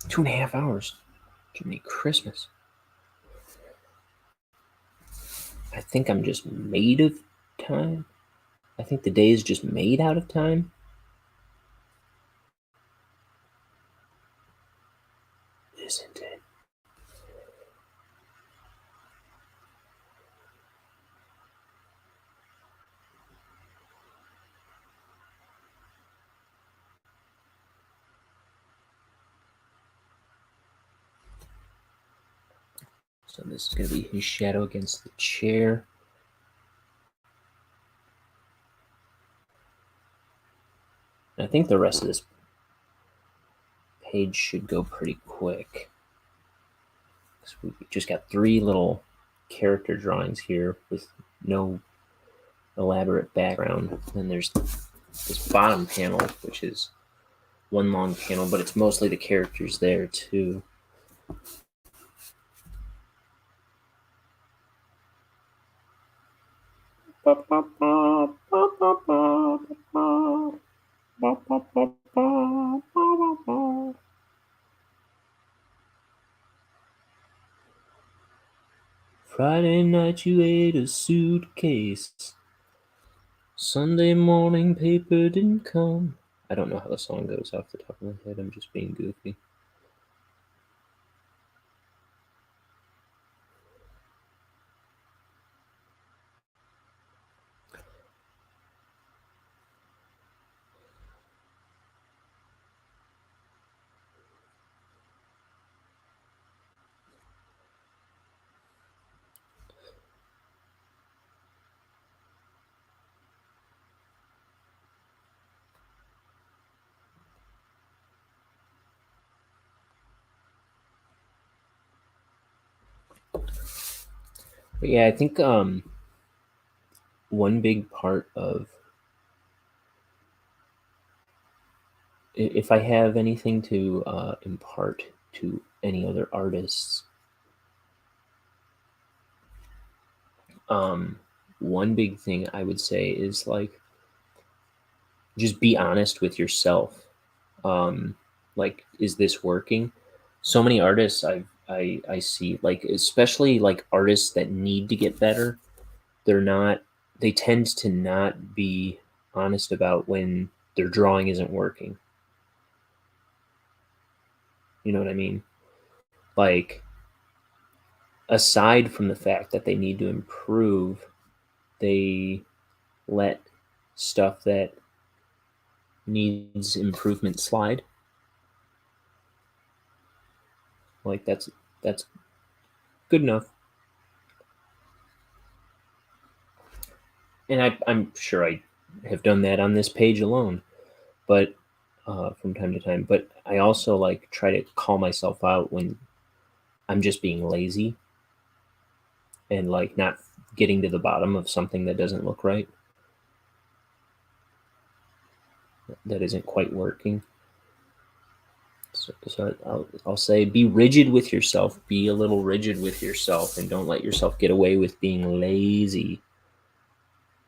Two and a half hours. Give me Christmas. I think I'm just made of time. I think the day is just made out of time. Isn't it? So this is going to be his shadow against the chair. I think the rest of this page should go pretty quick. So we just got 3 little character drawings here with no elaborate background. Then there's this bottom panel, which is one long panel, but it's mostly the characters there too. Friday night you ate a suitcase. Sunday morning paper didn't come. I don't know how the song goes off the top of my head. I'm just being goofy. But yeah, I think one big part of, if I have anything to impart to any other artists, one big thing I would say is like, just be honest with yourself. Like, is this working? So many artists I see, like, especially like artists that need to get better, they tend to not be honest about when their drawing isn't working. You know what I mean? Like, aside from the fact that they need to improve, they let stuff that needs improvement slide. Like, that's good enough. And I'm sure I have done that on this page alone, but from time to time. But I also like try to call myself out when I'm just being lazy and like not getting to the bottom of something that doesn't look right, that isn't quite working. So I'll say, be rigid with yourself. Be a little rigid with yourself, and don't let yourself get away with being lazy.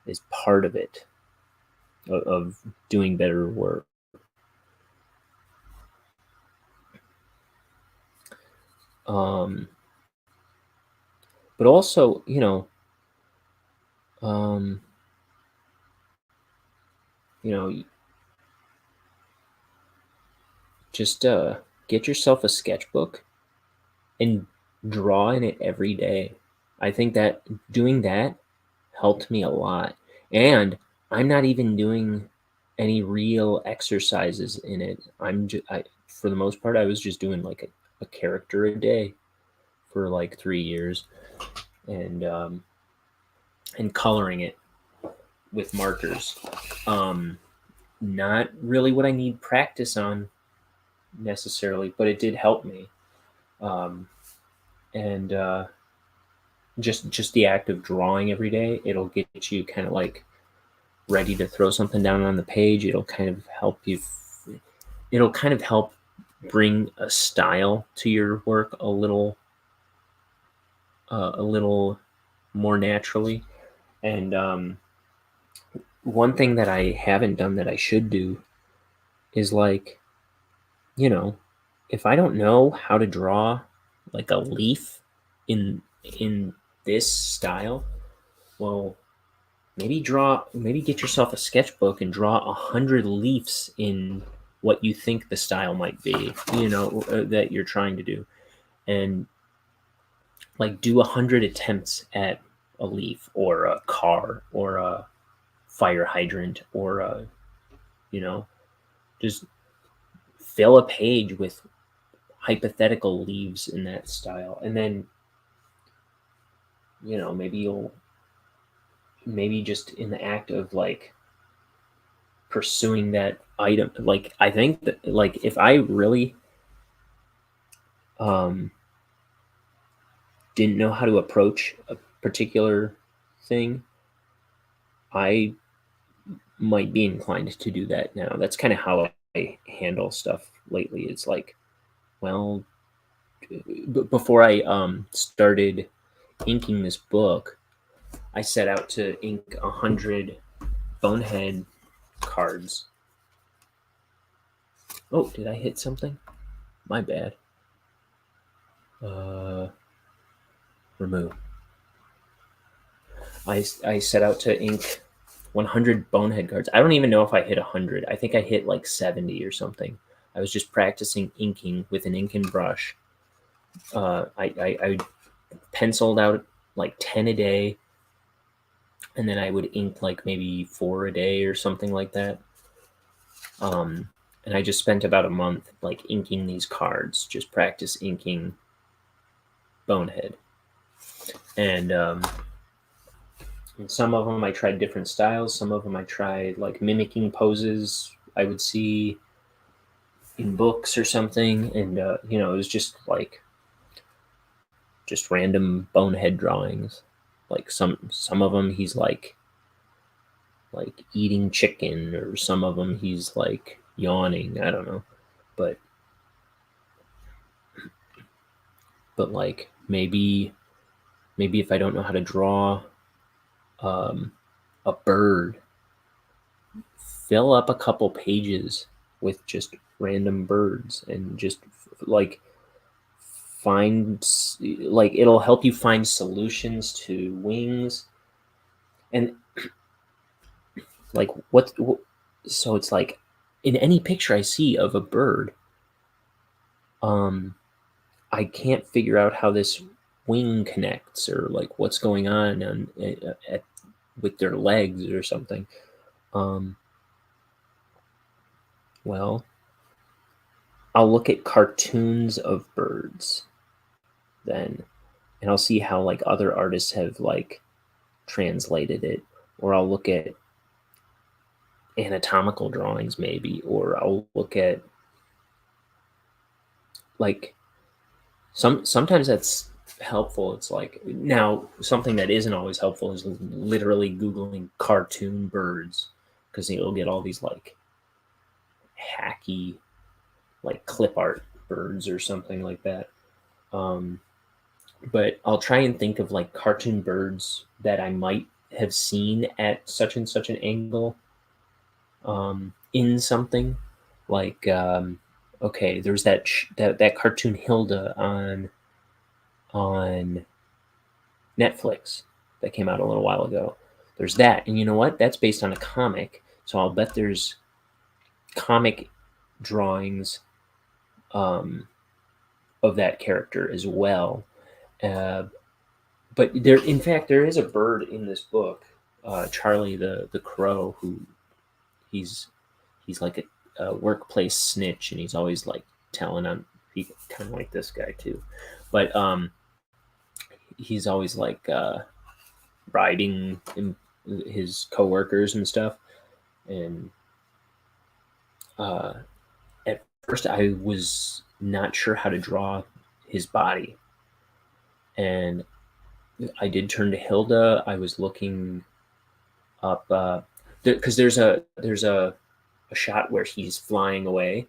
Is part of it, of doing better work. But also, um, you know, just get yourself a sketchbook and draw in it every day. I think that doing that helped me a lot. And I'm not even doing any real exercises in it. For the most part, I was just doing like a character a day for like 3 years, and coloring it with markers. Not really what I need practice on necessarily, but it did help me. And just the act of drawing every day, it'll get you kind of like ready to throw something down on the page. It'll kind of help you. It'll kind of help bring a style to your work a little more naturally. And one thing that I haven't done that I should do is like, if I don't know how to draw like a leaf in this style, well, maybe get yourself a sketchbook and draw 100 leaves in what you think the style might be, that you're trying to do, and like do 100 attempts at a leaf or a car or a fire hydrant or just fill a page with hypothetical leaves in that style, and then maybe just in the act of like pursuing that item, like I think that like if I really didn't know how to approach a particular thing, I might be inclined to do that now. That's kind of how I handle stuff lately. It's like, well, before I started inking this book, I set out to ink 100 Bonehead cards. Oh, did I hit something? My bad. Remove. I set out to ink 100 Bonehead cards. I don't even know if I hit 100. I think I hit like 70 or something. I was just practicing inking with an ink and brush. I penciled out like 10 a day, and then I would ink like maybe 4 a day or something like that. And I just spent about a month like inking these cards, just practice inking Bonehead. And some of them I tried different styles. Some of them I tried like mimicking poses I would see in books or something. And, it was just random Bonehead drawings. Like some of them he's like eating chicken, or some of them he's like yawning. I don't know. But like maybe if I don't know how to draw a bird, fill up a couple pages with just random birds and just like find, like, it'll help you find solutions to wings and like what so it's like in any picture I see of a bird, I can't figure out how this wing connects or like what's going on with their legs or something. um well, I'll look at cartoons of birds then, and I'll see how like other artists have like translated it, or I'll look at anatomical drawings maybe, or I'll look at like sometimes that's helpful. It's like, now something that isn't always helpful is literally googling cartoon birds, because you'll get all these like hacky like clip art birds or something like that. um but I'll try and think of like cartoon birds that I might have seen at such and such an angle, in something. Like, okay, there's that cartoon Hilda on Netflix that came out a little while ago. There's that, and you know what? That's based on a comic, so I'll bet there's comic drawings um, of that character as well. Uh, but there, in fact, there is a bird in this book, Charlie the crow, who he's he's like a workplace snitch, and he's always like telling on people, kind of like this guy too. But he's always like riding his coworkers and stuff. And at first, I was not sure how to draw his body, and I did turn to Hilda. I was looking up because there's a shot where he's flying away,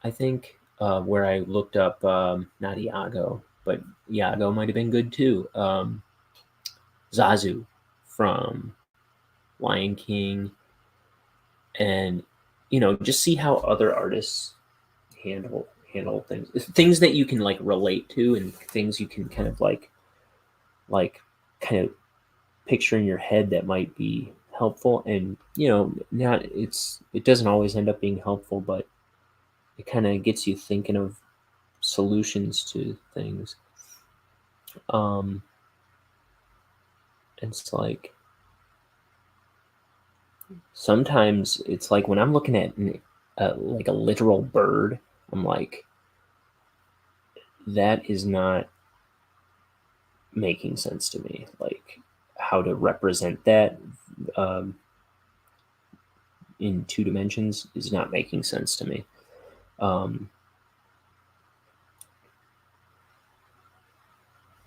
I think, where I looked up, not Iago, but Iago might have been good too. Zazu from Lion King, and just see how other artists handle things that you can like relate to, and things you can kind of like kind of picture in your head that might be helpful. And not it doesn't always end up being helpful, but it kind of gets you thinking of solutions to things. um it's like sometimes it's like when I'm looking at like a literal bird, I'm like, that is not making sense to me. Like, how to represent that um, in 2 dimensions is not making sense to me. Um,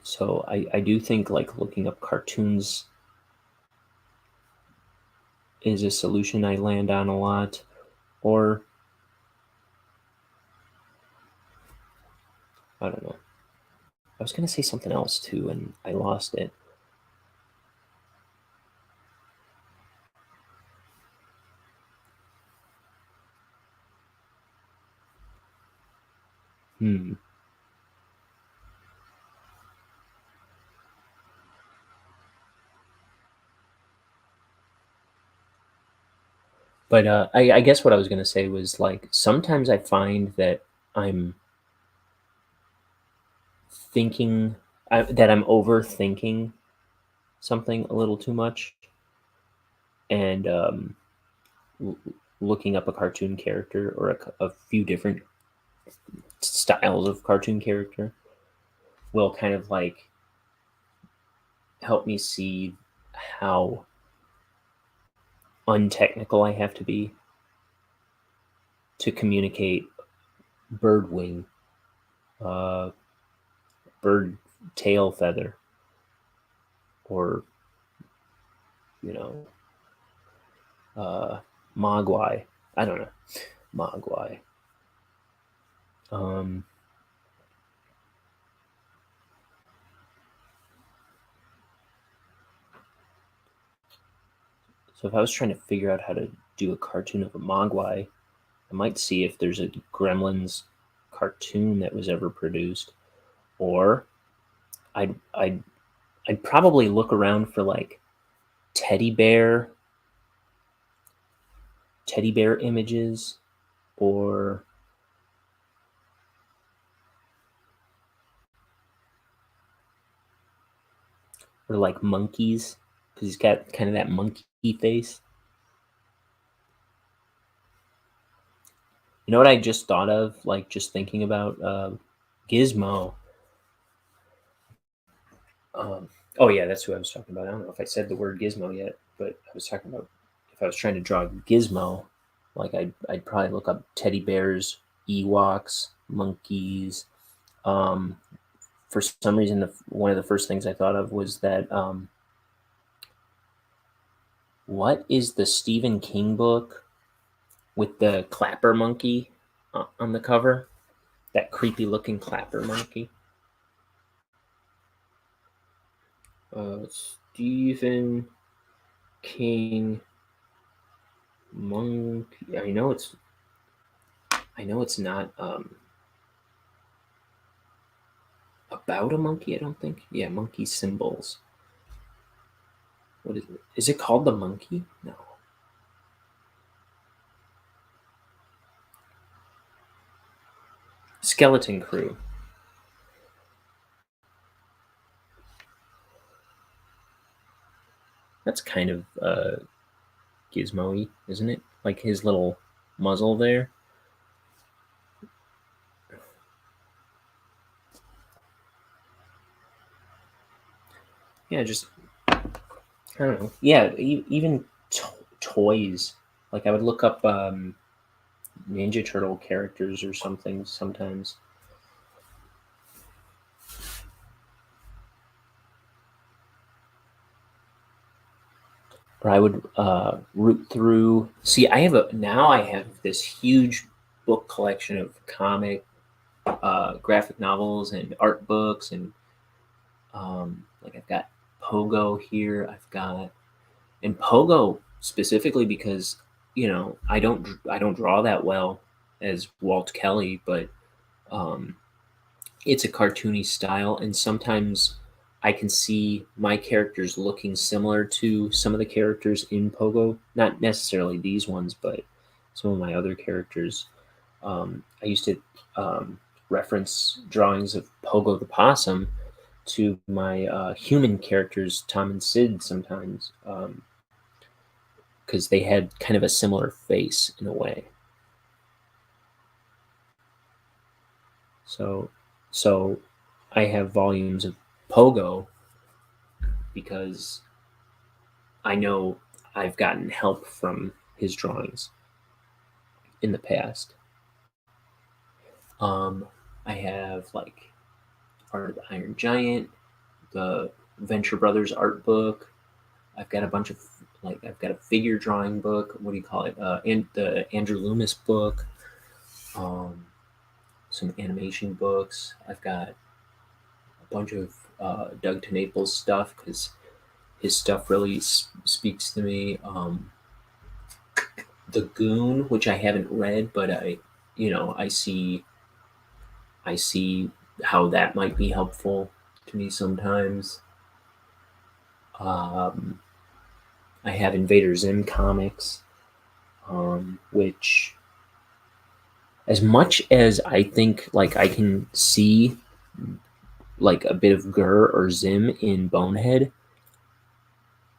so I do think like looking up cartoons is a solution I land on a lot. Or I don't know. I was gonna say something else too, and I lost it. Hmm. But I guess what I was gonna say was like sometimes I find that I'm thinking that I'm overthinking something a little too much, and l- looking up a cartoon character or a few different styles of cartoon character will kind of like help me see how untechnical I have to be to communicate bird wing, uh, bird tail feather, or you know, mogwai. I don't know, mogwai. Um, so if I was trying to figure out how to do a cartoon of a mogwai, I might see if there's a Gremlins cartoon that was ever produced, or I'd probably look around for like teddy bear images, or like monkeys, because he's got kind of that monkey face. You know what I just thought of, like just thinking about Gizmo. Oh yeah, that's who I was talking about. I don't know if I said the word Gizmo yet, but I was talking about if I was trying to draw Gizmo, like I'd probably look up teddy bears, Ewoks, monkeys. Um, for some reason, one of the first things I thought of was that what is the Stephen King book with the clapper monkey on the cover? That creepy looking clapper monkey. Stephen King monkey. I know it's not about a monkey. I don't think. Yeah, monkey symbols. What is it? Is it called the monkey? No. Skeleton Crew. That's kind of gizmo-y, isn't it? Like his little muzzle there. Yeah, just I don't know. Yeah, even toys. Like I would look up Ninja Turtle characters or something sometimes. Or I would root through. See, I have this huge book collection of graphic novels and art books, and like I've got Pogo here. And Pogo specifically because I don't draw that well as Walt Kelly, but um, it's a cartoony style, and sometimes I can see my characters looking similar to some of the characters in Pogo. Not necessarily these ones, but some of my other characters. I used to reference drawings of Pogo the Possum to my human characters, Tom and Sid, sometimes, because they had kind of a similar face in a way. So I have volumes of Pogo because I know I've gotten help from his drawings in the past. I have like Art of the Iron Giant, the Venture Brothers art book. I've got a bunch of I've got a figure drawing book. What do you call it? And the Andrew Loomis book. Some animation books. I've got a bunch of Doug TeNaples stuff because his stuff really speaks to me. The Goon, which I haven't read, but I see how that might be helpful to me sometimes. Um, I have Invader Zim comics, which, as much as I think like I can see like a bit of Gur or Zim in Bonehead,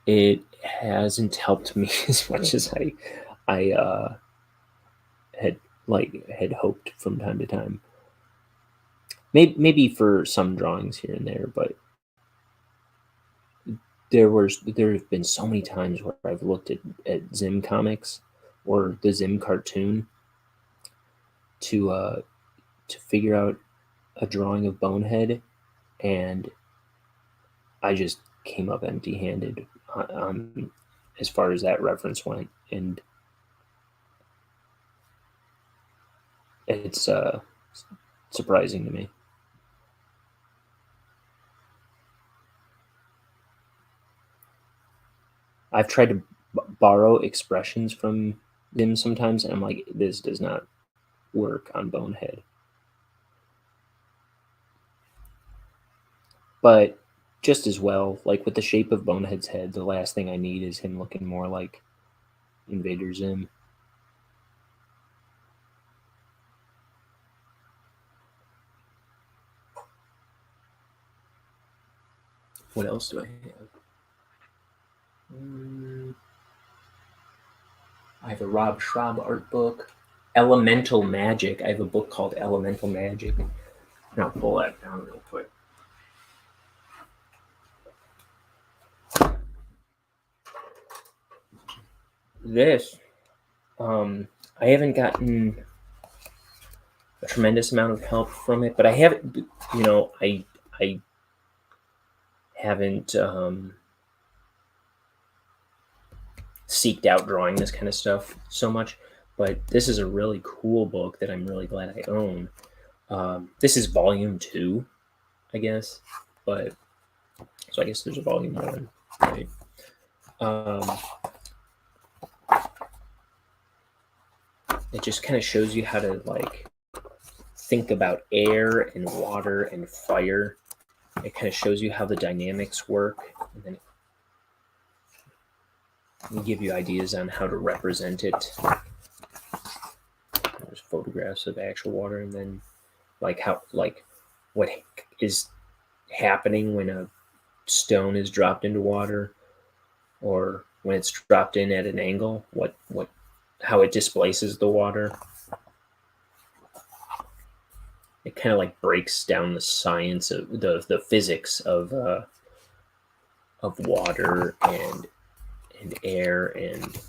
it hasn't helped me as much as I had hoped from time to time. Maybe for some drawings here and there, but there have been so many times where I've looked at Zim comics or the Zim cartoon to figure out a drawing of Bonehead, and I just came up empty-handed as far as that reference went, and it's surprising to me. I've tried to borrow expressions from them sometimes, and I'm like, this does not work on Bonehead. But just as well, like with the shape of Bonehead's head, the last thing I need is him looking more like Invader Zim. What else do I have? I have a Rob Schraub art book. Elemental Magic. I have a book called Elemental Magic. And I'll pull that down real quick. This, I haven't gotten a tremendous amount of help from it, but I haven't, I haven't seeked out drawing this kind of stuff so much. But this is a really cool book that I'm really glad I own. This is volume 2, I guess, but so I guess there's a volume 1, right? It just kind of shows you how to like think about air and water and fire. It kind of shows you how the dynamics work, and then we give you ideas on how to represent it. There's photographs of actual water, and then like what is happening when a stone is dropped into water, or when it's dropped in at an angle, how it displaces the water. It kind of like breaks down the science of the physics of water and air, and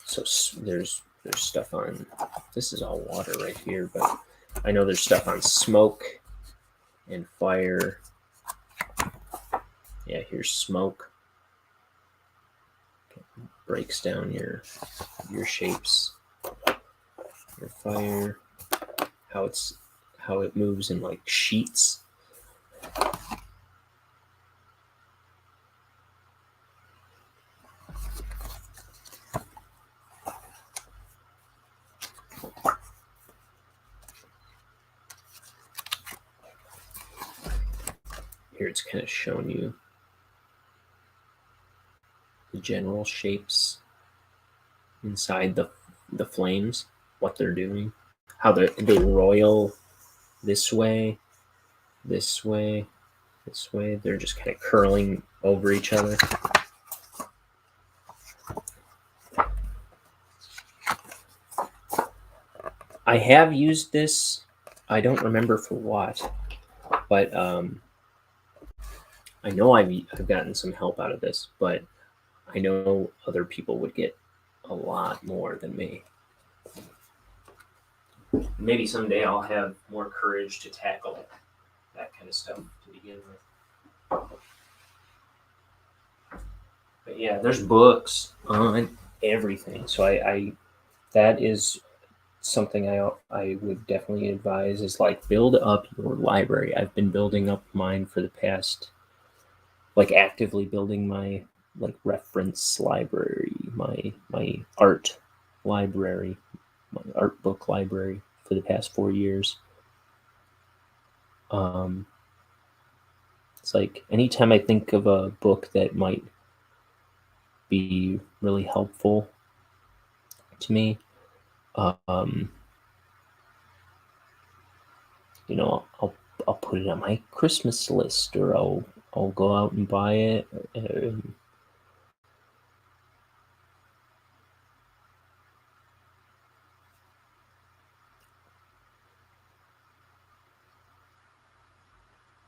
so there's stuff on. This is all water right here, but I know there's stuff on smoke and fire. Yeah, here's smoke. Breaks down your shapes, your fire, how it moves in like sheets. Here it's kind of showing you the general shapes inside the flames, what they're doing, how they roil this way, this way, this way. They're just kind of curling over each other. I have used this. I don't remember for what, but I know I've gotten some help out of this, but I know other people would get a lot more than me. Maybe someday I'll have more courage to tackle that kind of stuff to begin with. But yeah, there's books on everything. So I that is something I would definitely advise is like build up your library. I've been building up mine for the past, like actively building my like reference library, my art library, my art book library for the past 4 years. It's like anytime I think of a book that might be really helpful to me, I'll put it on my Christmas list, or I'll go out and buy it.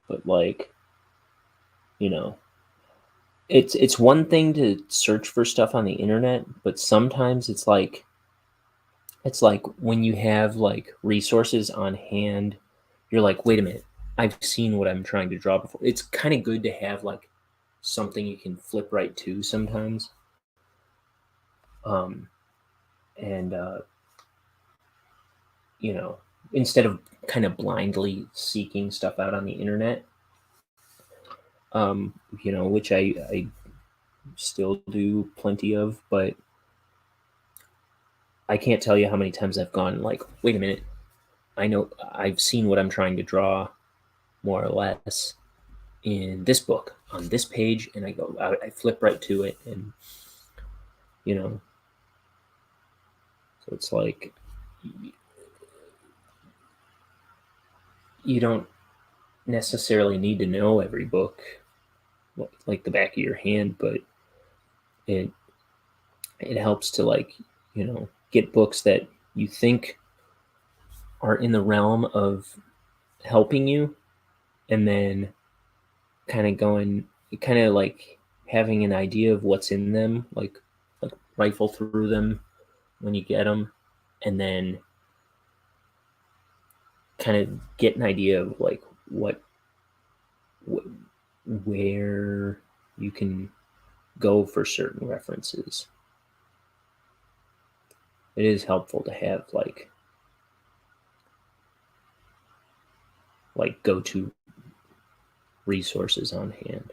But like, it's one thing to search for stuff on the internet, but sometimes it's like when you have like resources on hand, you're like, wait a minute, I've seen what I'm trying to draw before. It's kind of good to have like something you can flip right to sometimes. And instead of kind of blindly seeking stuff out on the internet, which I still do plenty of, but I can't tell you how many times I've gone like, wait a minute, I know I've seen what I'm trying to draw more or less in this book on this page, and I flip right to it, and you know, so it's like you don't necessarily need to know every book like the back of your hand, but it it helps to like get books that you think are in the realm of helping you, and then kind of like having an idea of what's in them, like rifle through them when you get them, and then kind of get an idea of like what where you can go for certain references. It is helpful to have like go-to resources on hand.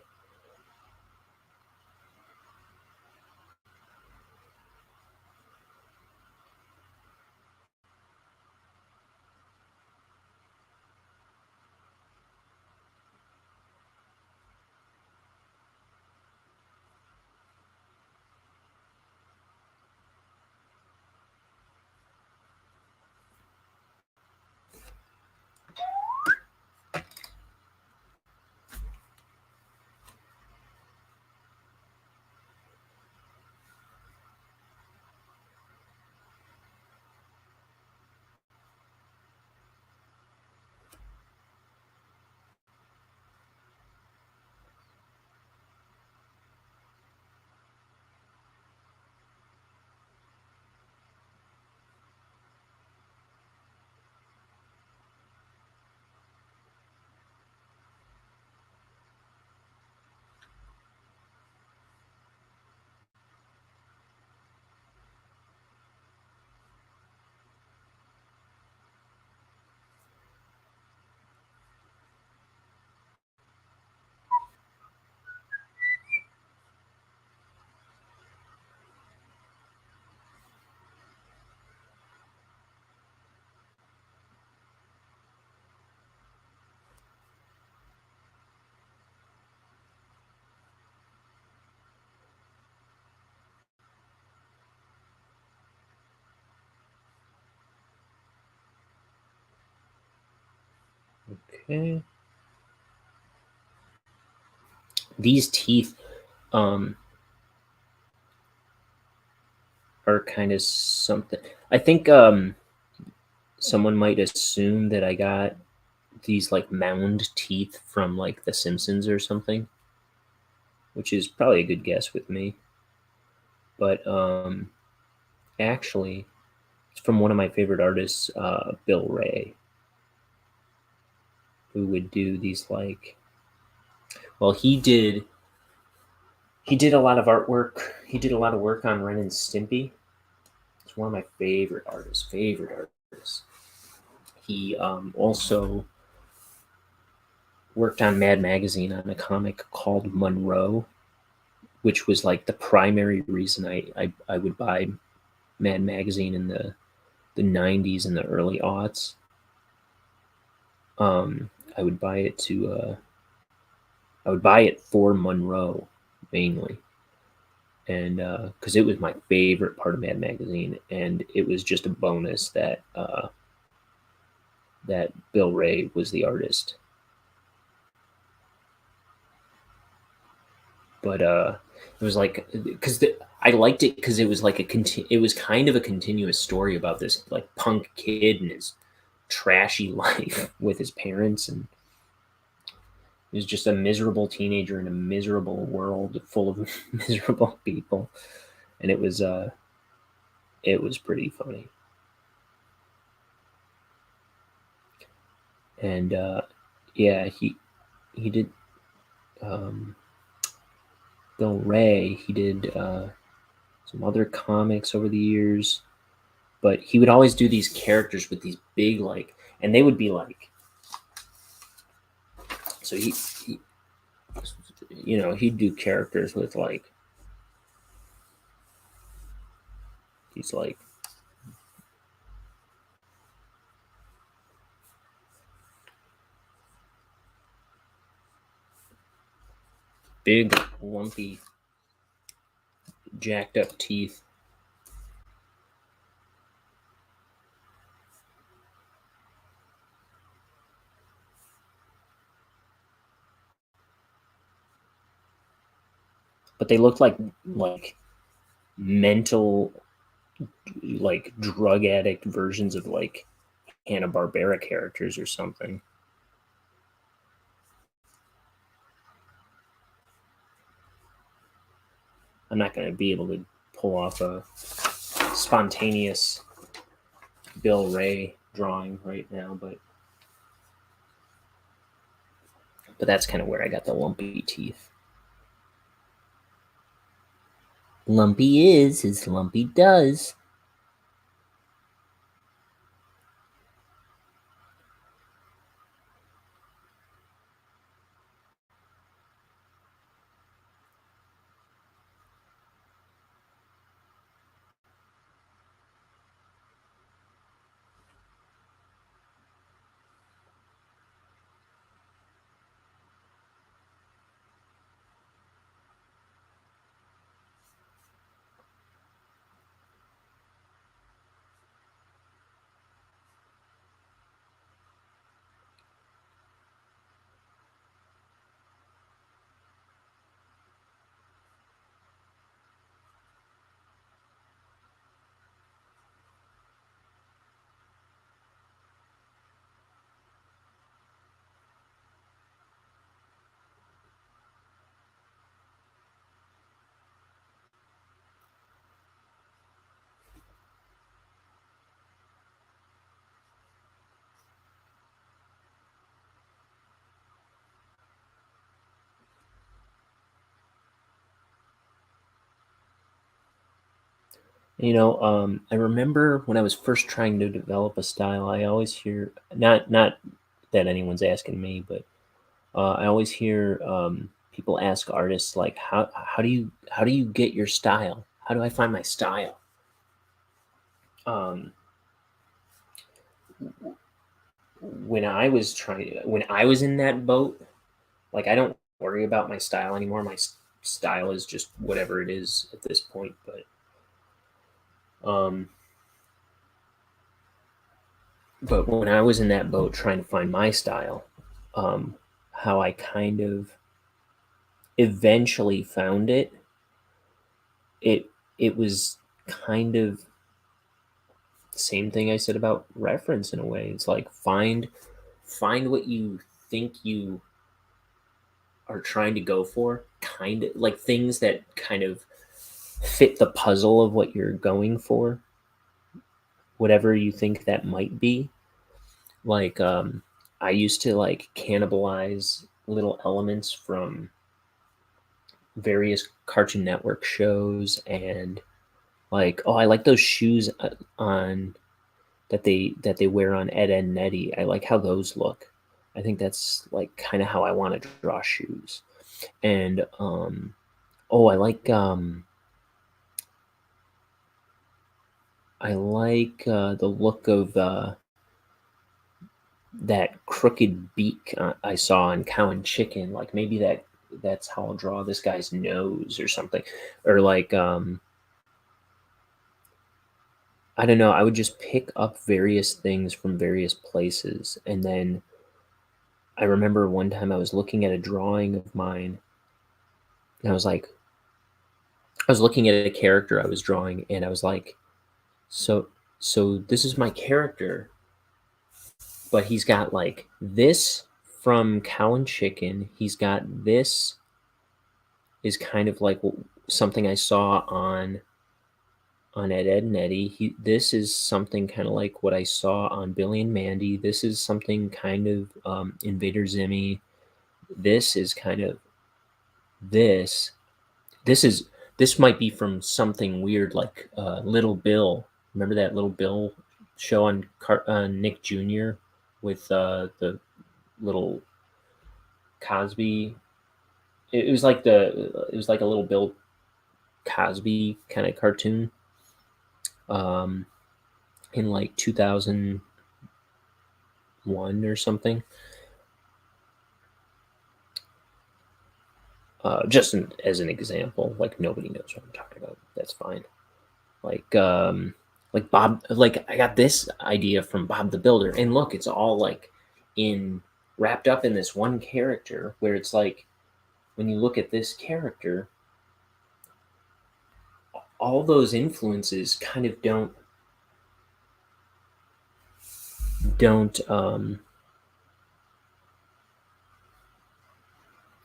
Okay. These teeth are kind of something. I think someone might assume that I got these like mound teeth from like The Simpsons or something, which is probably a good guess with me. But actually, it's from one of my favorite artists, Bill Ray, who would do these like. Well, he did a lot of artwork. He did a lot of work on Ren and Stimpy. It's one of my favorite artists. Favorite artists. He also worked on Mad Magazine on a comic called Monroe, which was like the primary reason I would buy Mad Magazine in the 90s and the early aughts. I would buy it for Monroe mainly, and because it was my favorite part of Mad Magazine, and it was just a bonus that Bill Ray was the artist. But it was like because I liked it because it was like it was kind of a continuous story about this like punk kid and his trashy life with his parents, and he was just a miserable teenager in a miserable world full of miserable people, and it was pretty funny. And yeah, he did um, Bill Ray. He did some other comics over the years, but he would always do these characters with these big like, and they would be like, so he he'd do characters with like these like big, lumpy, jacked up teeth. But they look like mental, like drug addict versions of like Hanna-Barbera characters or something. I'm not going to be able to pull off a spontaneous Bill Ray drawing right now, but that's kind of where I got the lumpy teeth. Lumpy is as lumpy does. I remember when I was first trying to develop a style, I always hear, not that anyone's asking me, but I always hear people ask artists like, how do you get your style? How do I find my style? Um, when I was in that boat, like I don't worry about my style anymore. My style is just whatever it is at this point. Um, but when I was in that boat trying to find my style, how I kind of eventually found it, it it was kind of the same thing I said about reference in a way. It's like find what you think you are trying to go for, kind of like things that kind of fit the puzzle of what you're going for, whatever you think that might be. Like I used to like cannibalize little elements from various Cartoon Network shows, and like, oh, I like those shoes on that they wear on Ed, Edd n Eddy. I like how those look. I think that's like kind of how I want to draw shoes. And oh, I like the look of that crooked beak I saw on Cow and Chicken. Like maybe that's how I'll draw this guy's nose or something. Or like I don't know, I would just pick up various things from various places. And then I remember one time I was looking at a drawing of mine, and I was like, I was looking at a character I was drawing, and I was like, so this is my character, but he's got like this from Cow and Chicken. He's got this is kind of like something I saw on Ed, Edd n Eddy. This is something kind of like what I saw on Billy and Mandy. This is something kind of Invader Zimmy. This is kind of this. This is this might be from something weird like Little Bill. Remember that Little Bill show on Nick Jr. with the little Cosby. It was like a Little Bill Cosby kind of cartoon. Um, in like 2001 or something. Just as an example, like nobody knows what I'm talking about. That's fine. Like Bob, like I got this idea from Bob the Builder, and look, it's all like wrapped up in this one character, where it's like when you look at this character, all those influences kind of don't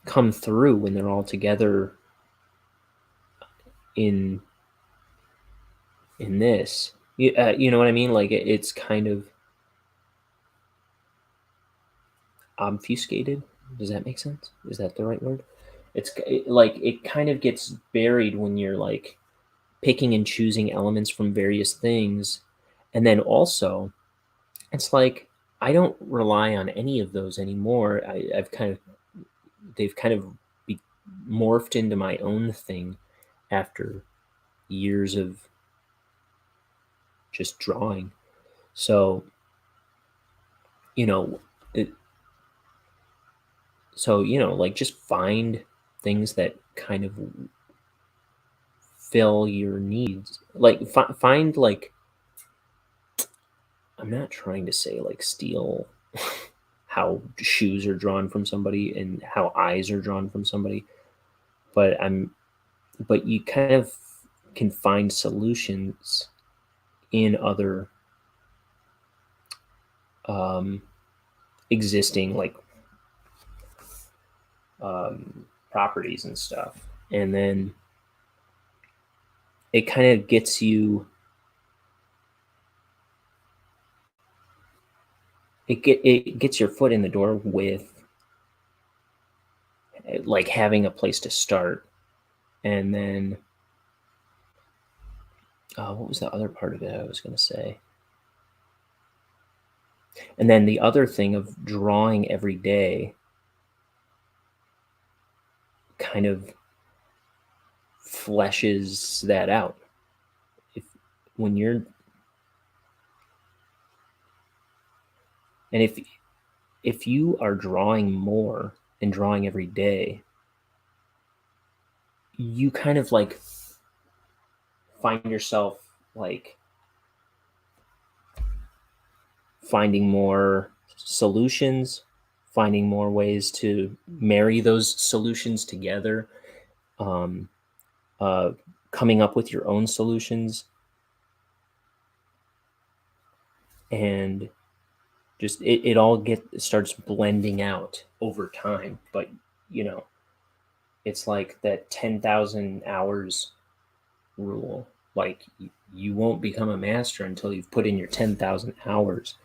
come through when they're all together in this. You know what I mean? Like it's kind of obfuscated. Does that make sense? Is that the right word? Like it kind of gets buried when you're like picking and choosing elements from various things. And then also, it's like I don't rely on any of those anymore. They've kind of morphed into my own thing after years of just drawing. So, like just find things that kind of fill your needs. Like find like, I'm not trying to say like steal how shoes are drawn from somebody and how eyes are drawn from somebody, but you kind of can find solutions in other existing like properties and stuff, and then it kind of gets you it gets your foot in the door with like having a place to start. And then what was the other part of it I was going to say? And then the other thing of drawing every day kind of fleshes that out. If you are drawing more and drawing every day, you kind of like find yourself like finding more solutions, finding more ways to marry those solutions together, coming up with your own solutions, and just it all starts blending out over time. But it's like that 10,000 hours rule. Like you won't become a master until you've put in your 10,000 hours.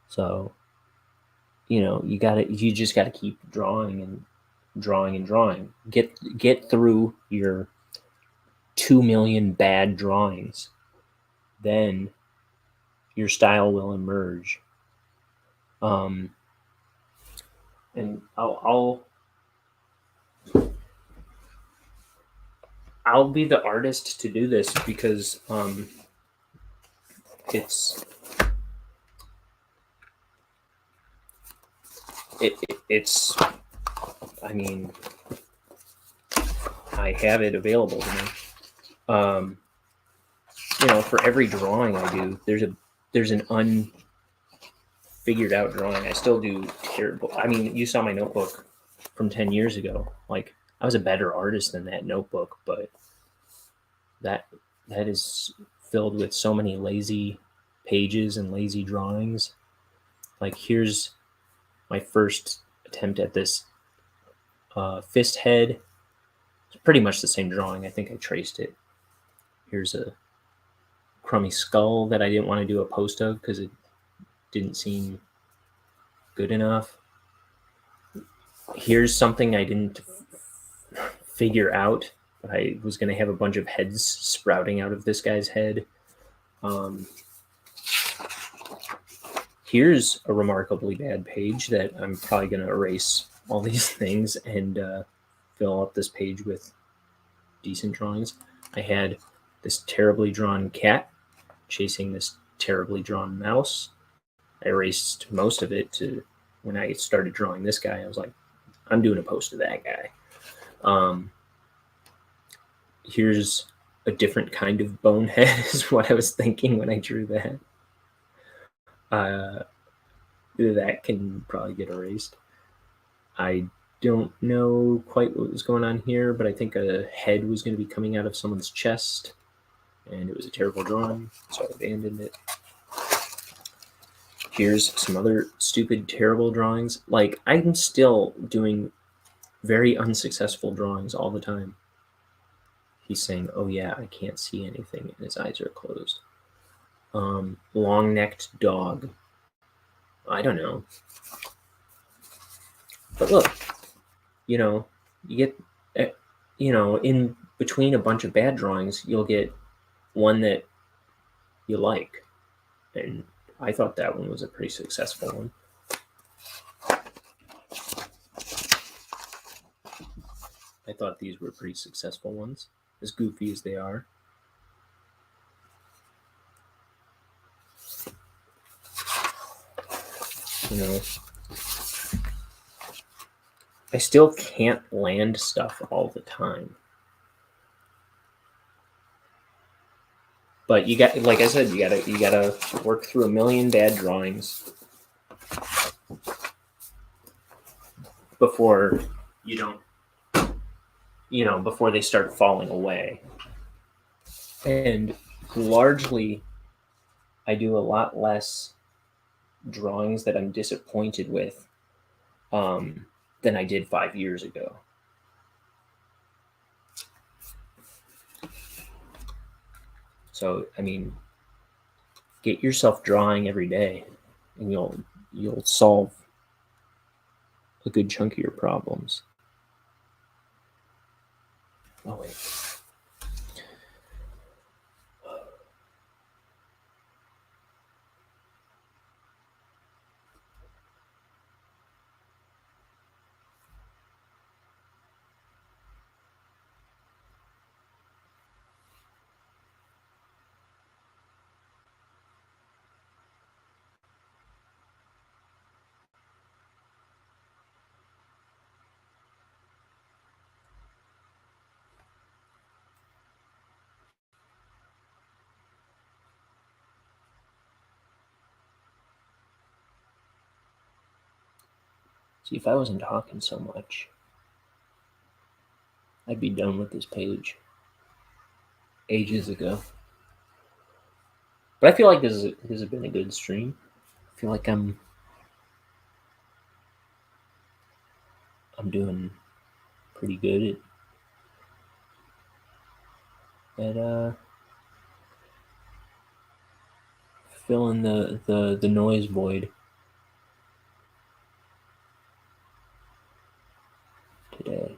So you just gotta keep drawing and drawing and drawing. Get through your 2 million bad drawings, then your style will emerge. And I'll be the artist to do this because it's I mean, I have it available to me. For every drawing I do, there's an unfigured out drawing. I still do terrible. I mean, you saw my notebook from 10 years ago. Like I was a better artist than that notebook, but that is filled with so many lazy pages and lazy drawings. Like here's my first attempt at this fist head. It's pretty much the same drawing. I think I traced it. Here's a crummy skull that I didn't want to do a post of because it didn't seem good enough. Here's something I didn't figure out, but I was going to have a bunch of heads sprouting out of this guy's head. Here's a remarkably bad page that I'm probably going to erase all these things and fill up this page with decent drawings. I had this terribly drawn cat chasing this terribly drawn mouse. I erased most of it to when I started drawing this guy. I was like, I'm doing a post of that guy. Here's a different kind of bonehead is what I was thinking when I drew that. That can probably get erased. I don't know quite what was going on here, but I think a head was going to be coming out of someone's chest, and it was a terrible drawing, so I abandoned it. Here's some other stupid, terrible drawings. Like, I'm still doing very unsuccessful drawings all the time. He's saying, oh yeah, I can't see anything, and his eyes are closed. Long-necked dog. I don't know. But look, you get, in between a bunch of bad drawings, you'll get one that you like. And I thought that one was a pretty successful one. I thought these were pretty successful ones, as goofy as they are. I still can't land stuff all the time. But you got, like I said, you gotta work through a million bad drawings before you don't, before they start falling away. And largely, I do a lot less drawings that I'm disappointed with than I did 5 years ago. So, I mean, get yourself drawing every day, and you'll solve a good chunk of your problems. Oh, wait. See, if I wasn't talking so much, I'd be done with this page ages ago. But I feel like this has been a good stream. I feel like I'm doing pretty good at filling the noise void today.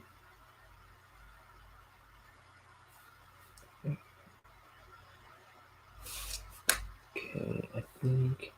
Okay, I think.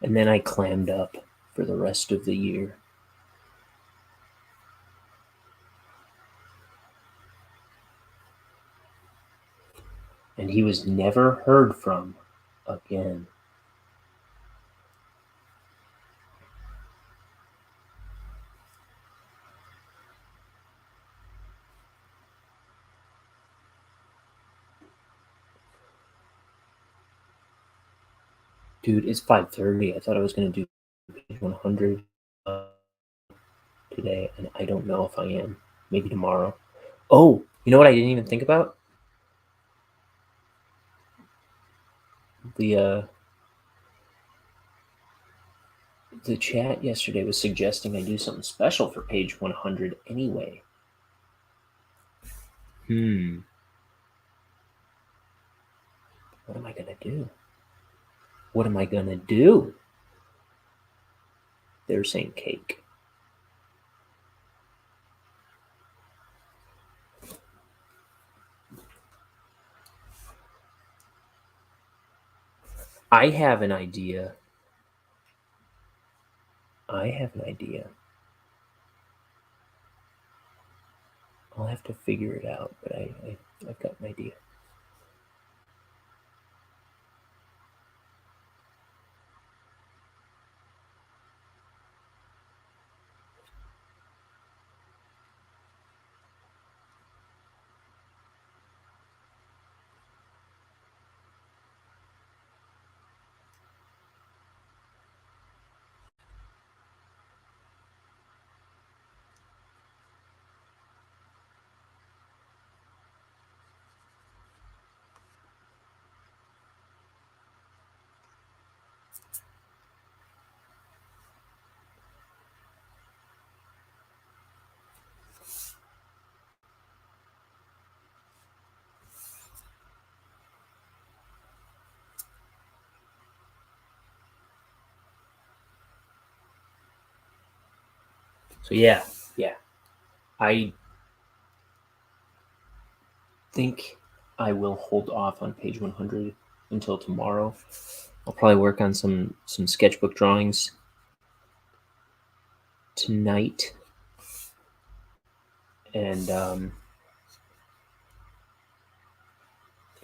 And then I clammed up for the rest of the year. And he was never heard from again. Dude, it's 5:30. I thought I was going to do page 100 today, and I don't know if I am. Maybe tomorrow. Oh, you know what I didn't even think about? The chat yesterday was suggesting I do something special for page 100 anyway. What am I going to do? What am I going to do? They were saying cake. I have an idea. I'll have to figure it out, but I've got an idea. So yeah. I think I will hold off on page 100 until tomorrow. I'll probably work on some sketchbook drawings tonight, and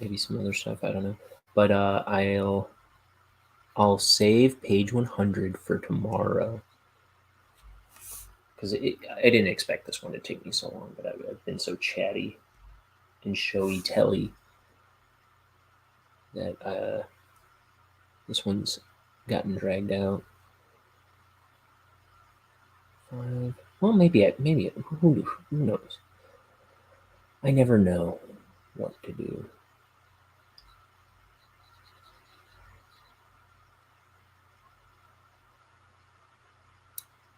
maybe some other stuff. I don't know, but I'll save page 100 for tomorrow, because I didn't expect this one to take me so long, but I've been so chatty and showy telly that this one's gotten dragged out. Well, maybe who knows? I never know what to do.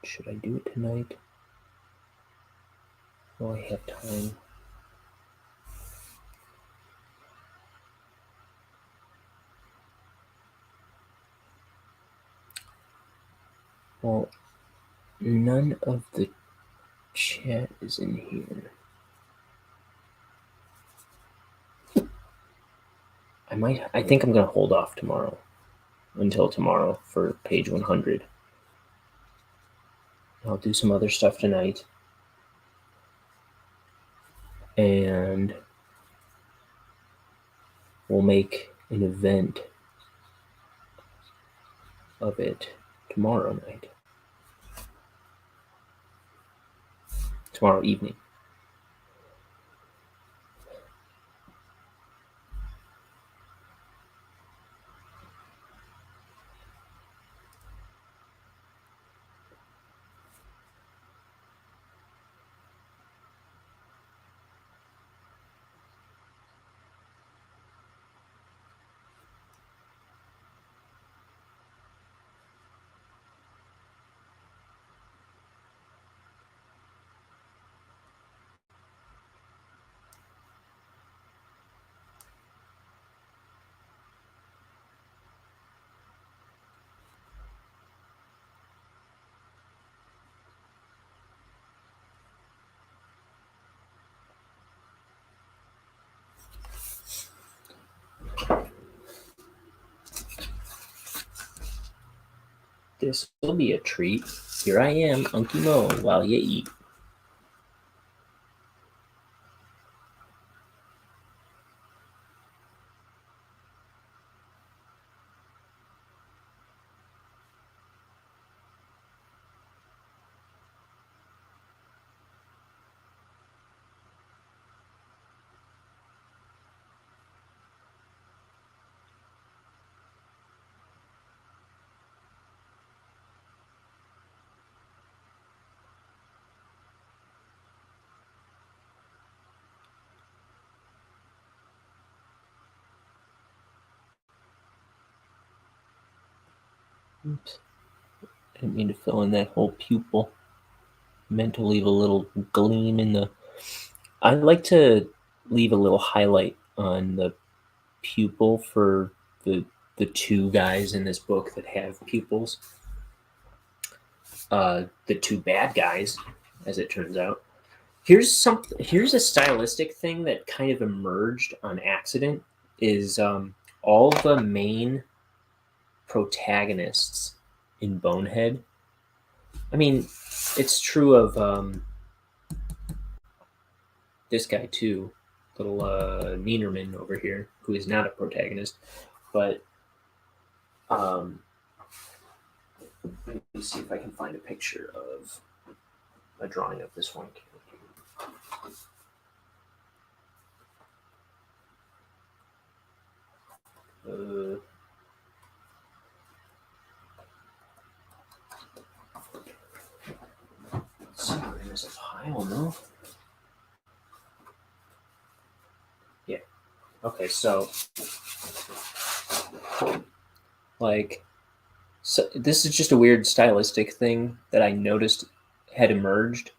Should I do it tonight? Will I have time? Well, none of the chat is in here. I think I'm gonna hold off until tomorrow for page 100. I'll do some other stuff tonight, and we'll make an event of it tomorrow night. Tomorrow evening. This will be a treat. Here I am, Unky Mo, while you eat. Oops. I didn't mean to fill in that whole pupil. I meant to leave a little gleam in the... I like to leave a little highlight on the pupil for the two guys in this book that have pupils. the two bad guys, as it turns out. Here's a stylistic thing that kind of emerged on accident. Is all the main protagonists in Bonehead. I mean, it's true of this guy too, little Neinerman over here, who is not a protagonist, but let me see if I can find a picture of a drawing of this one character. Let's see, there's a pile, no? Yeah. Okay, so like, so this is just a weird stylistic thing that I noticed had emerged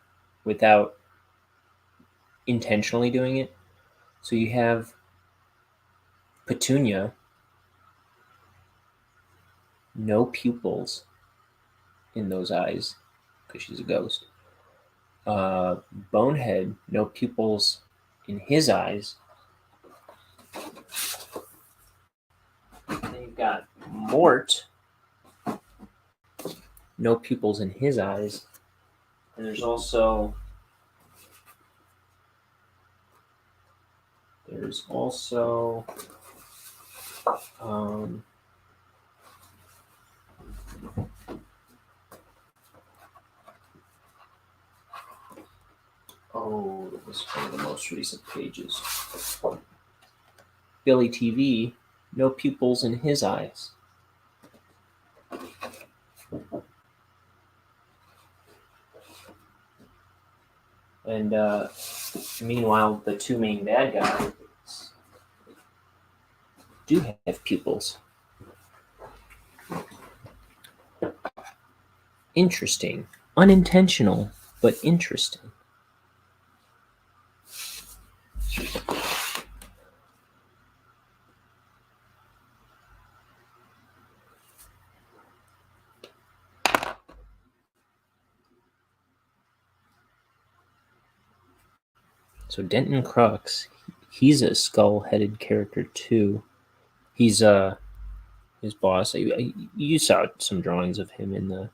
without intentionally doing it. So you have Petunia, no pupils in those eyes because she's a ghost. Bonehead, no pupils in his eyes. Then you've got Mort, no pupils in his eyes. And there's also it was one of the most recent pages. Billy TV, no pupils in his eyes. And meanwhile, the two main bad guys do have pupils. Interesting. Unintentional, but interesting. So Denton Crux, he's a skull-headed character too. He's his boss. You saw some drawings of him in the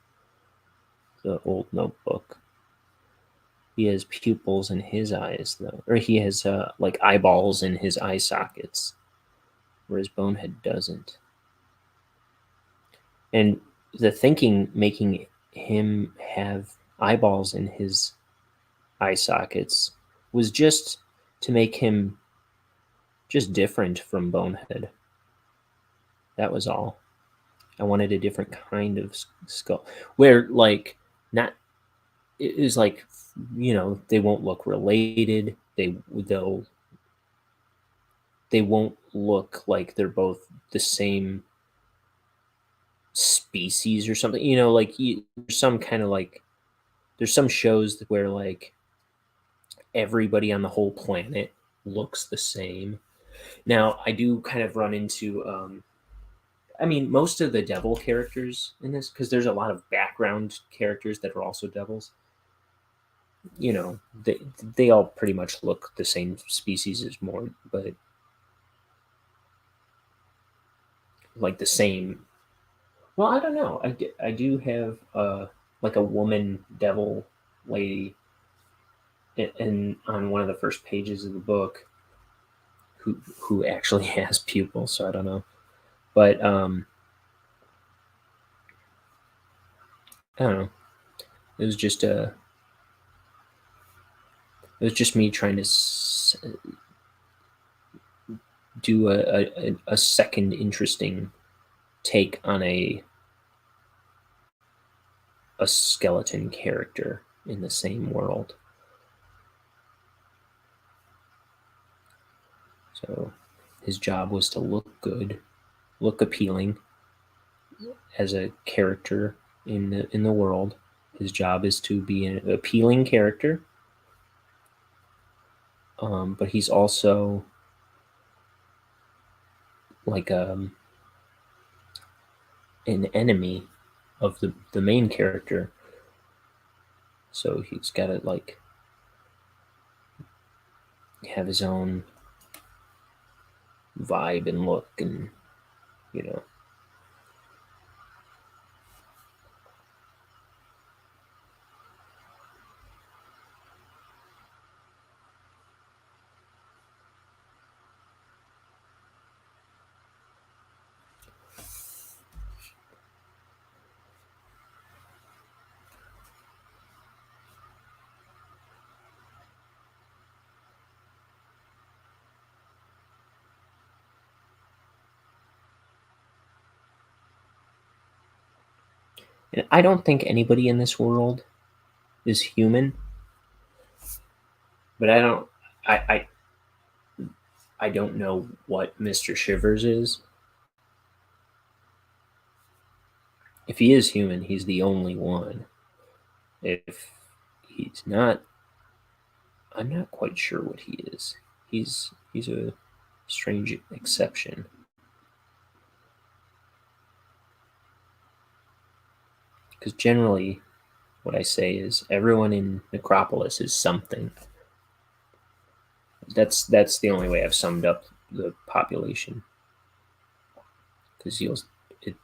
old notebook. He has pupils in his eyes though, or he has like eyeballs in his eye sockets, whereas Bonehead doesn't. And the thinking making him have eyeballs in his eye sockets was just to make him just different from Bonehead. That was all. I wanted a different kind of skull where like not it is like, you know, they won't look related. They won't look like they're both the same species or something. You know, like there's some kind of like there's some shows where like everybody on the whole planet looks the same. Now I do kind of run into I mean, most of the devil characters in this, because there's a lot of background characters that are also devils. You know, they all pretty much look the same species as more, but like the same. Well, I don't know. I do have like a woman devil lady in on one of the first pages of the book who actually has pupils. So I don't know, but I don't know. It was just a. It was just me trying to do a second interesting take on a skeleton character in the same world. So his job was to look good, look appealing as a character in the world. His job is to be an appealing character, but he's also like an enemy of the main character, So he's got to like have his own vibe and look, and you know. And I don't think anybody in this world is human, but I I don't know what Mr. Shivers is. If he is human, he's the only one. If he's not, I'm not quite sure what he is. He's a strange exception. Because generally, what I say is everyone in Necropolis is something. That's the only way I've summed up the population. Because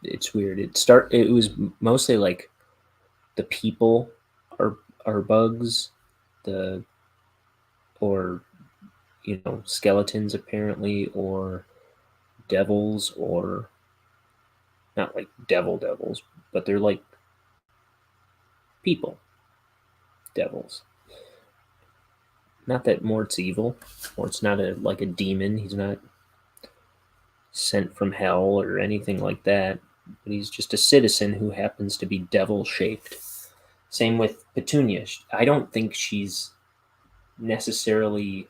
it's weird. It was mostly like the people are bugs, the or skeletons apparently, or devils, or not like devils, but they're like people devils. Not that Mort's evil. Mort's not like a demon. He's not sent from hell or anything like that. But he's just a citizen who happens to be devil shaped. Same with Petunia. I don't think she's necessarily.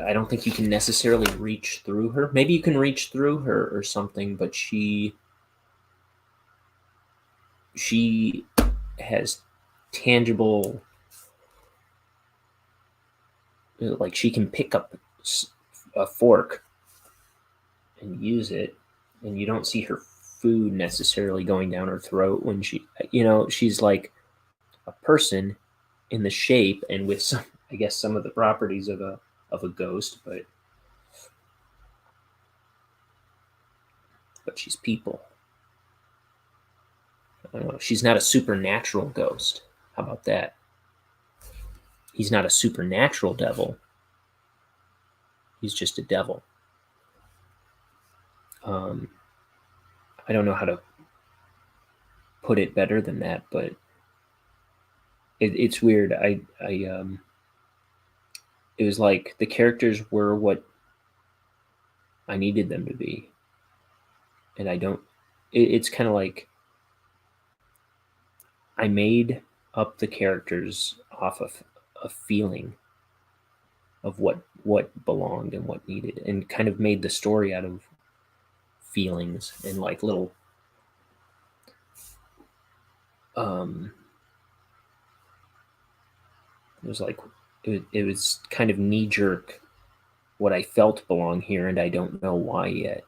I don't think you can necessarily reach through her. Maybe you can reach through her or something, but she has tangible, like she can pick up a fork and use it, and you don't see her food necessarily going down her throat when she's like a person in the shape and with some, I guess, some of the properties of a ghost, but she's people. I don't know. She's not a supernatural ghost. How about that? He's not a supernatural devil. He's just a devil. I don't know how to put it better than that, but it's weird. It was like the characters were what I needed them to be, and I don't. It's kind of like I made up the characters off of a feeling of what belonged and what needed, and kind of made the story out of feelings and like little it was like it was kind of knee jerk what I felt belong here, and I don't know why yet.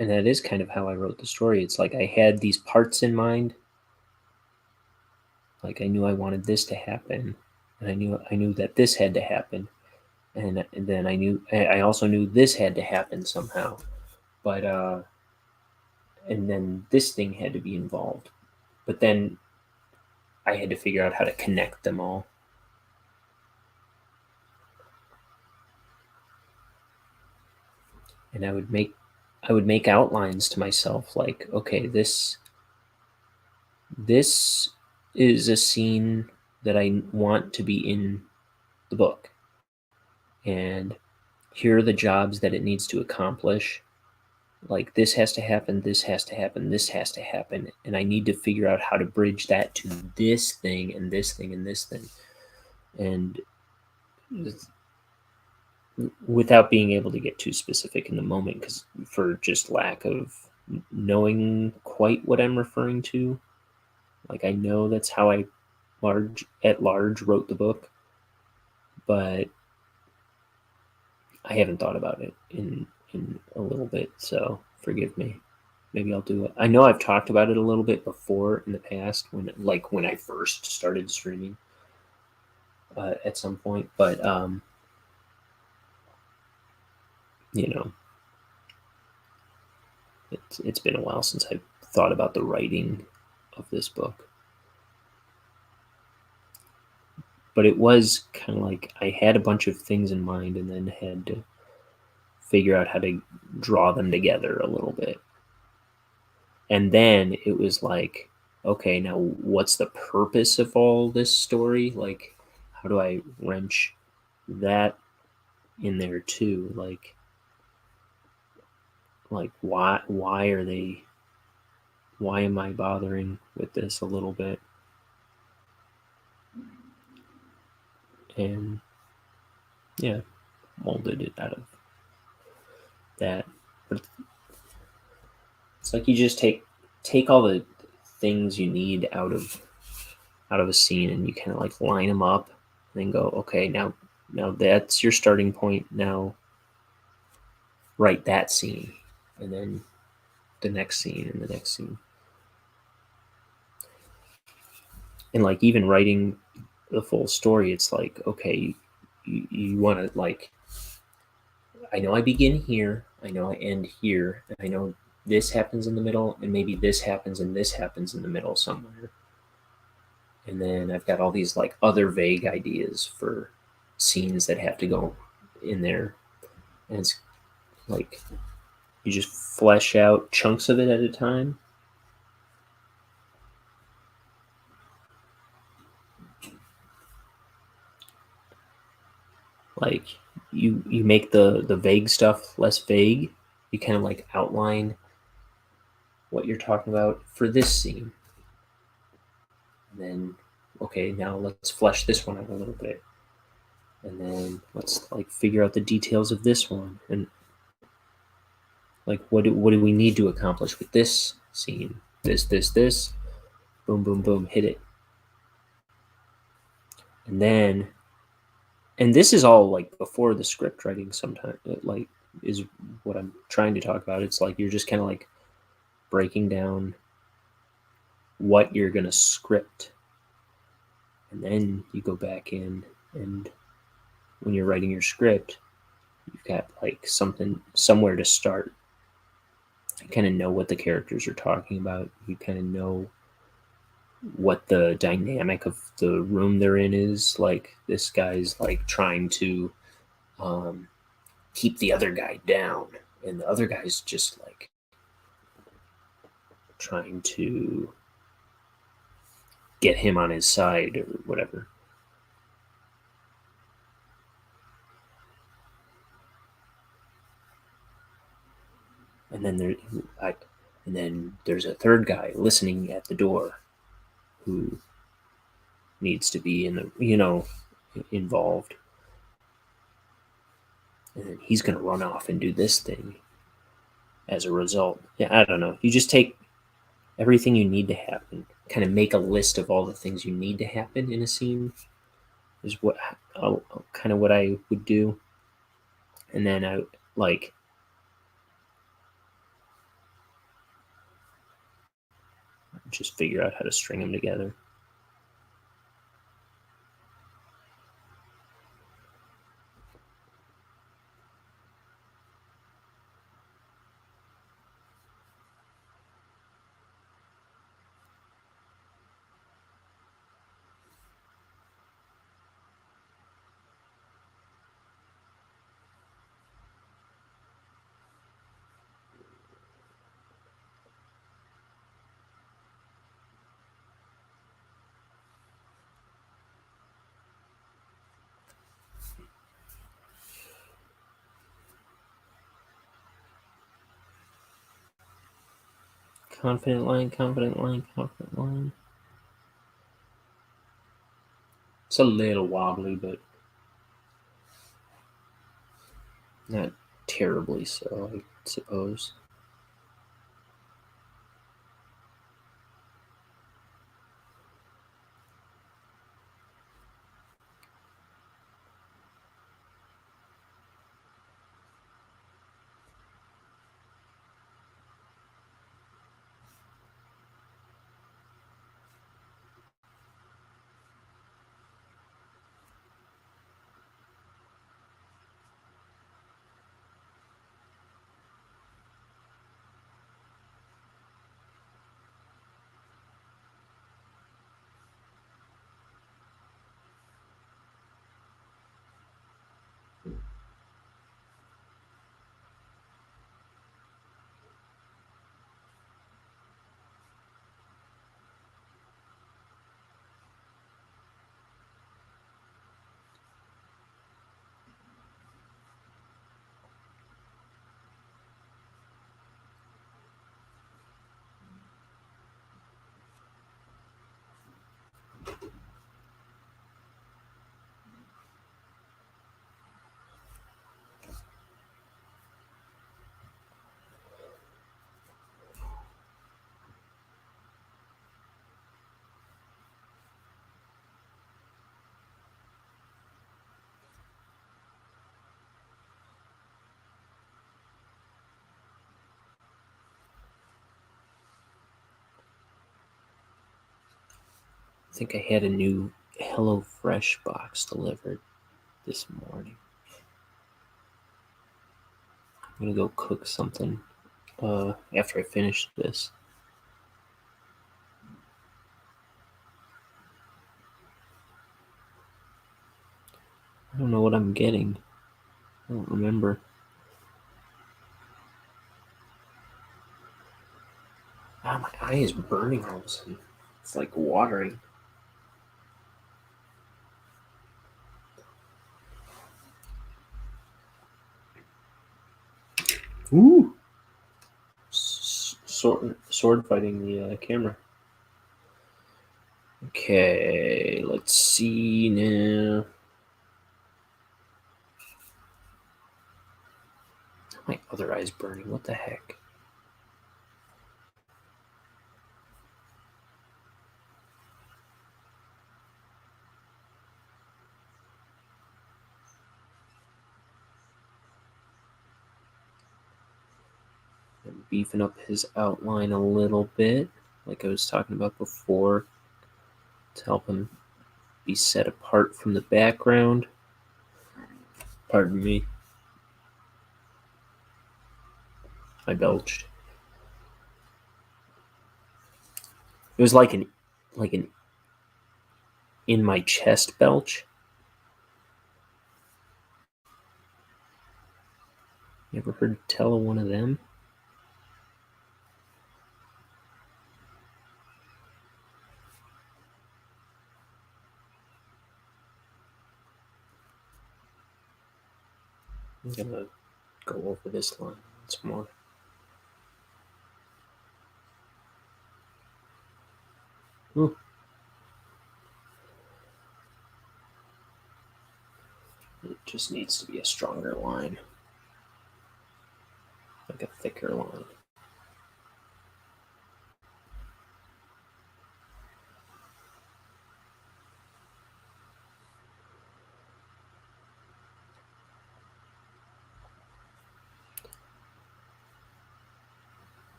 And that is kind of how I wrote the story. It's like I had these parts in mind. Like I knew I wanted this to happen, and I knew that this had to happen, and then I also knew this had to happen somehow, but and then this thing had to be involved, but then I had to figure out how to connect them all. And I would make outlines to myself like, okay, this is a scene that I want to be in the book, and here are the jobs that it needs to accomplish. Like this has to happen, this has to happen, this has to happen, and I need to figure out how to bridge that to this thing and this thing and this thing, and without being able to get too specific in the moment, because for just lack of knowing quite what I'm referring to. Like I know that's how I large wrote the book, but I haven't thought about it in a little bit, so forgive me. Maybe I'll do it. I know I've talked about it a little bit before in the past, when I first started streaming at some point, but you know, it's been a while since I've thought about the writing of this book. But it was kind of like I had a bunch of things in mind and then had to figure out how to draw them together a little bit. And then it was like, okay, now what's the purpose of all this story? Like, how do I wrench that in there too? Like why am I bothering with this a little bit? And yeah, molded it out of that. But it's like you just take all the things you need out of a scene and you kind of like line them up and then go, okay, now that's your starting point. Now write that scene, and then the next scene and the next scene. And like even writing the full story, it's like, okay, you want to like, I know I begin here, I know I end here, and I know this happens in the middle, and maybe this happens and this happens in the middle somewhere. And then I've got all these like other vague ideas for scenes that have to go in there. And it's like you just flesh out chunks of it at a time. Like you make the vague stuff less vague. You kind of like outline what you're talking about for this scene. And then, okay, now let's flesh this one out a little bit. And then let's like figure out the details of this one. And like what do we need to accomplish with this scene? This. Boom, boom, boom, hit it. And then, and this is all like before the script writing sometimes, like is what I'm trying to talk about. It's like you're just kind of like breaking down what you're going to script. And then you go back in, and when you're writing your script, you've got like somewhere to start. You kind of know what the characters are talking about. You kind of know what the dynamic of the room they're in is. Like this guy's like trying to keep the other guy down, and the other guy's just like trying to get him on his side or whatever. And then there's a third guy listening at the door who needs to be in the involved, and then he's going to run off and do this thing as a result. Yeah, I don't know. You just take everything you need to happen, kind of make a list of all the things you need to happen in a scene is what kind of what I would do. And then I like just figure out how to string them together. Confident line, confident line, confident line. It's a little wobbly, but not terribly so, I suppose. think I had a new HelloFresh box delivered this morning. I'm gonna go cook something after I finish this. I don't know what I'm getting. I don't remember. Ah, my eye is burning all of a sudden. It's like watering. Ooh! Sword fighting the camera. Okay, let's see now. My other eye's burning. What the heck? I'm beefing up his outline a little bit, like I was talking about before, to help him be set apart from the background. Pardon me. I belched. It was like an in my chest belch. You ever heard tell of one of them? I'm gonna go over this line once more. Ooh. It just needs to be a stronger line, like a thicker line.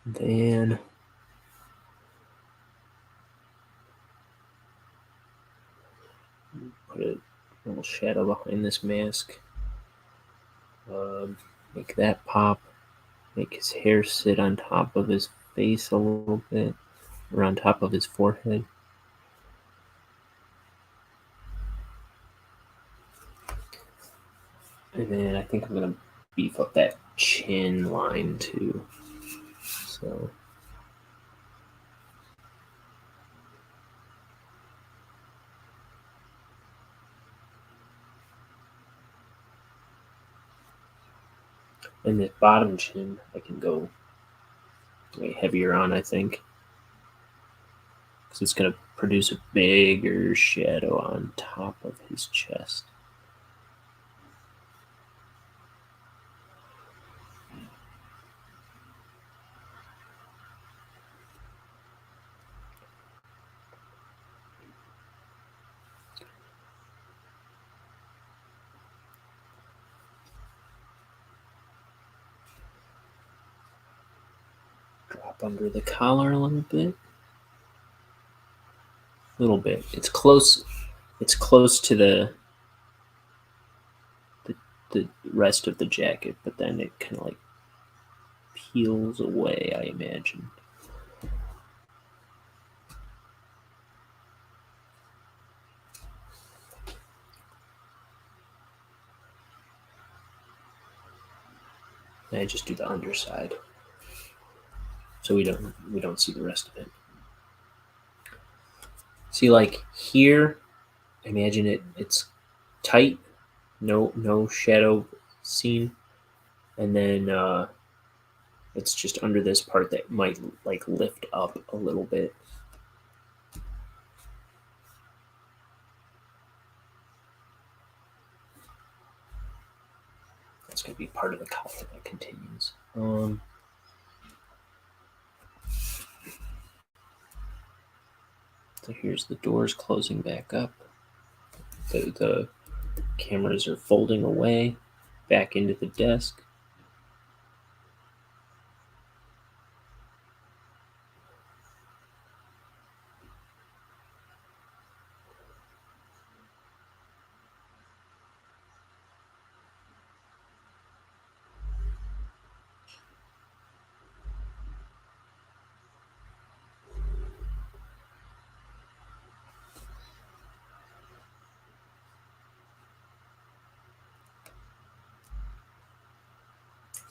Then put a little shadow behind this mask. Make that pop. Make his hair sit on top of his face a little bit, or on top of his forehead. And then I think I'm gonna beef up that chin line too. So and the bottom chin I can go way heavier on, I think, because it's gonna produce a bigger shadow on top of his chest. Drop under the collar a little bit. It's close. It's close to the rest of the jacket, but then it kind of like peels away, I imagine. And I just do the underside. so we don't see the rest of it. See, like here, imagine it's tight, no shadow seen, and then it's just under this part that might like lift up a little bit. That's going to be part of the color that continues. So here's the doors closing back up. The cameras are folding away back into the desk.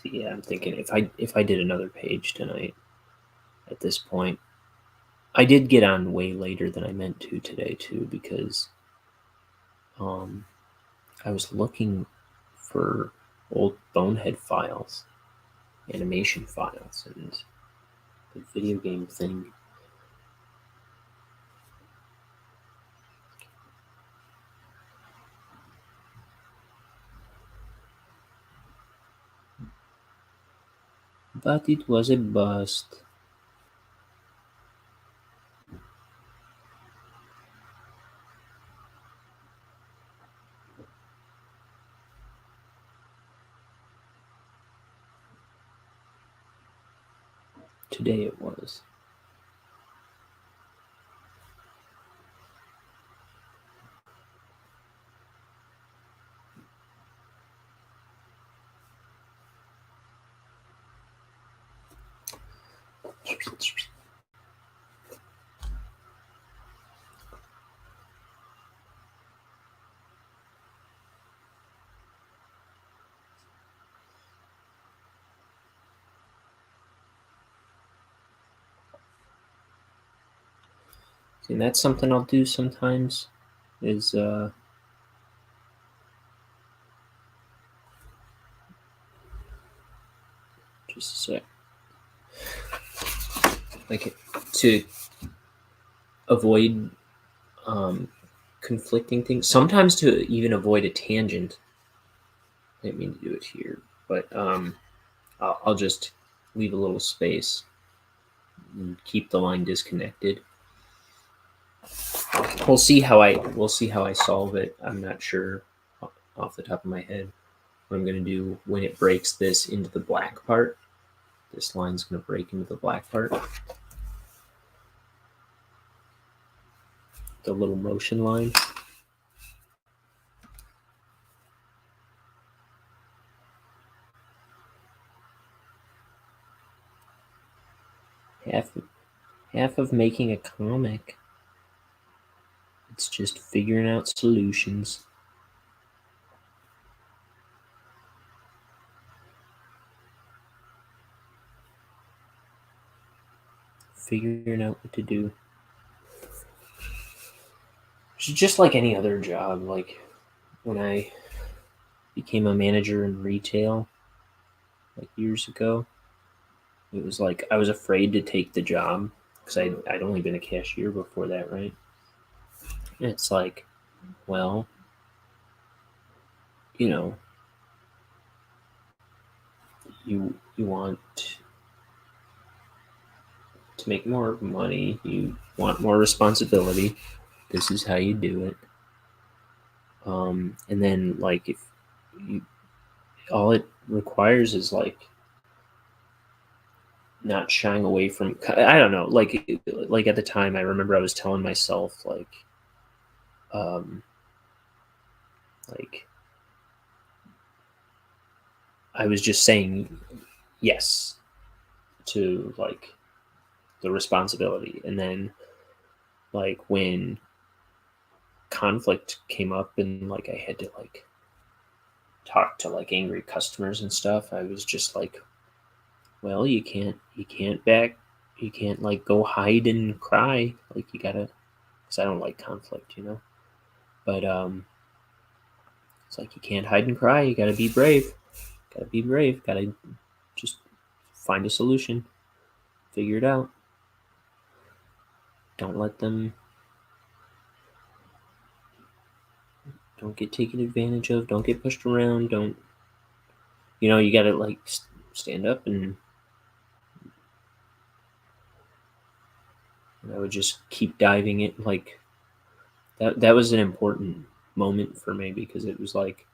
So yeah, I'm thinking if I did another page tonight, at this point, I did get on way later than I meant to today too, because I was looking for old Bonehead files, animation files, and the video game thing. But it was a bust. Today it was. And that's something I'll do sometimes is just a sec. Like to avoid conflicting things. Sometimes to even avoid a tangent. I didn't mean to do it here, but I'll just leave a little space and keep the line disconnected. We'll see how I solve it. I'm not sure off the top of my head what I'm going to do when it breaks this into the black part. This line's going to break into the black part. The little motion line. Half of making a comic. It's just figuring out solutions. Figuring out what to do. It's just like any other job. Like when I became a manager in retail, like years ago, it was like I was afraid to take the job because I'd only been a cashier before that, right? And it's like, well, you know, you want to make more money, you want more responsibility. This is how you do it. And then like if you, all it requires is like not shying away from, I don't know, like at the time I remember I was telling myself like I was just saying yes to like the responsibility, and then like when conflict came up and like I had to like talk to like angry customers and stuff, I was just like, well, you can't you can't like go hide and cry. Like you gotta, because I don't like conflict, you know. But it's like you can't hide and cry. You gotta be brave. Gotta be brave. Gotta just find a solution. Figure it out. Don't let them. Don't get taken advantage of. Don't get pushed around. Don't. You know, you gotta like stand up, and I would just keep diving it. Like that was an important moment for me because it was like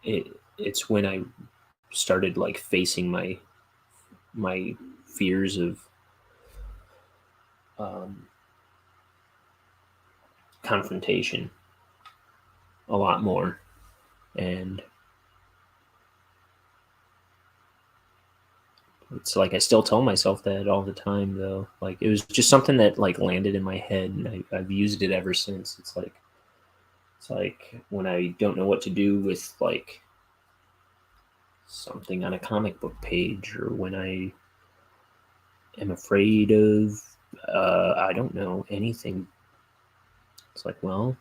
it's when I started like facing my fears of um, confrontation a lot more, and it's like I still tell myself that all the time though. Like it was just something that like landed in my head, and I've used it ever since. It's like when I don't know what to do with like something on a comic book page, or when I am afraid of I don't know, anything. It's like, well,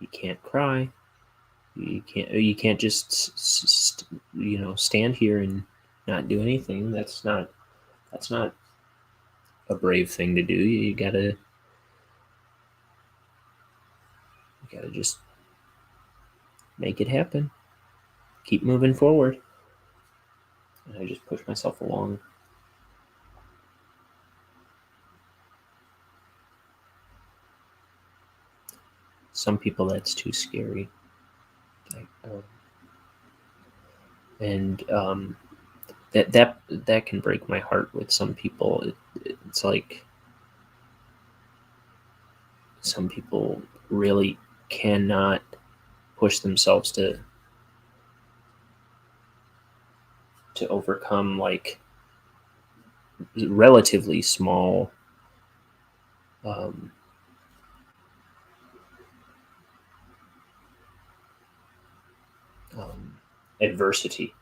you can't cry. You can't just stand here and not do anything. That's not a brave thing to do. You gotta just make it happen. Keep moving forward. And I just push myself along. Some people that's too scary. And that can break my heart with some people. It's like some people really cannot push themselves to overcome like relatively small um, um, adversity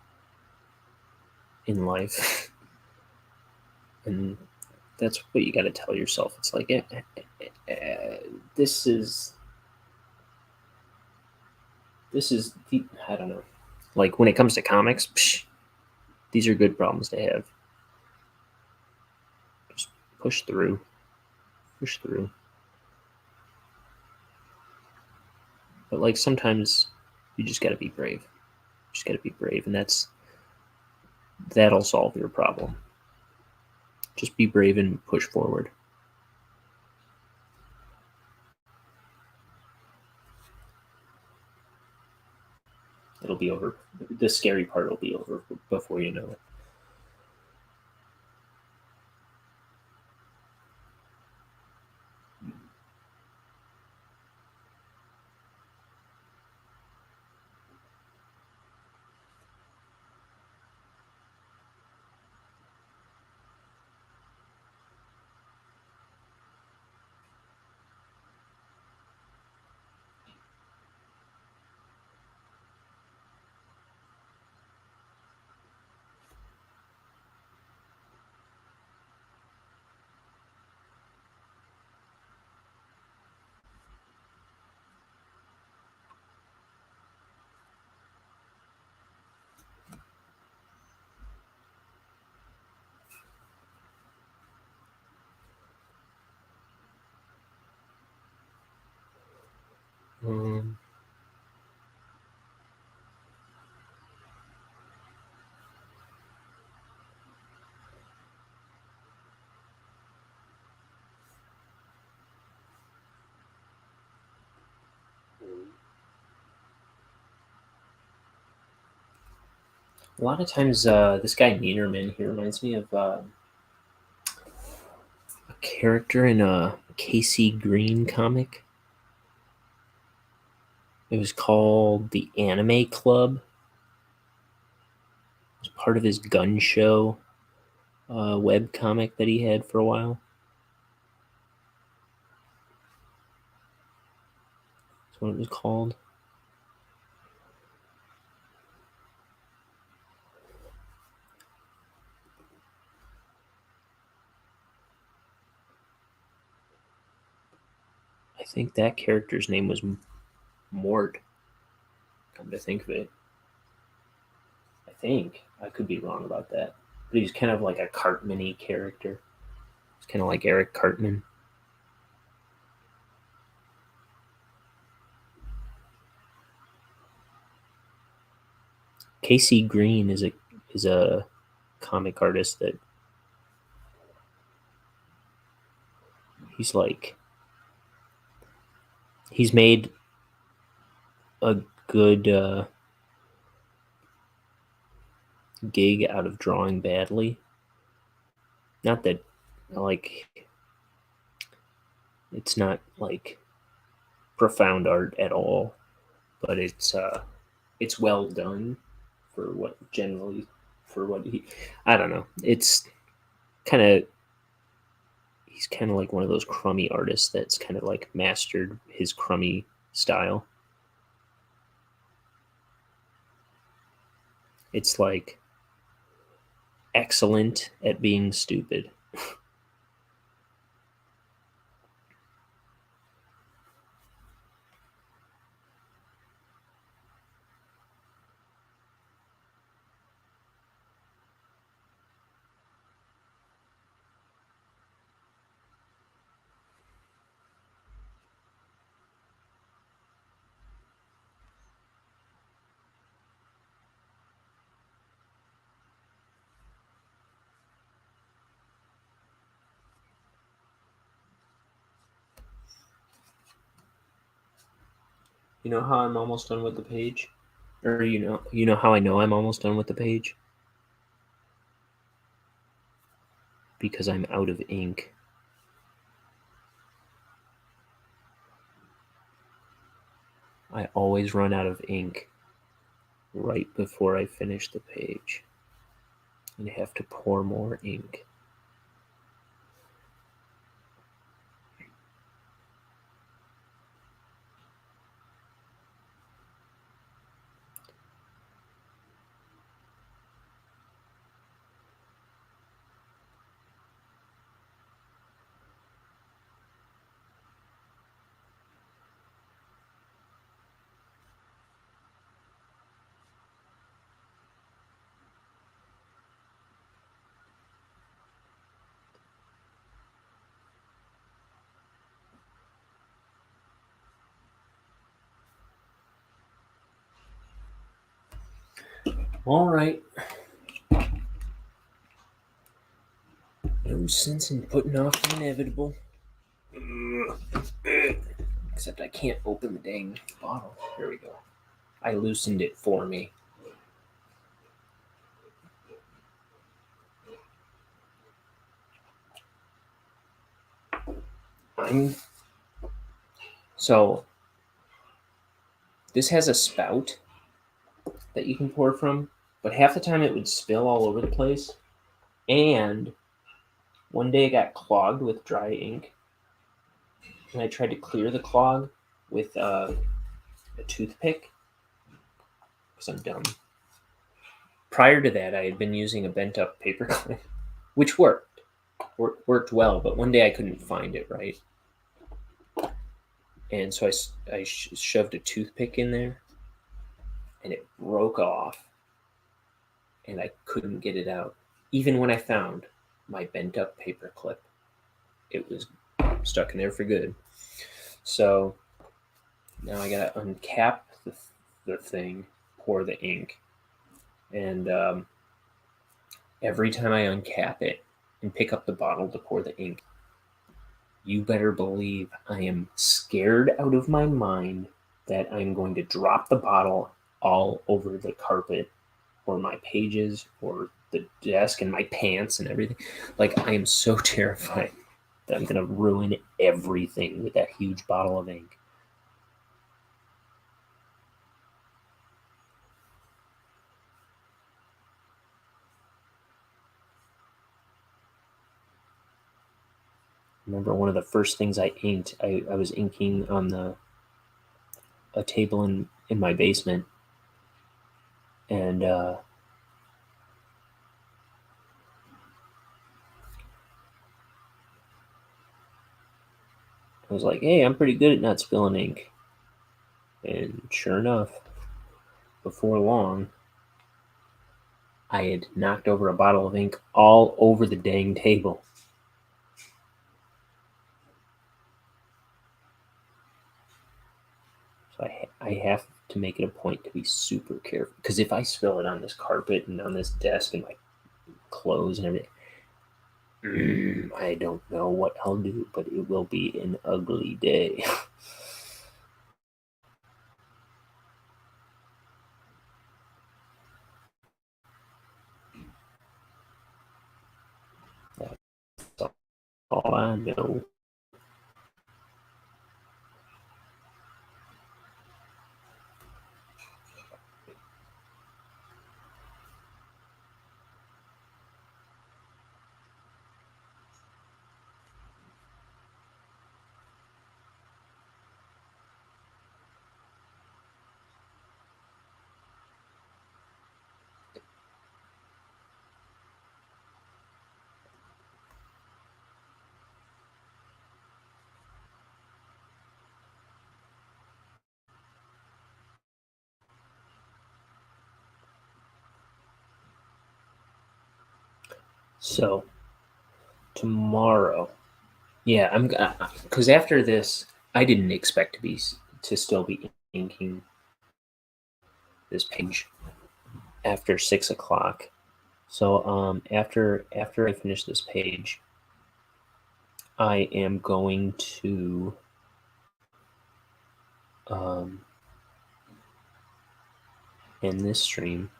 in life. And that's what you got to tell yourself. It's like this is I don't know, like when it comes to comics, these are good problems to have. Just push through. But like sometimes you just got to be brave. Just got to be brave, and that'll solve your problem. Just be brave and push forward. It'll be over. The scary part will be over before you know it. Um, a lot of times, this guy Neiderman, he reminds me of a character in a Casey Green comic. It was called the Anime Club. It was part of his gun show web comic that he had for a while. That's what it was called. think that character's name was Mort. Come to think of it. I think. I could be wrong about that. But he's kind of like a Cartman-y character. It's kind of like Eric Cartman. Casey Green is a comic artist that he's made a good gig out of drawing badly. Not that it's not like profound art at all, but it's well done for what he, I don't know. It's kind of, he's kind of like one of those crummy artists that's kind of like mastered his crummy style. It's like excellent at being stupid. You know how I'm almost done with the page? Or you know how I know I'm almost done with the page? Because I'm out of ink. I always run out of ink right before I finish the page. And I have to pour more ink. All right. No sense in putting off the inevitable. Except I can't open the dang bottle. There we go. I loosened it for me. So this has a spout that you can pour from, but half the time it would spill all over the place. And one day it got clogged with dry ink, and I tried to clear the clog with a toothpick because I'm dumb. Prior to that, I had been using a bent up paper clip, which worked well, but one day I couldn't find it right. And so I shoved a toothpick in there, and it broke off, and I couldn't get it out. Even when I found my bent up paper clip, it was stuck in there for good. So now I gotta uncap the thing, pour the ink, and every time I uncap it and pick up the bottle to pour the ink, you better believe I am scared out of my mind that I'm going to drop the bottle all over the carpet or my pages or the desk and my pants and everything. Like, I am so terrified that I'm going to ruin everything with that huge bottle of ink. Remember, one of the first things I inked, I was inking on a table in my basement, and I was like, hey, I'm pretty good at not spilling ink. And sure enough, before long, I had knocked over a bottle of ink all over the dang table. So I have to make it a point to be super careful. Because if I spill it on this carpet and on this desk and my clothes and everything, I don't know what I'll do, but it will be an ugly day. That's all I know. So tomorrow, yeah, I'm because after this, I didn't expect to still be inking this page after 6 o'clock. So after I finish this page, I am going to end this stream,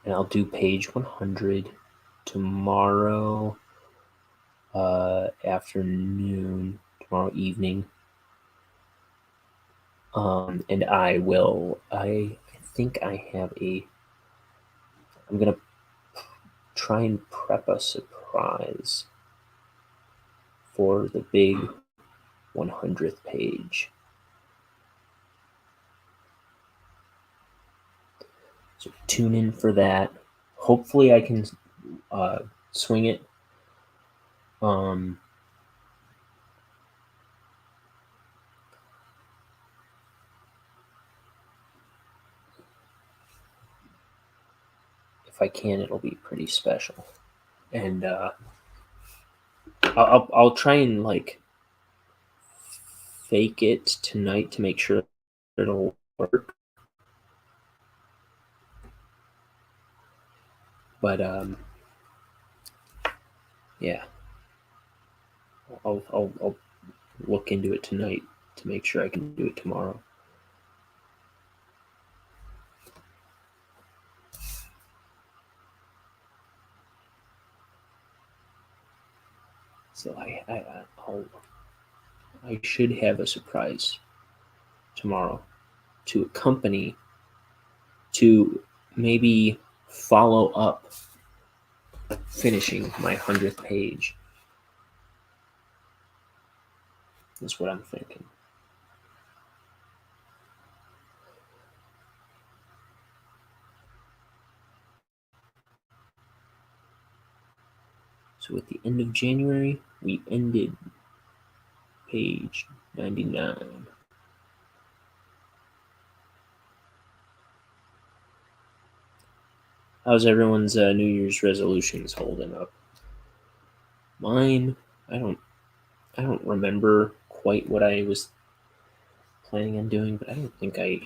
and I'll do page 100 tomorrow afternoon, tomorrow evening. And I think I have I'm going to try and prep a surprise for the big 100th page. So tune in for that. Hopefully I can swing it. If I can, it'll be pretty special. And I'll try and like fake it tonight to make sure it'll work. But yeah, I'll look into it tonight to make sure I can do it tomorrow. So I should have a surprise tomorrow to accompany, to maybe follow up finishing my 100th page. Is what I'm thinking. So at the end of January, we ended page 99. How's everyone's New Year's resolutions holding up? Mine, I don't remember quite what I was planning on doing, but I don't think I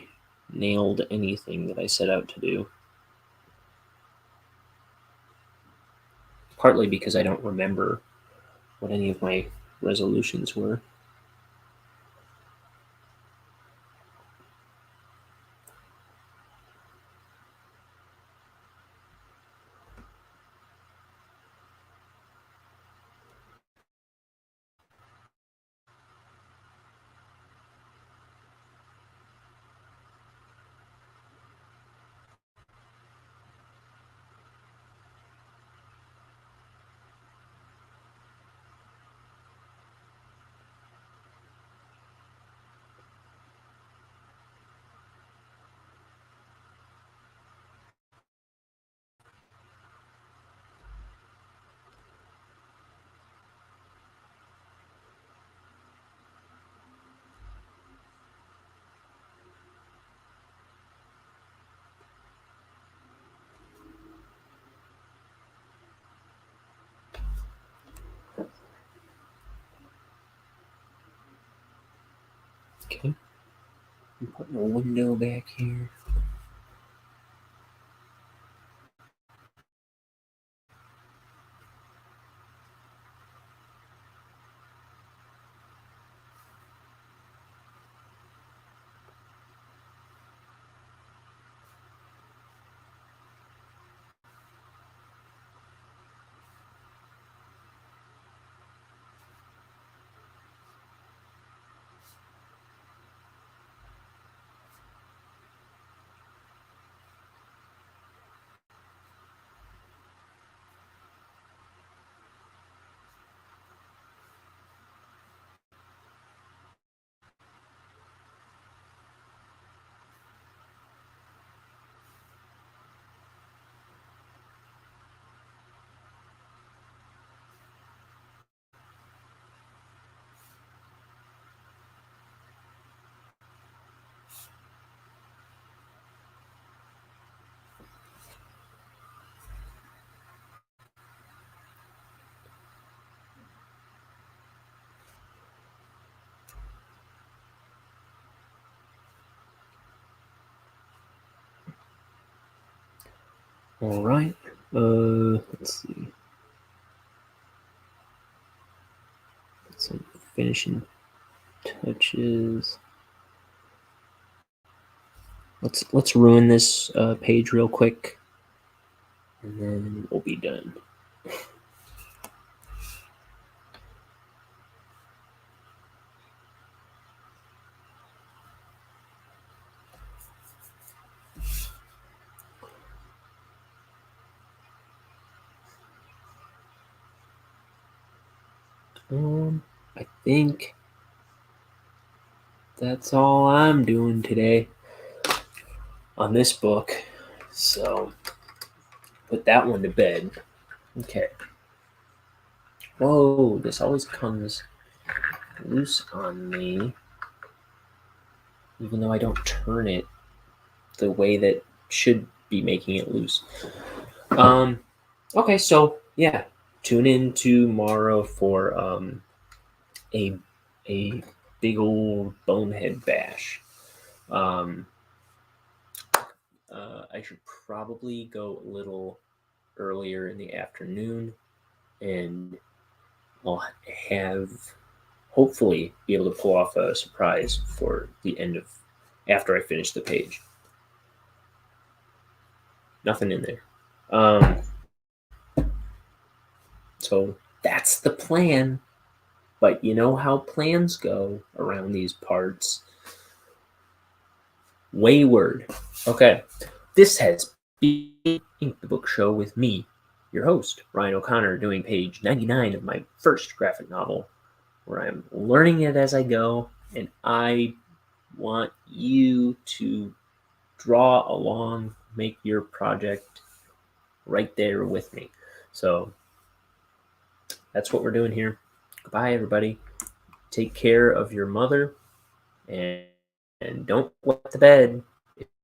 nailed anything that I set out to do. Partly because I don't remember what any of my resolutions were. Okay. I'm putting a window back here. All right. Let's see. Some finishing touches. Let's ruin this page real quick, and then we'll be done. I think that's all I'm doing today on this book. So put that one to bed. Okay. Whoa, this always comes loose on me, even though I don't turn it the way that should be making it loose. Okay, so yeah, tune in tomorrow for a big old Bonehead bash. I should probably go a little earlier in the afternoon, and I'll have hopefully be able to pull off a surprise for the end of after I finish the page. Nothing in there. So that's the plan. But you know how plans go around these parts. Wayward. Okay. This has been Ink the Book Show with me, your host, Ryan O'Connor, doing page 99 of my first graphic novel, where I'm learning it as I go, and I want you to draw along, make your project right there with me. So that's what we're doing here. Goodbye, everybody. Take care of your mother, and don't wet the bed.